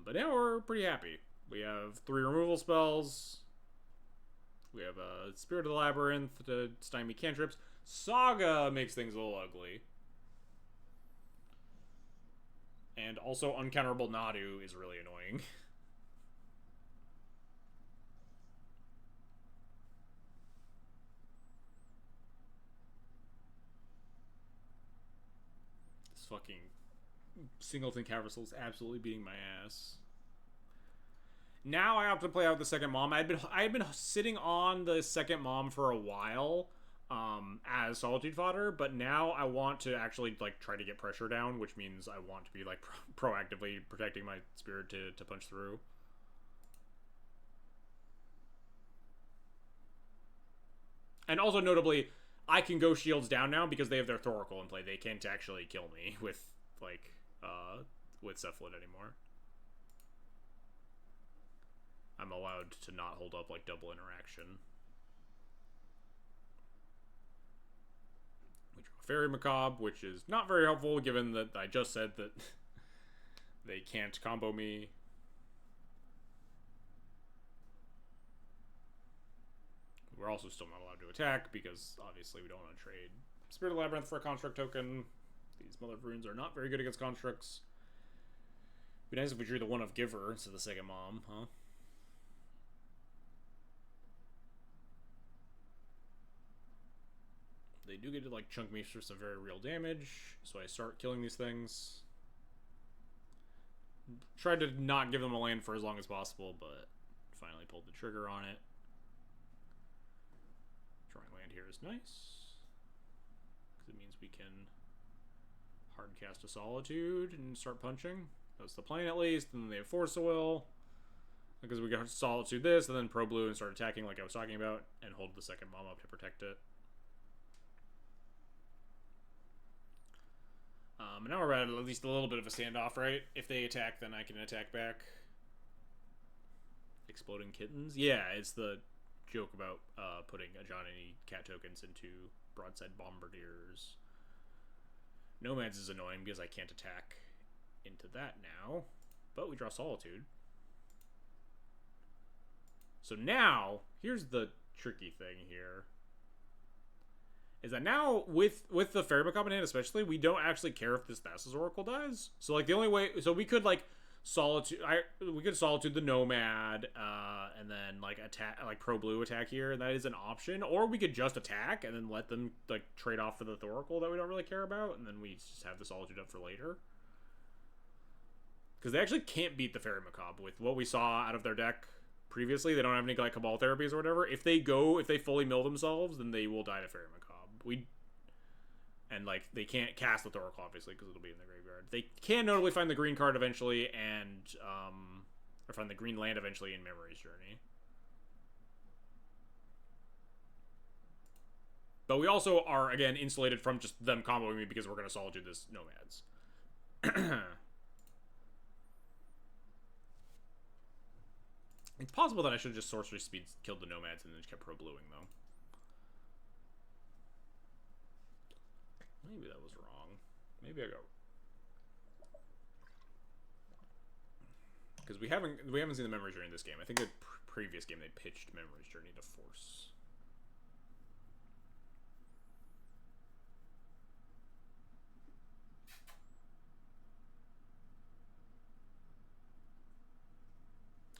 But now we're pretty happy. We have 3 removal spells. We have a Spirit of the Labyrinth to stymie cantrips. Saga makes things a little ugly. And also, uncounterable Nadu is really annoying. This fucking Singleton Carousel is absolutely beating my ass. Now I have to play out the second Mom. I had been sitting on the second Mom for a while. As Solitude fodder, but now I want to actually try to get pressure down, which means I want to be proactively protecting my Spirit to punch through. And also notably, I can go shields down now because they have their Thoracle in play. They can't actually kill me with Cephalid anymore. I'm allowed to not hold up double interaction. Fairy Macabre, which is not very helpful given that I just said that they can't combo me. We're also still not allowed to attack because obviously we don't want to trade Spirit of Labyrinth for a construct token. These Mother of Runes are not very good against constructs. It'd be nice if we drew the one of Giver instead of the second Mom, huh? They do get to chunk me for some very real damage, so I start killing these things. Tried to not give them a land for as long as possible, but finally pulled the trigger on it. Drawing land here is nice, because it means we can hard cast a Solitude and start punching. That's the plan at least, and then they have Force of Will, because we got Solitude this, and then Pro Blue and start attacking like I was talking about, and hold the second Mom up to protect it. Now we're at least a little bit of a standoff, right? If they attack, then I can attack back. Exploding Kittens? Yeah, it's the joke about putting Ajani cat tokens into broadside bombardiers. Nomads is annoying because I can't attack into that now. But we draw Solitude. So now, here's the tricky thing here. Is that now, with the Fairy Macabre in hand especially, we don't actually care if this Thassa's Oracle dies. So, like, the only way... So we could, like, we could Solitude the Nomad, and then, like, attack, like, pro-blue attack here, and that is an option. Or we could just attack, and then let them, like, trade off for the Thoracle that we don't really care about, and then we just have the Solitude up for later. Because they actually can't beat the Fairy Macabre with what we saw out of their deck previously. They don't have any, like, Cabal therapies or whatever. If they fully mill themselves, then they will die to Fairy Macabre. And, like, they can't cast the Thoracle, obviously, because it'll be in the graveyard. They can notably find the green card eventually, and, or find the green land eventually in Memory's Journey. But we also are, again, insulated from just them comboing me because we're going to Solitude this Nomads. It's possible that I should have just Sorcery Speed killed the Nomads and then just kept pro-bluing, though. Maybe that was wrong. Maybe I go... Because we haven't seen the Memory Journey in this game. I think the previous game they pitched Memory Journey to force.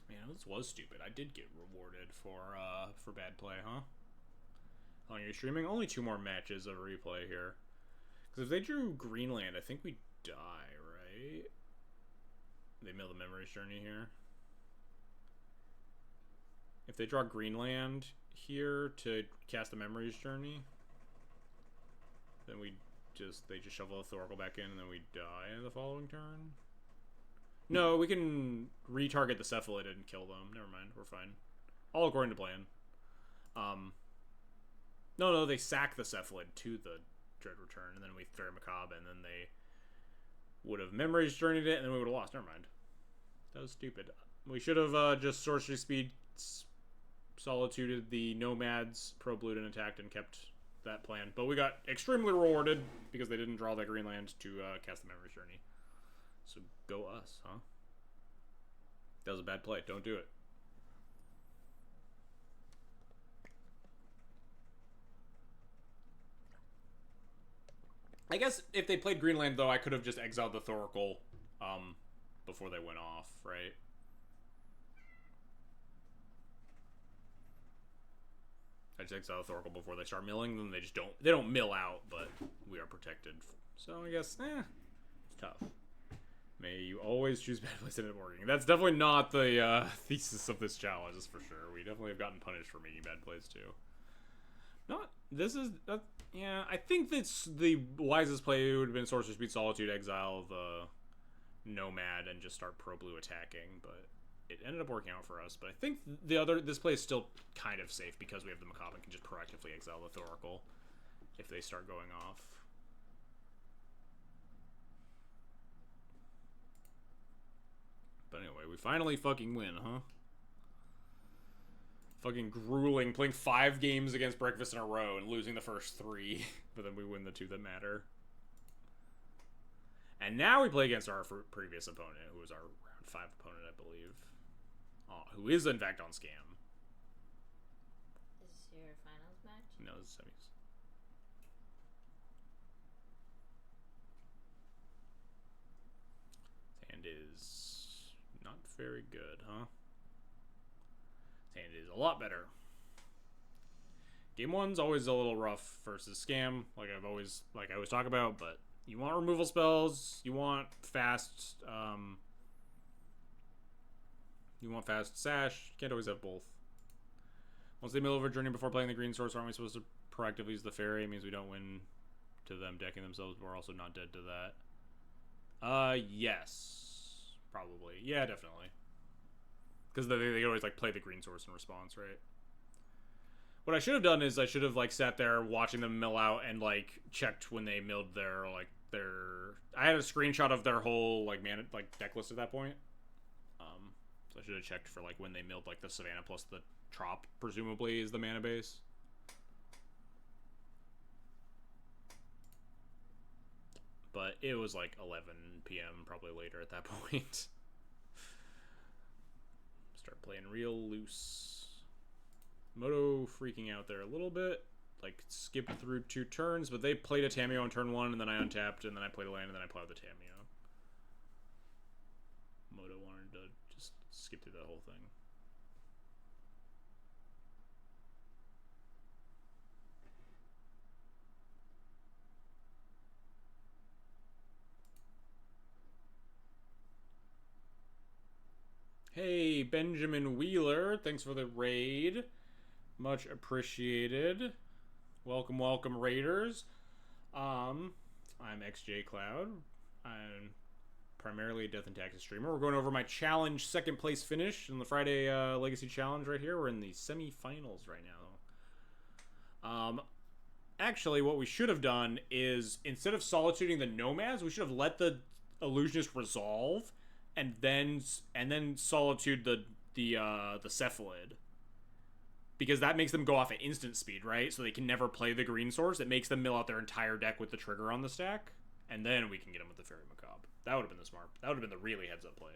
Man, this was stupid. I did get rewarded for bad play, huh? On your streaming, only 2 more matches of replay here. Because if they drew Greenland, I think we die, right? They mill the Memory's Journey here. If they draw Greenland here to cast the Memory's Journey, then they just shovel the Thoracle back in and then we die in the following turn. No, we can retarget the Cephalid and kill them. Never mind, we're fine. All according to plan. No, they sack the Cephalid to the Dread Return, and then we Fairy Macabre, and then they would have Memory's Journeyed it, and then we would have lost. Never mind. That was stupid. We should have just Sorcery Speed Solituded the Nomads, pro-blued and attacked, and kept that plan. But we got extremely rewarded because they didn't draw that green land to cast the Memory's Journey. So go us, huh? That was a bad play. Don't do it. I guess if they played Greenland, though, I could have just exiled the Thoracle before they went off, right? I just exile the Thoracle before they start milling, then they don't mill out, but we are protected. So I guess, it's tough. May you always choose bad plays and end up working. That's definitely not the thesis of this challenge, that's for sure. We definitely have gotten punished for making bad plays, too. Yeah, I think that's the wisest play would have been Sorcerer Speed Solitude, exile the Nomad, and just start pro-blue attacking, but it ended up working out for us. But I think this play is still kind of safe because we have the Macabre and can just proactively exile the Thoracle if they start going off. But anyway, we finally fucking win, huh? Fucking grueling, playing 5 games against Breakfast in a row and losing the first 3, but then we win the 2 that matter. And now we play against our previous opponent, who was our round 5 opponent, I believe. Who is, in fact, on Scam. Is this your finals match? No, this is semis. Hand is not very good, huh? And it is a lot better. Game 1's always a little rough versus Scam, like I always talk about, but you want removal spells, you want fast sash, you can't always have both. Once they mill over Journey before playing the green source, aren't we supposed to proactively use the fairy? It means we don't win to them decking themselves, but we're also not dead to that. Yes. Probably. Yeah, definitely. Because they could always, like, play the green source in response, right? What I should have done is I should have, like, sat there watching them mill out and, like, checked when they milled their... I had a screenshot of their whole, like, deck list at that point. So I should have checked for like when they milled like the Savannah plus the Trop, presumably, is the mana base. But it was like 11 p.m. probably later at that point. Start playing real loose. Moto freaking out there a little bit. Like, skipped through 2 turns, but they played a Tamiyo on turn 1, and then I untapped, and then I played a land, and then I plowed the Tamiyo. Moto wanted to just skip through that whole thing. Hey, Benjamin Wheeler, thanks for the raid. Much appreciated. Welcome, welcome, Raiders. I'm XJ Cloud. I'm primarily a Death and Taxes streamer. We're going over my challenge second place finish in the Friday Legacy Challenge right here. We're in the semifinals right now. Actually, what we should have done is, instead of solituding the Nomads, we should have let the Illusionist resolve and then solitude the Cephalid. Because that makes them go off at instant speed, right? So they can never play the green source. It makes them mill out their entire deck with the trigger on the stack. And then we can get them with the Fairy Macabre. That would have been the smart. That would have been the really heads-up play.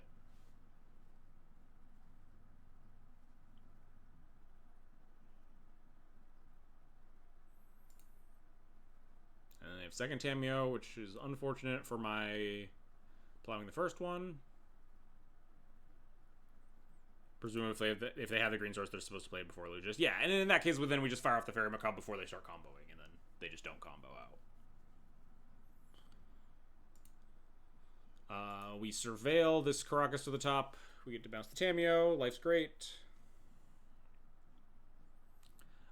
And then they have second Tamiyo, which is unfortunate for my plowing the first one. Presumably, if they have the green source, they're supposed to play it before Lucius. Yeah, and in that case, then we just fire off the Fairy Macabre before they start comboing, and then they just don't combo out. We surveil this Caracas to the top. We get to bounce the Tamiyo. Life's great.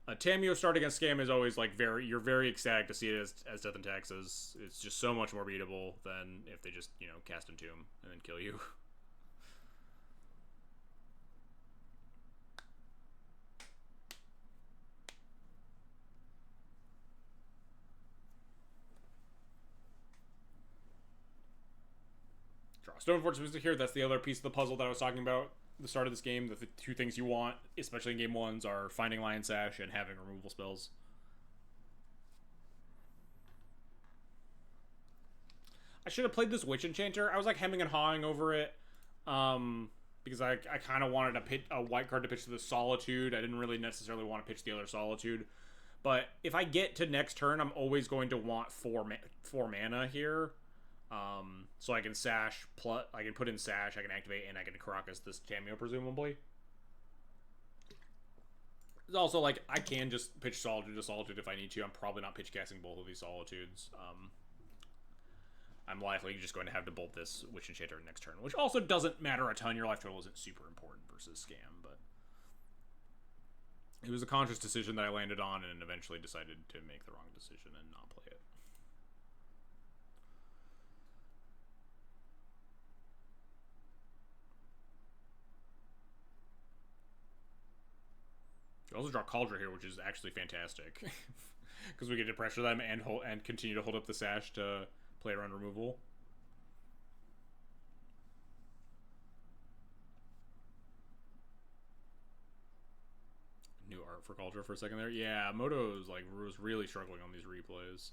A Tamiyo start against Scam is always like you're very ecstatic to see it as Death and Taxes. It's just so much more beatable than if they just, cast Entomb and then kill you. Stoneforge Mystic here. That's the other piece of the puzzle that I was talking about at the start of this game. The 2 things you want, especially in game 1s, are finding Lion Sash and having removal spells. I should have played this Witch Enchanter. I was like hemming and hawing over it. Because I kind of wanted a white card to pitch to the Solitude. I didn't really necessarily want to pitch the other Solitude. But if I get to next turn, I'm always going to want 4 mana here. So I can Sash, I can put in Sash, I can activate, and I can Caracas this Tamiyo, presumably. It's also, like, I can just pitch Solitude to Solitude if I need to. I'm probably not pitch casting both of these Solitudes. I'm likely just going to have to bolt this Witch Enchanter next turn, which also doesn't matter a ton. Your life total isn't super important versus Scam, but it was a conscious decision that I landed on and eventually decided to make the wrong decision and not play it. You also draw Cauldron here, which is actually fantastic. Because we get to pressure them and continue to hold up the Sash to play around removal. New art for Cauldron for a second there. Yeah, Moto's was really struggling on these replays.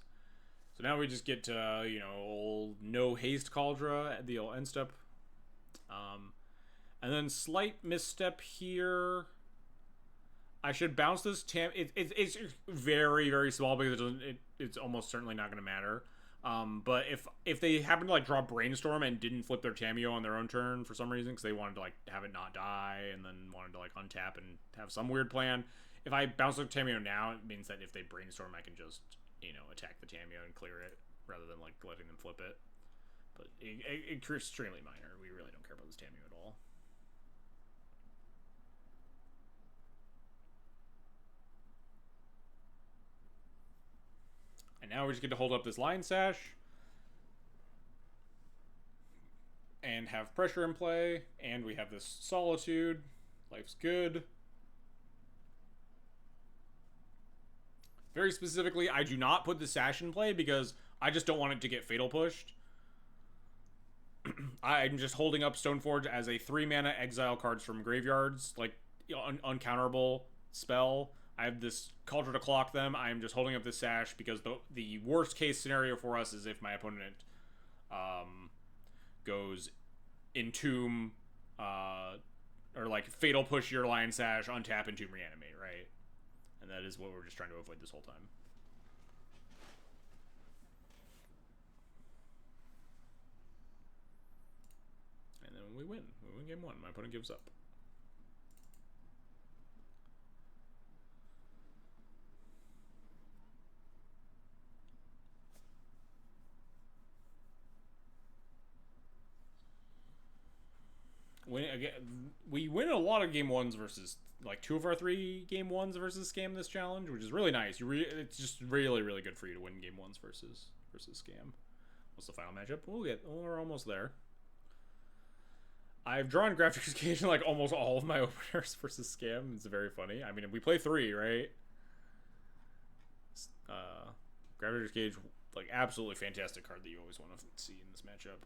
So now we just get to, old no haste Cauldron at the old end step. And then slight misstep here. I should bounce this it's very, very small because it's almost certainly not going to matter. But if they happen to draw Brainstorm and didn't flip their Tamiyo on their own turn for some reason because they wanted to have it not die and then wanted to untap and have some weird plan, if I bounce the Tamiyo now, it means that if they Brainstorm, I can just attack the Tamiyo and clear it rather than letting them flip it. But it's extremely minor. We really don't care about this Tamiyo at all. And now we just get to hold up this Lion Sash and have pressure in play, and we have this Solitude. Life's good. Very specifically, I do not put the Sash in play because I just don't want it to get Fatal Pushed. I'm just holding up Stoneforge as a 3-mana exile cards from graveyards, like uncounterable spell. I have this Cauldron to clock them. I am just holding up this sash because the worst case scenario for us is if my opponent goes Entomb, or like Fatal Push your Lion Sash, untap, Entomb, Reanimate, right? And that is what we're just trying to avoid this whole time. And then we win. We win game one. My opponent gives up. We win a lot of game ones versus, like, 2 of our 3 game ones versus Scam this challenge, which is really nice. It's just really good for you to win game ones versus Scam. What's the final matchup? We're almost there. I've drawn Graphics Cage in, like, almost all of my openers versus Scam. It's very funny. I mean, we play 3, right? Graphics Cage, like, absolutely fantastic card that you always want to see in this matchup.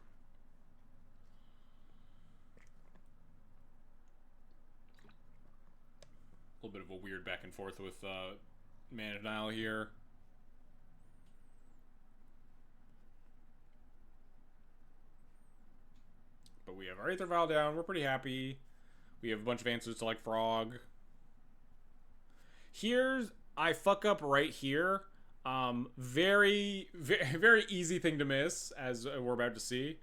A little bit of a weird back and forth with Mana Denial here. But we have our Aether Vial down. We're pretty happy. We have a bunch of answers to, like, Frog. I fuck up right here. Very easy thing to miss, as we're about to see.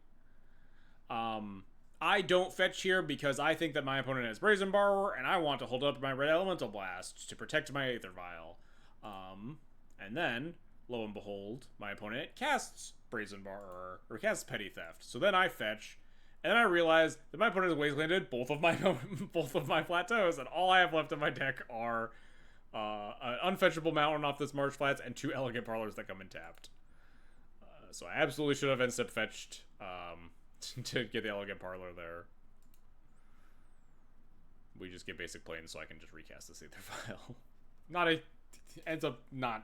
I don't fetch here because I think that my opponent has Brazen Borrower, and I want to hold up my Red Elemental Blast to protect my Aether Vial. And then, lo and behold, my opponent casts Brazen Borrower, or casts Petty Theft. So then I fetch, and then I realize that my opponent has wastelanded both of my plateaus, and all I have left in my deck are an unfetchable mountain off this Marsh Flats and 2 Elegant Parlors that come in tapped. So I absolutely should have end-step fetched to get the Elegant Parlor there. We just get basic planes, so I can just recast this Aether Vial. Ends up not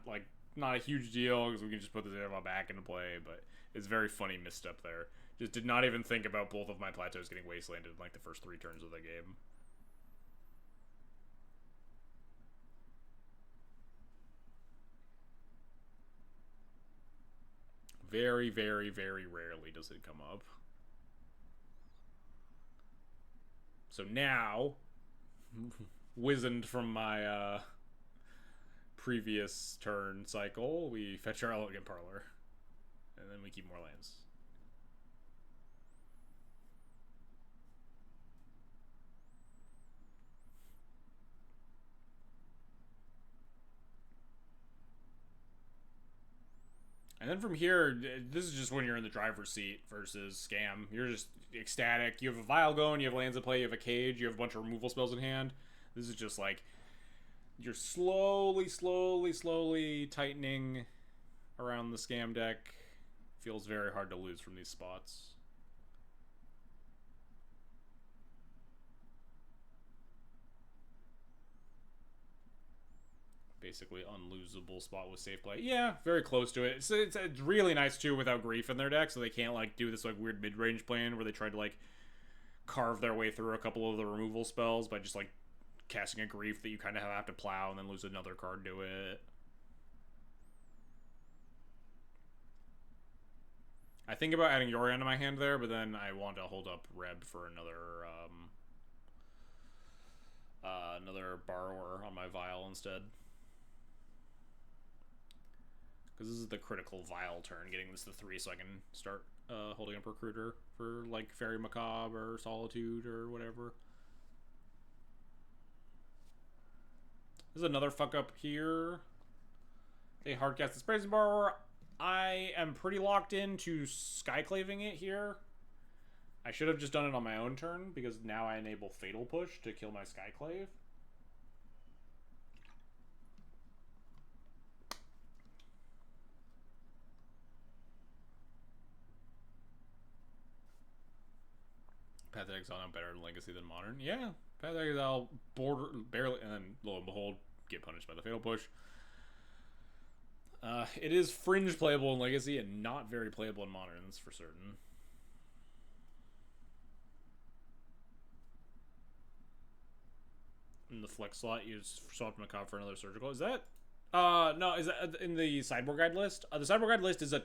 a huge deal because we can just put this Aether Vial back into play, but it's very funny misstep there. Just did not even think about both of my plateaus getting wastelanded in, like, the first 3 turns of the game. Very rarely does it come up. So now, wizened from my previous turn cycle, we fetch our Elegant Parlor. And then we keep more lands. And then from here, this is just when you're in the driver's seat versus Scam. You're just ecstatic. You have a Vial going, you have lands in play, you have a Cage, you have a bunch of removal spells in hand. This is just like, you're slowly tightening around the Scam deck. Feels very hard to lose from these spots. Basically unlosable spot with safe play. Yeah, very close to it. It's really nice too without Grief in their deck, so they can't, like, do this, like, weird mid-range plan where they try to, like, carve their way through a couple of the removal spells by just, like, casting a Grief that you kind of have to plow and then lose another card to it. I think about adding Yorion to my hand there, but then I want to hold up Reb for another Borrower on my Vial instead. Because this is the critical Vial turn, getting this to 3 so I can start holding up Recruiter for, like, Fairy Macabre or Solitude or whatever. There's another fuck up here. They hardcast this Brazen Borrower. I am pretty locked into Skyclaving it here. I should have just done it on my own turn, because now I enable Fatal Push to kill my Skyclave. Path of Exile now better in Legacy than Modern. Yeah, Path of Exile barely, and then lo and behold, get punished by the Fatal Push. It is fringe playable in Legacy and not very playable in Modern, that's for certain. flex slot. You swap Macabre for another surgical. Is that? No. Is that in the sideboard guide list? The sideboard guide list is a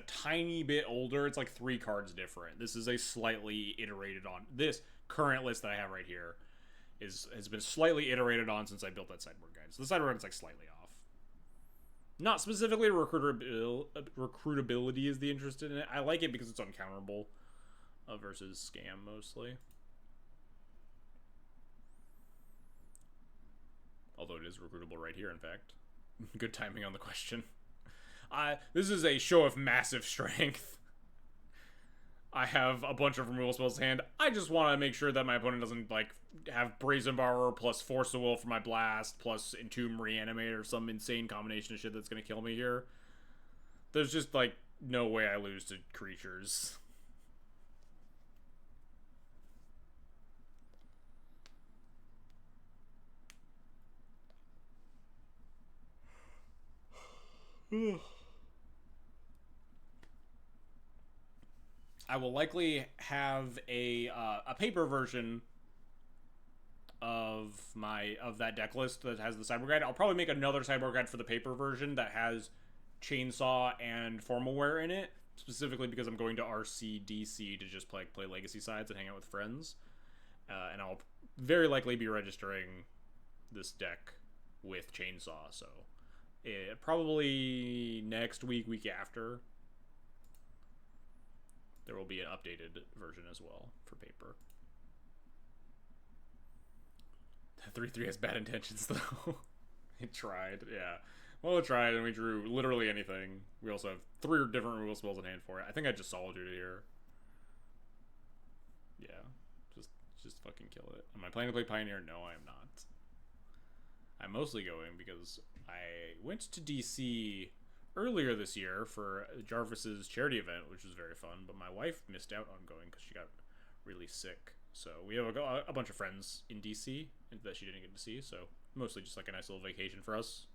tiny bit older. It's like 3 cards different. This is a slightly iterated on. This current list that I have right here has been slightly iterated on since I built that sideboard guide. So the sideboard guide is like slightly off. Not specifically recruitability is the interest in it. I like it because it's uncounterable versus scam mostly. Although it is recruitable right here, in fact. Good timing on the question. This is a show of massive strength. I have a bunch of removal spells in hand. I just want to make sure that my opponent doesn't, like, have Brazen Borrower plus Force of Will for my blast plus Entomb Reanimate or some insane combination of shit that's going to kill me here. There's just, like, no way I lose to creatures. I will likely have a paper version of that deck list that has the sideboard guide. I'll probably make another sideboard guide for the paper version that has Chainsaw and Formalware in it, specifically because I'm going to RCDC to just play Legacy sides and hang out with friends. And I'll very likely be registering this deck with Chainsaw, so probably next week after, there will be an updated version as well for paper. 3/3 has bad intentions, though. It tried, yeah. Well, it tried, and we drew literally anything. We also have 3 different removal spells in hand for it. I think I just Solitude it here. Yeah, just fucking kill it. Am I planning to play Pioneer? No, I am not. I'm mostly going because I went to DC earlier this year for Jarvis's charity event, which was very fun, but my wife missed out on going because she got really sick. So we have a bunch of friends in DC that she didn't get to see, so mostly just like a nice little vacation for us.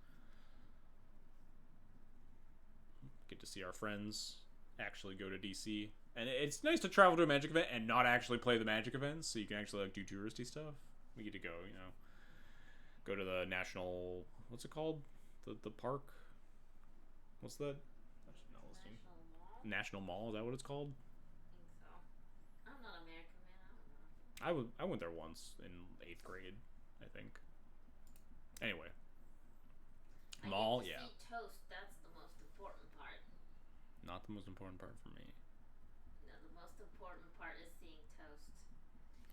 Get to see our friends actually go to DC. And it's nice to travel to a Magic event and not actually play the Magic events, so you can actually like do touristy stuff. We get to go, you know, go to the national, what's it called? The park? What's that? National Mall, is that what it's called? I think so. I'm not American, man. I don't know. I went there once in 8th grade, I think. Anyway. Mall, yeah. See toast, that's the most important part. Not the most important part for me. No, the most important part is seeing toast.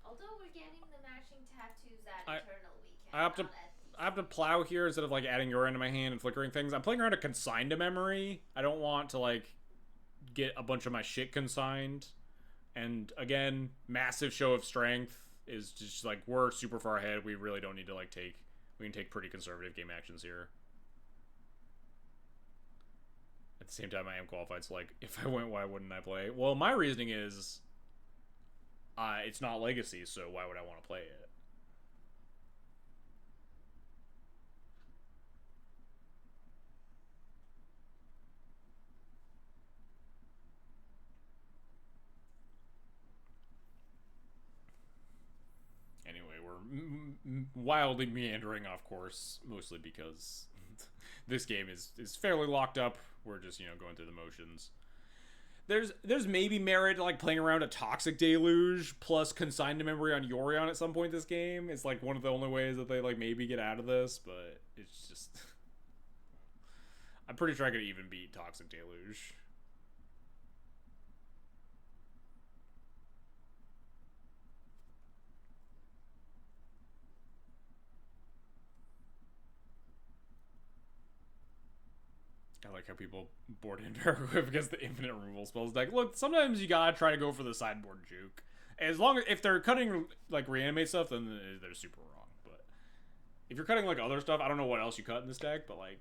Although we're getting the matching tattoos at Eternal Weekend. I have to plow here instead of like adding your into my hand and flickering things. I'm playing around a consigned to memory. I don't want to like get a bunch of my shit consigned. And again, massive show of strength is just like we're super far ahead. We really don't need to like we can take pretty conservative game actions here. At the same time, I am qualified, so like if I went, why wouldn't I play? Well, my reasoning is it's not Legacy, so why would I want to play it? Anyway, we're wildly meandering off course, mostly because this game is fairly locked up. We're just, you know, going through the motions. There's maybe merit like playing around a Toxic Deluge plus Consigned to Memory on Yorion at some point this game. It's like one of the only ways that they like maybe get out of this, but it's just I'm pretty sure I could even beat Toxic Deluge. I like how people board into against the infinite removal spells deck. Look, sometimes you gotta try to go for the sideboard juke. As long as if they're cutting like reanimate stuff, then they're super wrong. But if you're cutting like other stuff, I don't know what else you cut in this deck, but like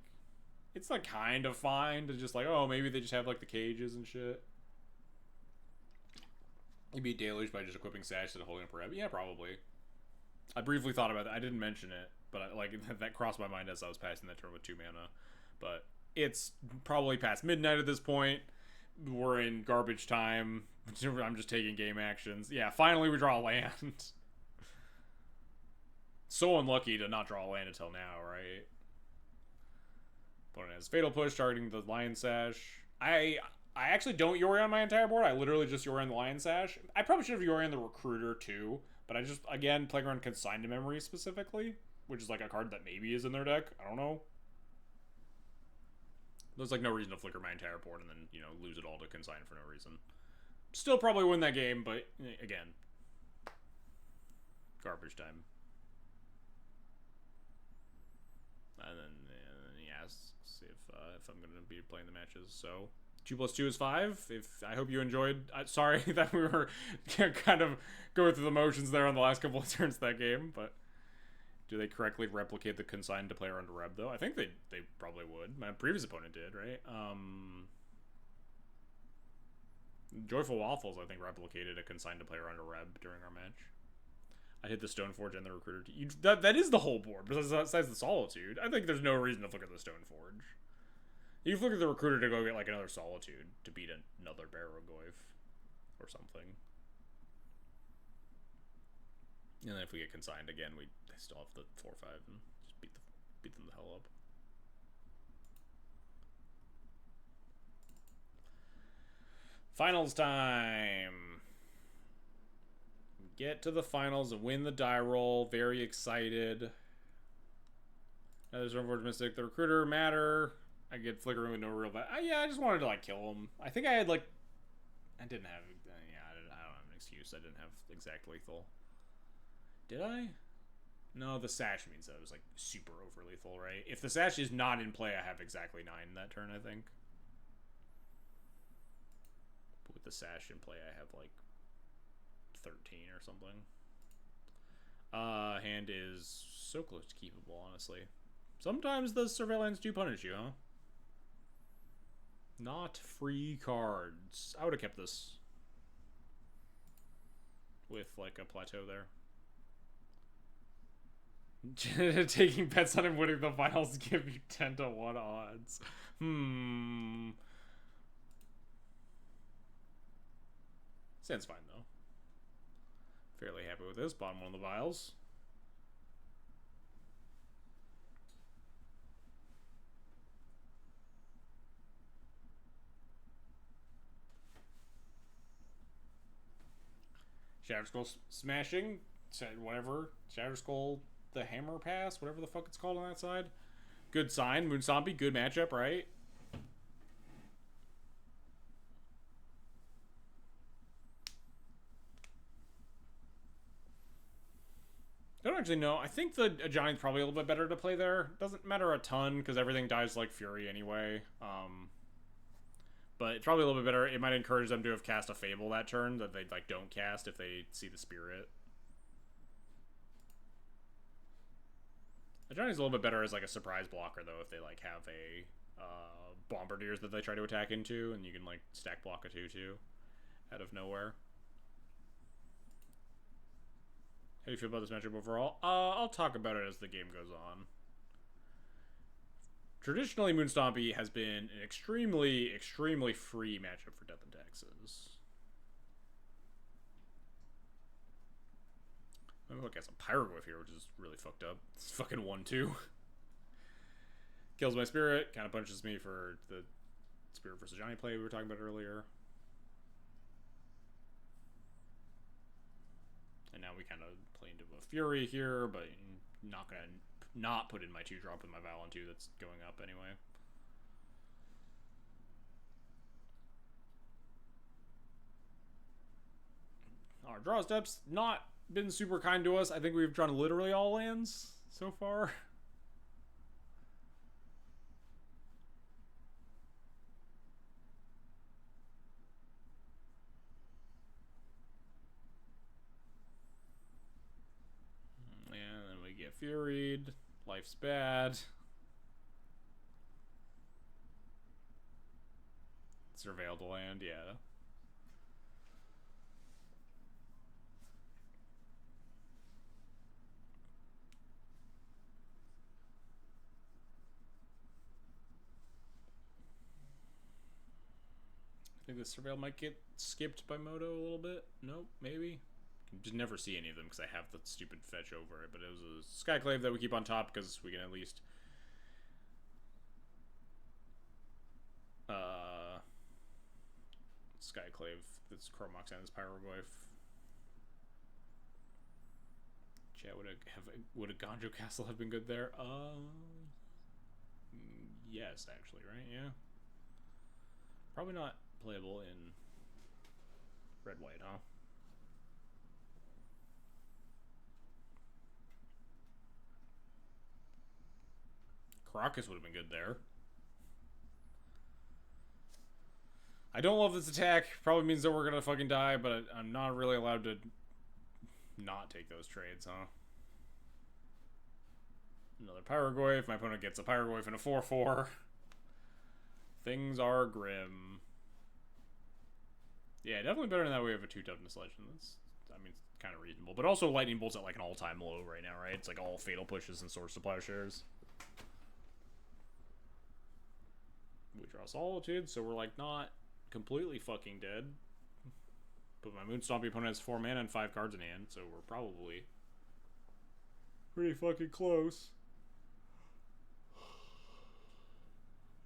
it's like kind of fine to just like, oh, maybe they just have like the cages and shit. You beat Deluge by just equipping Sash instead of holding up Reb. Yeah, probably. I briefly thought about that. I didn't mention it, but that crossed my mind as I was passing that turn with 2 mana. But it's probably past midnight at this point. We're in garbage time. I'm just taking game actions. Yeah, finally we draw a land. So unlucky to not draw a land until now, right? Opponent has Fatal Push, targeting the Lion Sash. I actually don't Yori on my entire board. I literally just Yori on the Lion Sash. I probably should have Yori on the Recruiter too, but I just, again, playing around Consigned to Memory specifically, which is like a card that maybe is in their deck. I don't know. There's like no reason to flicker my entire board and then, you know, lose it all to Consign for no reason. Still probably win that game, but again, garbage time. And then yeah, see if I'm gonna be playing the matches. So 2+2 is 5. If I hope you enjoyed. Sorry that we were kind of going through the motions there on the last couple of turns of that game, but do they correctly replicate the consigned to player under Reb though? I think they probably would. My previous opponent did, right? Joyful Waffles, I think, replicated a consigned to player under Reb during our match. I hit the Stoneforge and the Recruiter. That is the whole board, besides the Solitude. I think there's no reason to look at the Stoneforge. You can look at the Recruiter to go get like another Solitude to beat another Barrogoyf or something. And then if we get consigned again, they still have the 4/5 and just beat them the hell up. Finals time. Get to the finals and win the die roll. Very excited. Another Stoneforge Mystic. The Recruiter matter. I get flickering with no real value. Yeah, I just wanted to like kill him. I think I had like, I didn't have. Yeah, I don't have an excuse. I didn't have exact lethal. Did I? No, the Sash means that it was like super over lethal, right? If the Sash is not in play, I have exactly 9 that turn, I think. But with the Sash in play, I have like 13 or something. Hand is so close to keepable, honestly. Sometimes the surveillance do punish you, huh? Not free cards. I would have kept this with like a plateau there. Taking bets on him winning the finals give you 10-1 odds. Sounds fine though. Fairly happy with this. Bottom one of the vials. Shatter Skull smashing. Whatever. Shatter Skull, the hammer pass, whatever the fuck it's called on that side. Good sign. Moon Zombie, good matchup, right? I don't actually know. I think the Ajani's probably a little bit better to play there. Doesn't matter a ton because everything dies like Fury anyway. But it's probably a little bit better. It might encourage them to have cast a Fable that turn that they like don't cast if they see the Spirit. Ajani's a little bit better as like a surprise blocker though if they like have a Bombardiers that they try to attack into and you can like stack block a 2/2 out of nowhere. How do you feel about this matchup overall? I'll talk about it as the game goes on. Traditionally, Moonstompy has been an extremely, extremely free matchup for Death and Taxes. I'm gonna look at some Pyroglyph here, which is really fucked up. It's fucking 1/2. Kills my Spirit, kind of punches me for the Spirit versus Johnny play we were talking about earlier. And now we kind of play into a Fury here, but not gonna not put in my 2-drop with my Valon 2 that's going up anyway. Our draw steps not been super kind to us. I think we've drawn literally all lands so far. And then we get Furied. Life's bad. Surveil the land, yeah. I think the Surveil might get skipped by Moto a little bit. Nope, maybe. just never see any of them because I have the stupid fetch over it. But it was a Skyclave that we keep on top because we can at least Skyclave this Chromox and this Pyroglyph. Chat, would a Gonjo Castle have been good there? Yes, actually, right? Yeah. Probably not playable in red-white, huh? Caracas would have been good there. I don't love this attack. Probably means that we're gonna fucking die, but I'm not really allowed to not take those trades, huh? Another Pyroglyph. My opponent gets a Pyroglyph and a 4/4. Things are grim. Yeah, definitely better than that. We have a 2 toughness legend. That's, I mean, it's kind of reasonable. But also, Lightning Bolt's at like an all-time low right now, right? It's like all Fatal Pushes and Swords to Plowshares. We draw Solitude, so we're like not completely fucking dead. But my Moonstompy opponent has 4 mana and 5 cards in hand, so we're probably pretty fucking close.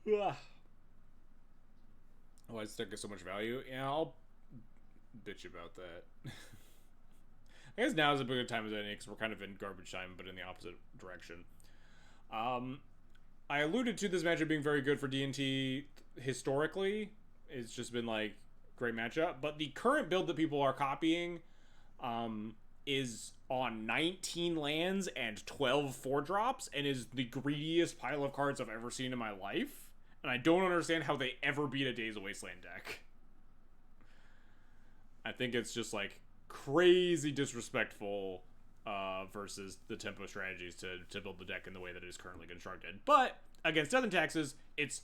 Ugh. Why does deck get so much value? Yeah, I'll bitch about that. I guess now is a good time as any because we're kind of in garbage time, but in the opposite direction. I alluded to this matchup being very good for D&T historically. It's just been like great matchup, but the current build that people are copying is on 19 lands and 12 4-drops and is the greediest pile of cards I've ever seen in my life. And I don't understand how they ever beat a Days of Wasteland deck. I think it's just like crazy disrespectful versus the tempo strategies to build the deck in the way that it is currently constructed. But against Death and Taxes, it's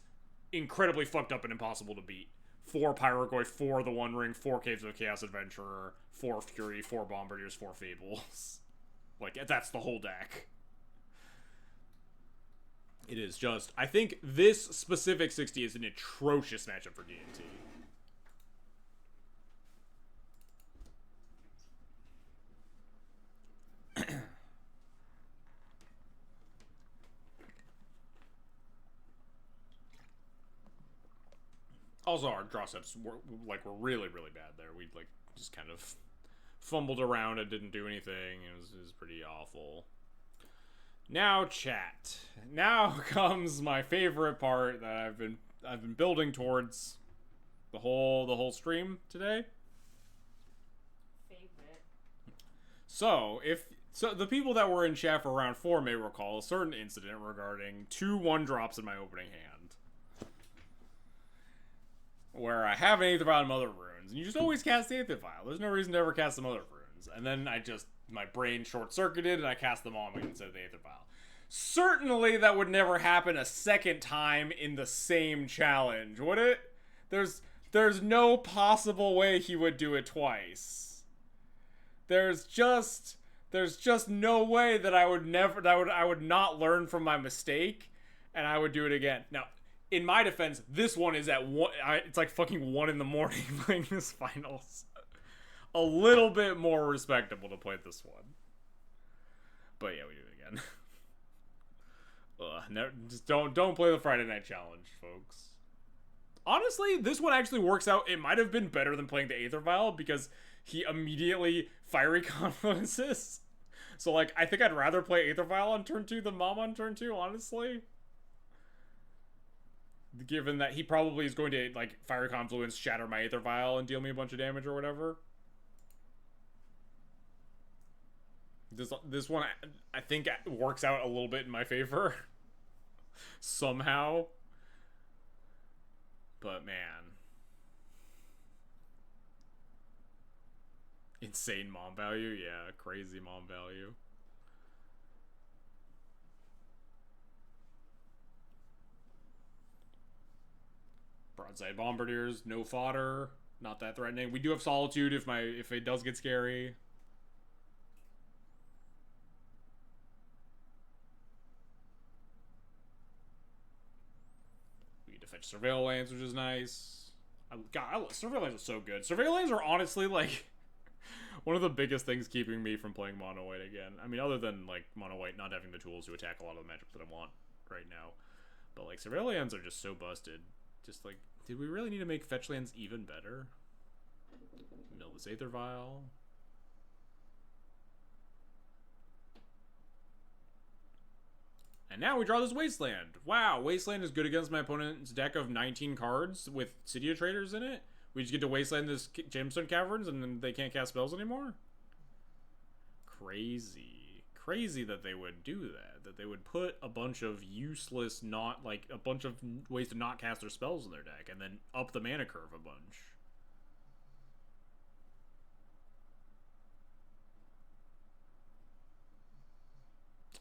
incredibly fucked up and impossible to beat. 4 Pyroglyph, 4 the One Ring, 4 Caves of the Chaos Adventurer, 4 Fury, 4 Bombardiers, 4 Fables. Like, that's the whole deck. It is just... I think this specific 60 is an atrocious matchup for D&T. Also, our draw steps were really, really bad there. We like just kind of fumbled around and didn't do anything. It was pretty awful. Now, chat. Now comes my favorite part that I've been building towards the whole stream today. Favorite. So the people that were in chat for round 4 may recall a certain incident regarding 2 1-drops in my opening hand, where I have an Aether Vial and Mother of Runes, and you just always cast the Aether Vial. There's no reason to ever cast the Mother of Runes. And then my brain short-circuited, and I cast them all instead of the Aether Vial. Certainly that would never happen a second time in the same challenge, would it? There's no possible way he would do it twice. There's just no way that I would not learn from my mistake, and I would do it again. Now, in my defense, this one is at 1. It's like fucking 1 in the morning playing this finals. A little bit more respectable to play this one. But yeah, we do it again. Just don't play the Friday Night Challenge, folks. Honestly, this one actually works out. It might have been better than playing the Aether Vial because he immediately Fiery Confluences. So, like, I think I'd rather play Aether Vial on turn 2 than Mom on turn 2, honestly. Given that he probably is going to, like, Fiery Confluence, shatter my Aether Vial, and deal me a bunch of damage or whatever. This one, I think, works out a little bit in my favor. Somehow. But, man. Insane mom value? Yeah, crazy mom value. Broadside Bombardiers, no fodder. Not that threatening. We do have Solitude if it does get scary. We get to fetch Surveil Lands, which is nice. God, Surveil Lands are so good. Surveil Lands are honestly like one of the biggest things keeping me from playing mono white again. I mean, other than like mono white not having the tools to attack a lot of the matchups that I want right now, but like Surveillance are just so busted. Just like, did we really need to make fetch lands even better? Mill this Aether Vial. And now we draw this Wasteland. Wow, Wasteland is good against my opponent's deck of 19 cards with Cydia Traders in it. We just get to Wasteland this Gemstone Caverns and then they can't cast spells anymore? Crazy. Crazy that they would do that. That they would put a bunch of useless, not like a bunch of ways to not cast their spells in their deck and then up the mana curve a bunch.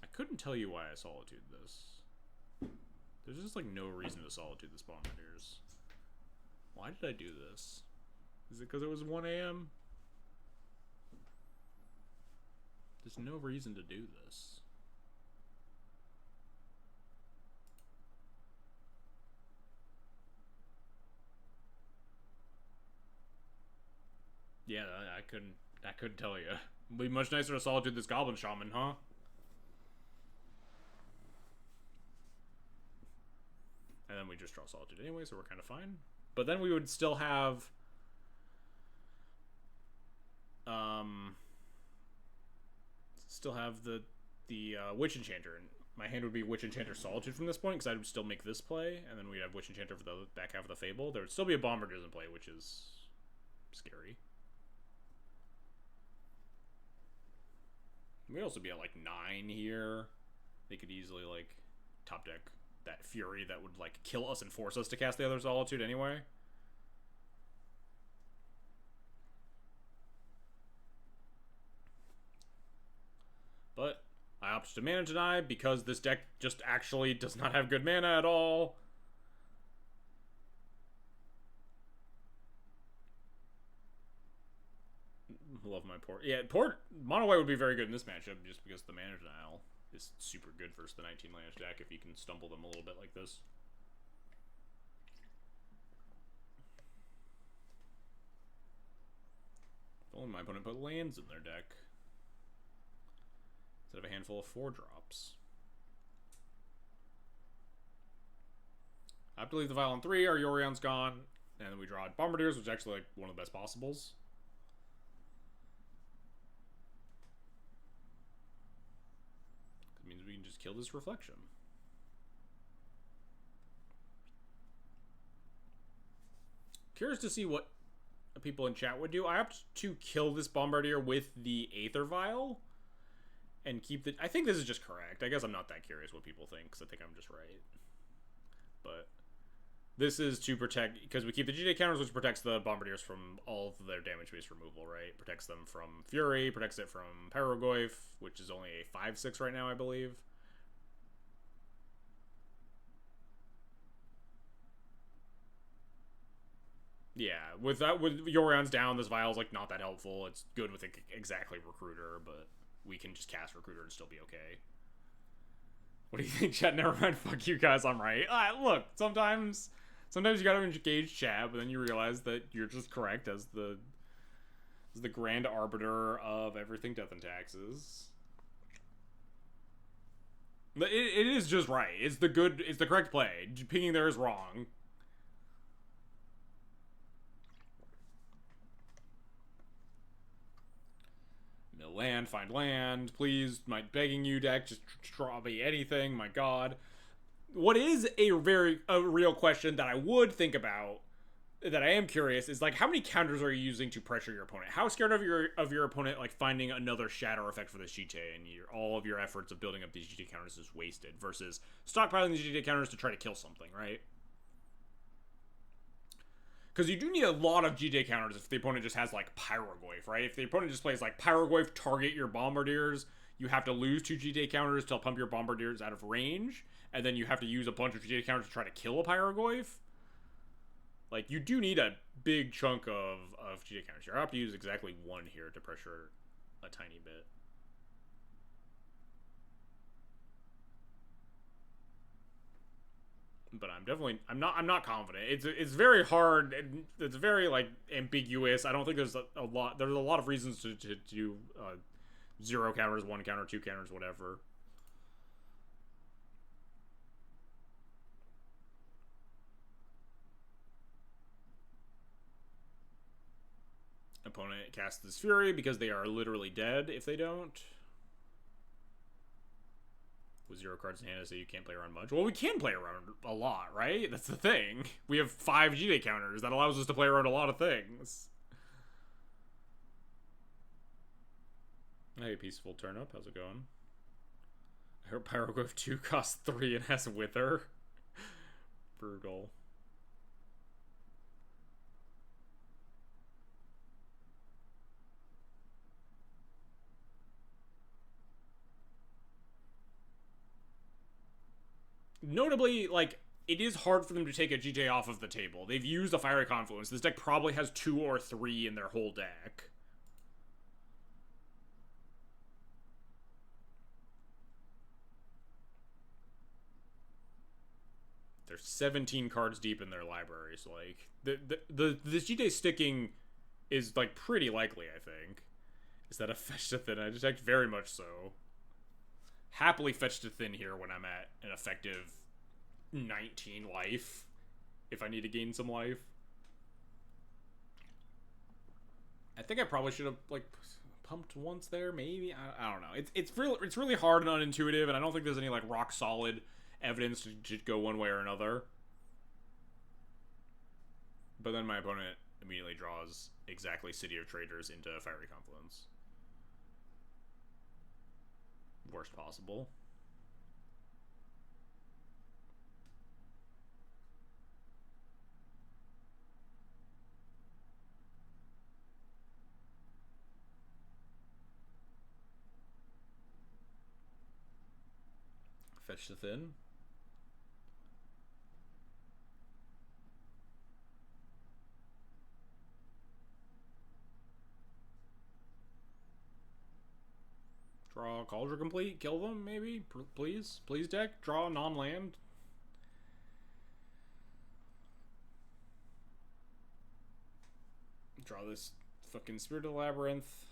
I couldn't tell you why I Solitude this. There's just like no reason to Solitude this Bombardiers. Why did I do this? Is it because it was 1 a.m.? There's no reason to do this. Yeah, I couldn't tell you. It'd be much nicer to Solitude this Goblin Shaman, huh? And then we just draw Solitude anyway, so we're kind of fine. But then we would still have... the Witch Enchanter. And my hand would be Witch Enchanter Solitude from this point, because I would still make this play, and then we'd have Witch Enchanter for the back half of the Fable. There would still be a Bombardiers in play, which is scary. We'd also be at, like, 9 here. They could easily, like, top deck that Fury that would, like, kill us and force us to cast the other Solitude anyway. But I opt to mana deny because this deck just actually does not have good mana at all. Love my Port. Yeah, Port mono white would be very good in this matchup just because the mana denial is super good versus the 19 land deck if you can stumble them a little bit like this. If only my opponent put lands in their deck instead of a handful of 4-drops. I have to leave the Vial on 3, our Yorion's gone, and then we draw Bombardiers, which is actually like one of the best possibles. It means we can just kill this Reflection. Curious to see what people in chat would do. I opt to kill this Bombardier with the Aether Vial and keep the... I think this is just correct. I guess I'm not that curious what people think, because I think I'm just right. But this is to protect... Because we keep the GJ counters, which protects the Bombardiers from all of their damage-based removal, right? Protects them from Fury, protects it from Pyrogoyf, which is only a 5/6 right now, I believe. Yeah, with Yorion's down, this Vial's like not that helpful. It's good with exactly Recruiter, but we can just cast Recruiter and still be okay. What do you think, chat? Never mind, fuck you guys, I'm right. Look, sometimes you gotta engage chat, but then you realize that you're just correct as the grand arbiter of everything Death and Taxes. It is just right. It's the correct play. Pinging there is wrong. Land, find land, please. My begging you, deck, just draw me anything. My God, what is a real question that I would think about, that I am curious, is like how many counters are you using to pressure your opponent? How scared of your opponent like finding another shadow effect for this GTA and all of your efforts of building up these GTA counters is wasted versus stockpiling these GTA counters to try to kill something, right? Because you do need a lot of GJ counters if the opponent just has, like, Pyrogoyf, right? If the opponent just plays, like, Pyrogoyf, target your Bombardiers, you have to lose 2 GJ counters to pump your Bombardiers out of range, and then you have to use a bunch of GJ counters to try to kill a Pyrogoyf. Like, you do need a big chunk of GJ counters here. I have to use exactly 1 here to pressure a tiny bit. but I'm not confident. It's very hard. It's very like ambiguous. I don't think there's a lot. There's a lot of reasons to do 0 counters, 1 counter, 2 counters, whatever. Opponent casts this Fury because they are literally dead if they don't. With 0 cards in hand, so you can't play around much. Well, we can play around a lot, right? That's the thing. We have 5 G-Day counters. That allows us to play around a lot of things. Hey, Peaceful Turnip. How's it going? I heard Pyroglyph 2 costs 3 and has Wither. Brutal. Notably, like, it is hard for them to take a GJ off of the table. They've used a Fiery Confluence. This deck probably has 2 or 3 in their whole deck. They're 17 cards deep in their libraries. Like, this GJ sticking is, like, pretty likely, I think. Is that a Fetch to Thin? I detect very much so. Happily Fetch to Thin here when I'm at an effective 19 life. If I need to gain some life. I think I probably should have, like, pumped once there, maybe? I don't know. It's really hard and unintuitive, and I don't think there's any, like, rock solid evidence to go one way or another. But then my opponent immediately draws exactly City of Traders into Fiery Confluence. Worst possible. Fetch to Thin. Draw Cauldron Complete. Kill them, maybe? Please? Please, deck? Draw non-land. Draw this fucking Spirit of the Labyrinth.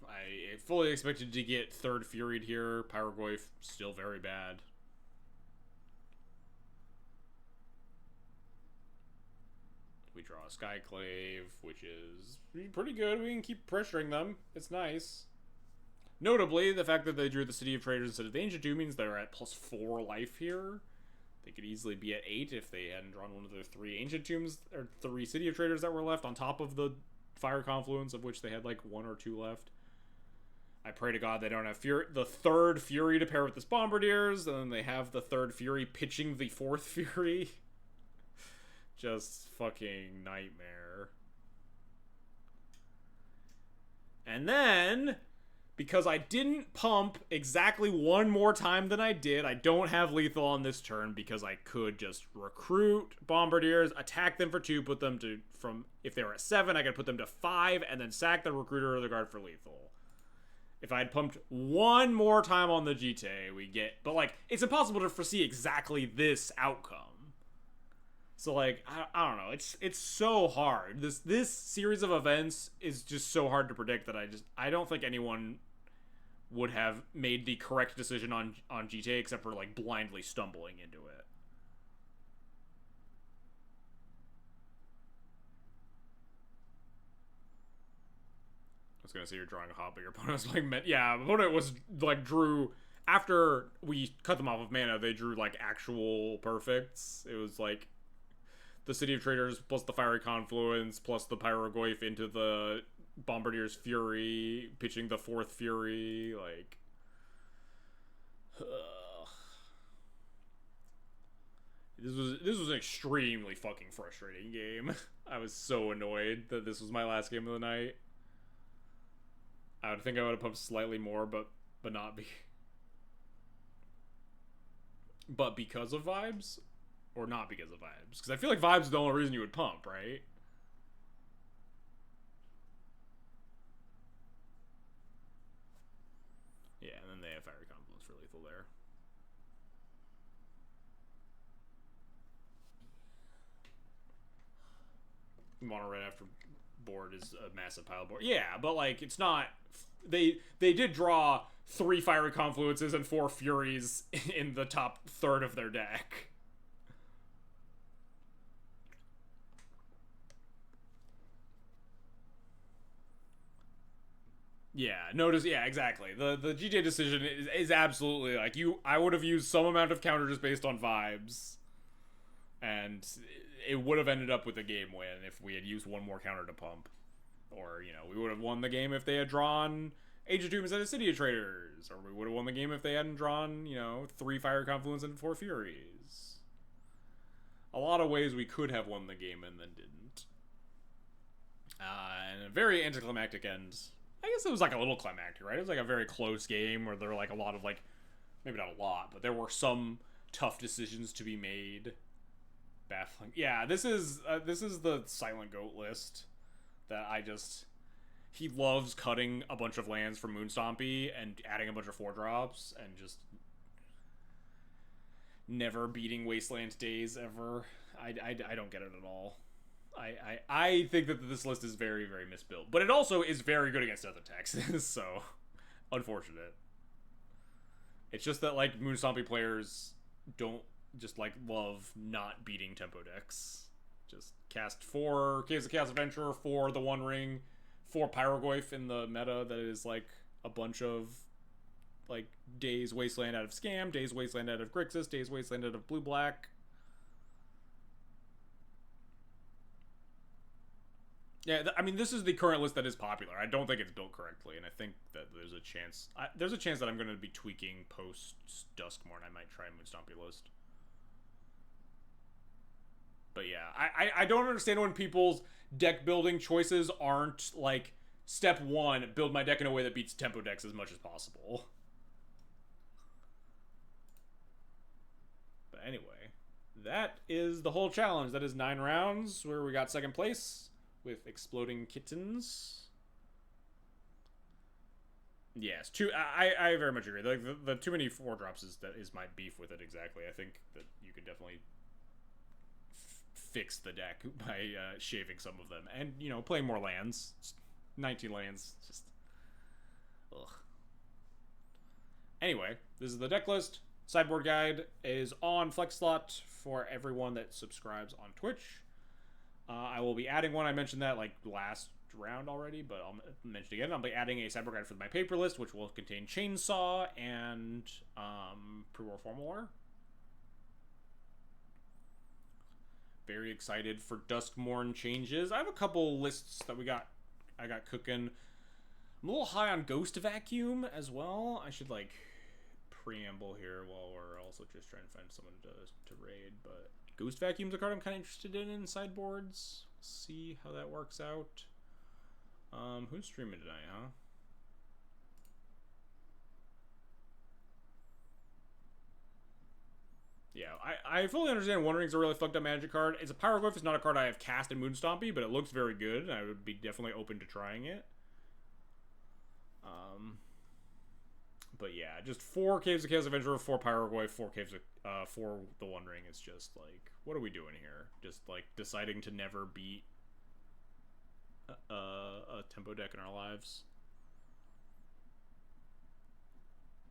I fully expected to get 3rd Furied here. Pyrogoyf, still very bad. We draw a Skyclave, which is pretty good. We can keep pressuring them. It's nice. Notably, the fact that they drew the City of Traders instead of the Ancient Tomb means they're at +4 life here. They could easily be at 8 if they hadn't drawn one of their 3 Ancient Tombs, or 3 City of Traders that were left on top of the Fire Confluence, of which they had like 1 or 2 left. I pray to God they don't have the 3rd Fury to pair with this Bombardiers, and then they have the 3rd Fury pitching the 4th Fury. Just fucking nightmare. And then, because I didn't pump exactly 1 more time than I did, I don't have lethal on this turn because I could just recruit Bombardiers, attack them for 2, put them to, from, if they were at 7, I could put them to 5, and then sack the recruiter or the guard for lethal. If I had pumped 1 more time on the GTA, we get, but like, it's impossible to foresee exactly this outcome. So like, I don't know, it's so hard. This series of events is just so hard to predict that I don't think anyone would have made the correct decision on GTA except for like blindly stumbling into it. I was gonna say you're drawing a hop, but your opponent was like, yeah, opponent was like drew after we cut them off of mana. They drew like actual perfects. It was like the City of Traders plus the Fiery Confluence plus the Pyrogoyf into the Bombardier's Fury, pitching the 4th Fury, like. This was an extremely fucking frustrating game. I was so annoyed that this was my last game of the night. I would think I would have pumped slightly more, but not be. But because of vibes, or not because of vibes? Because I feel like vibes is the only reason you would pump, right? Mono red after board is a massive pile board. Yeah, but like it's not. They did draw 3 Fiery Confluences and 4 Furies in the top third of their deck. Yeah, notice. Yeah, exactly. The GTA decision is absolutely like I would have used some amount of counter just based on vibes, and it would have ended up with a game win if we had used one more counter to pump, or we would have won the game if they had drawn Age of Doom instead of City of Traders, or we would have won the game if they hadn't drawn 3 Fire Confluence and 4 Furies. A lot of ways we could have won the game and then didn't. And a very anticlimactic end. I guess it was like a little climactic, right? It was like a very close game where there were like a lot of like, maybe not a lot, but there were some tough decisions to be made. Baffling. Yeah, this is the Silent Goat list that he loves cutting a bunch of lands from Moonstompy and adding a bunch of 4-drops and just never beating Wasteland Days ever. I don't get it at all. I think that this list is very, very misbuilt. But it also is very good against other Texas, so unfortunate. It's just that like Moonstompy players don't just like love not beating tempo decks. Just cast 4 Caves of Chaos Adventurer, 4 the One Ring, 4 Pyroglyph in the meta that is like a bunch of like Days Wasteland out of Scam, Days Wasteland out of Grixis, Days Wasteland out of Blue Black. Yeah, I mean, this is the current list that is popular. I don't think it's built correctly, and I think that there's a chance that I'm going to be tweaking post Duskmorn. I might try a Moonstompy list. But yeah, I don't understand when people's deck building choices aren't like step 1, build my deck in a way that beats tempo decks as much as possible. But anyway, that is the whole challenge. That is 9 rounds where we got second place with Exploding Kittens. Yes, I very much agree. The too many 4-drops is my beef with it exactly. I think that you could definitely fix the deck by shaving some of them and playing more lands. 19 lands, just ugh. Anyway, this is the deck list. Sideboard guide is on FlexSlot for everyone that subscribes on Twitch. I will be adding one. I mentioned that like last round already, but I'll mention it again. I'll be adding a sideboard guide for my paper list, which will contain Chainsaw and Pre-War Formula. Very excited for Duskmorn changes. I have a couple lists that I got cooking. I'm a little high on Ghost Vacuum as well. I should like preamble here while we're also just trying to find someone to raid, but Ghost Vacuum's a card I'm kind of interested in sideboards. See how that works out. Who's streaming tonight, huh? Yeah, I fully understand One Ring's a really fucked up Magic card. It's a Pyroglyph. It's not a card I have cast in Moonstompy, but it looks very good, and I would be definitely open to trying it. But yeah, just 4 Caves of Chaos Avenger, 4 Pyroglyph, 4 Caves of, 4 the One Ring is just like, what are we doing here? Just like deciding to never beat a tempo deck in our lives.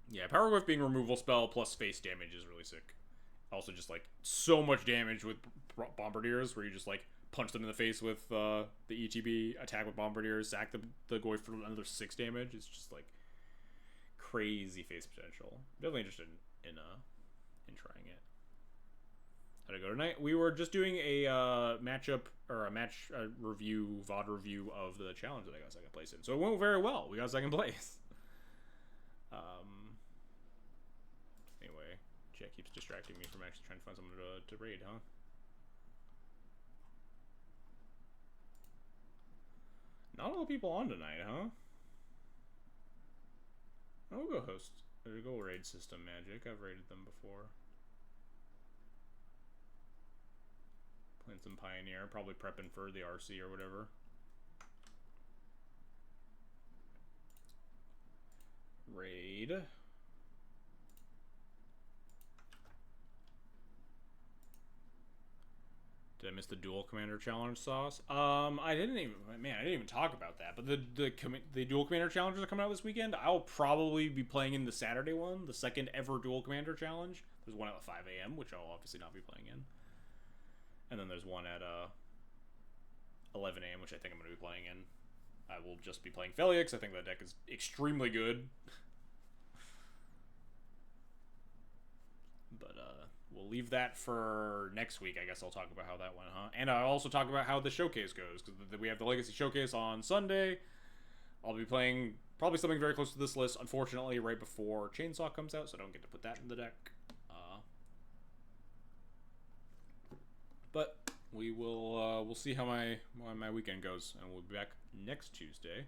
Yeah, Pyroglyph being a removal spell plus face damage is really sick. Also, just like so much damage with Bombardiers, where you just like punch them in the face with the ETB, attack with Bombardiers, sack the Goy for another 6 damage. It's just like crazy face potential. Definitely interested in trying it. How'd it go tonight? We were just doing a matchup or a match review, VOD review of the challenge that I got second place in. So it went very well. We got second place. Anyway, Jack keeps distracting me from actually trying to find someone to raid, huh? Not a lot of people on tonight, huh? I'll go host. Or go raid System Magic. I've raided them before. Playing some Pioneer. Probably prepping for the RC or whatever. Raid. Did I miss missed the Dual Commander Challenge sauce. I didn't even talk about that. But the Dual Commander Challenges are coming out this weekend. I'll probably be playing in the Saturday one, the second ever Dual Commander Challenge. There's one at 5 a.m., which I'll obviously not be playing in. And then there's one at 11 a.m., which I think I'm going to be playing in. I will just be playing Felix. I think that deck is extremely good. But we'll leave that for next week. I guess I'll talk about how that went, huh? And I'll also talk about how the showcase goes, because we have the Legacy Showcase on Sunday. I'll be playing probably something very close to this list, unfortunately, right before Chainsaw comes out, so I don't get to put that in the deck. But we will we'll see how my weekend goes, and we'll be back next Tuesday.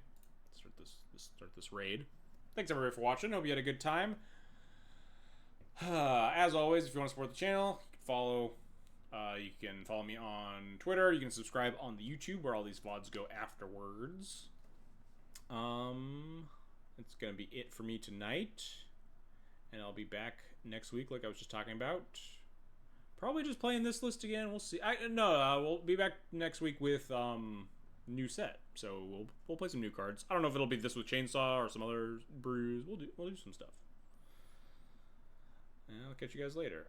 Start this raid. Thanks everybody for watching. Hope you had a good time. As always, if you want to support the channel, you can follow me on Twitter. You can subscribe on the YouTube, where all these VODs go afterwards. It's gonna be it for me tonight, and I'll be back next week, like I was just talking about. Probably just playing this list again. We'll see. We'll be back next week with new set. So we'll play some new cards. I don't know if it'll be this with Chainsaw or some other brews. We'll do some stuff. And I'll catch you guys later.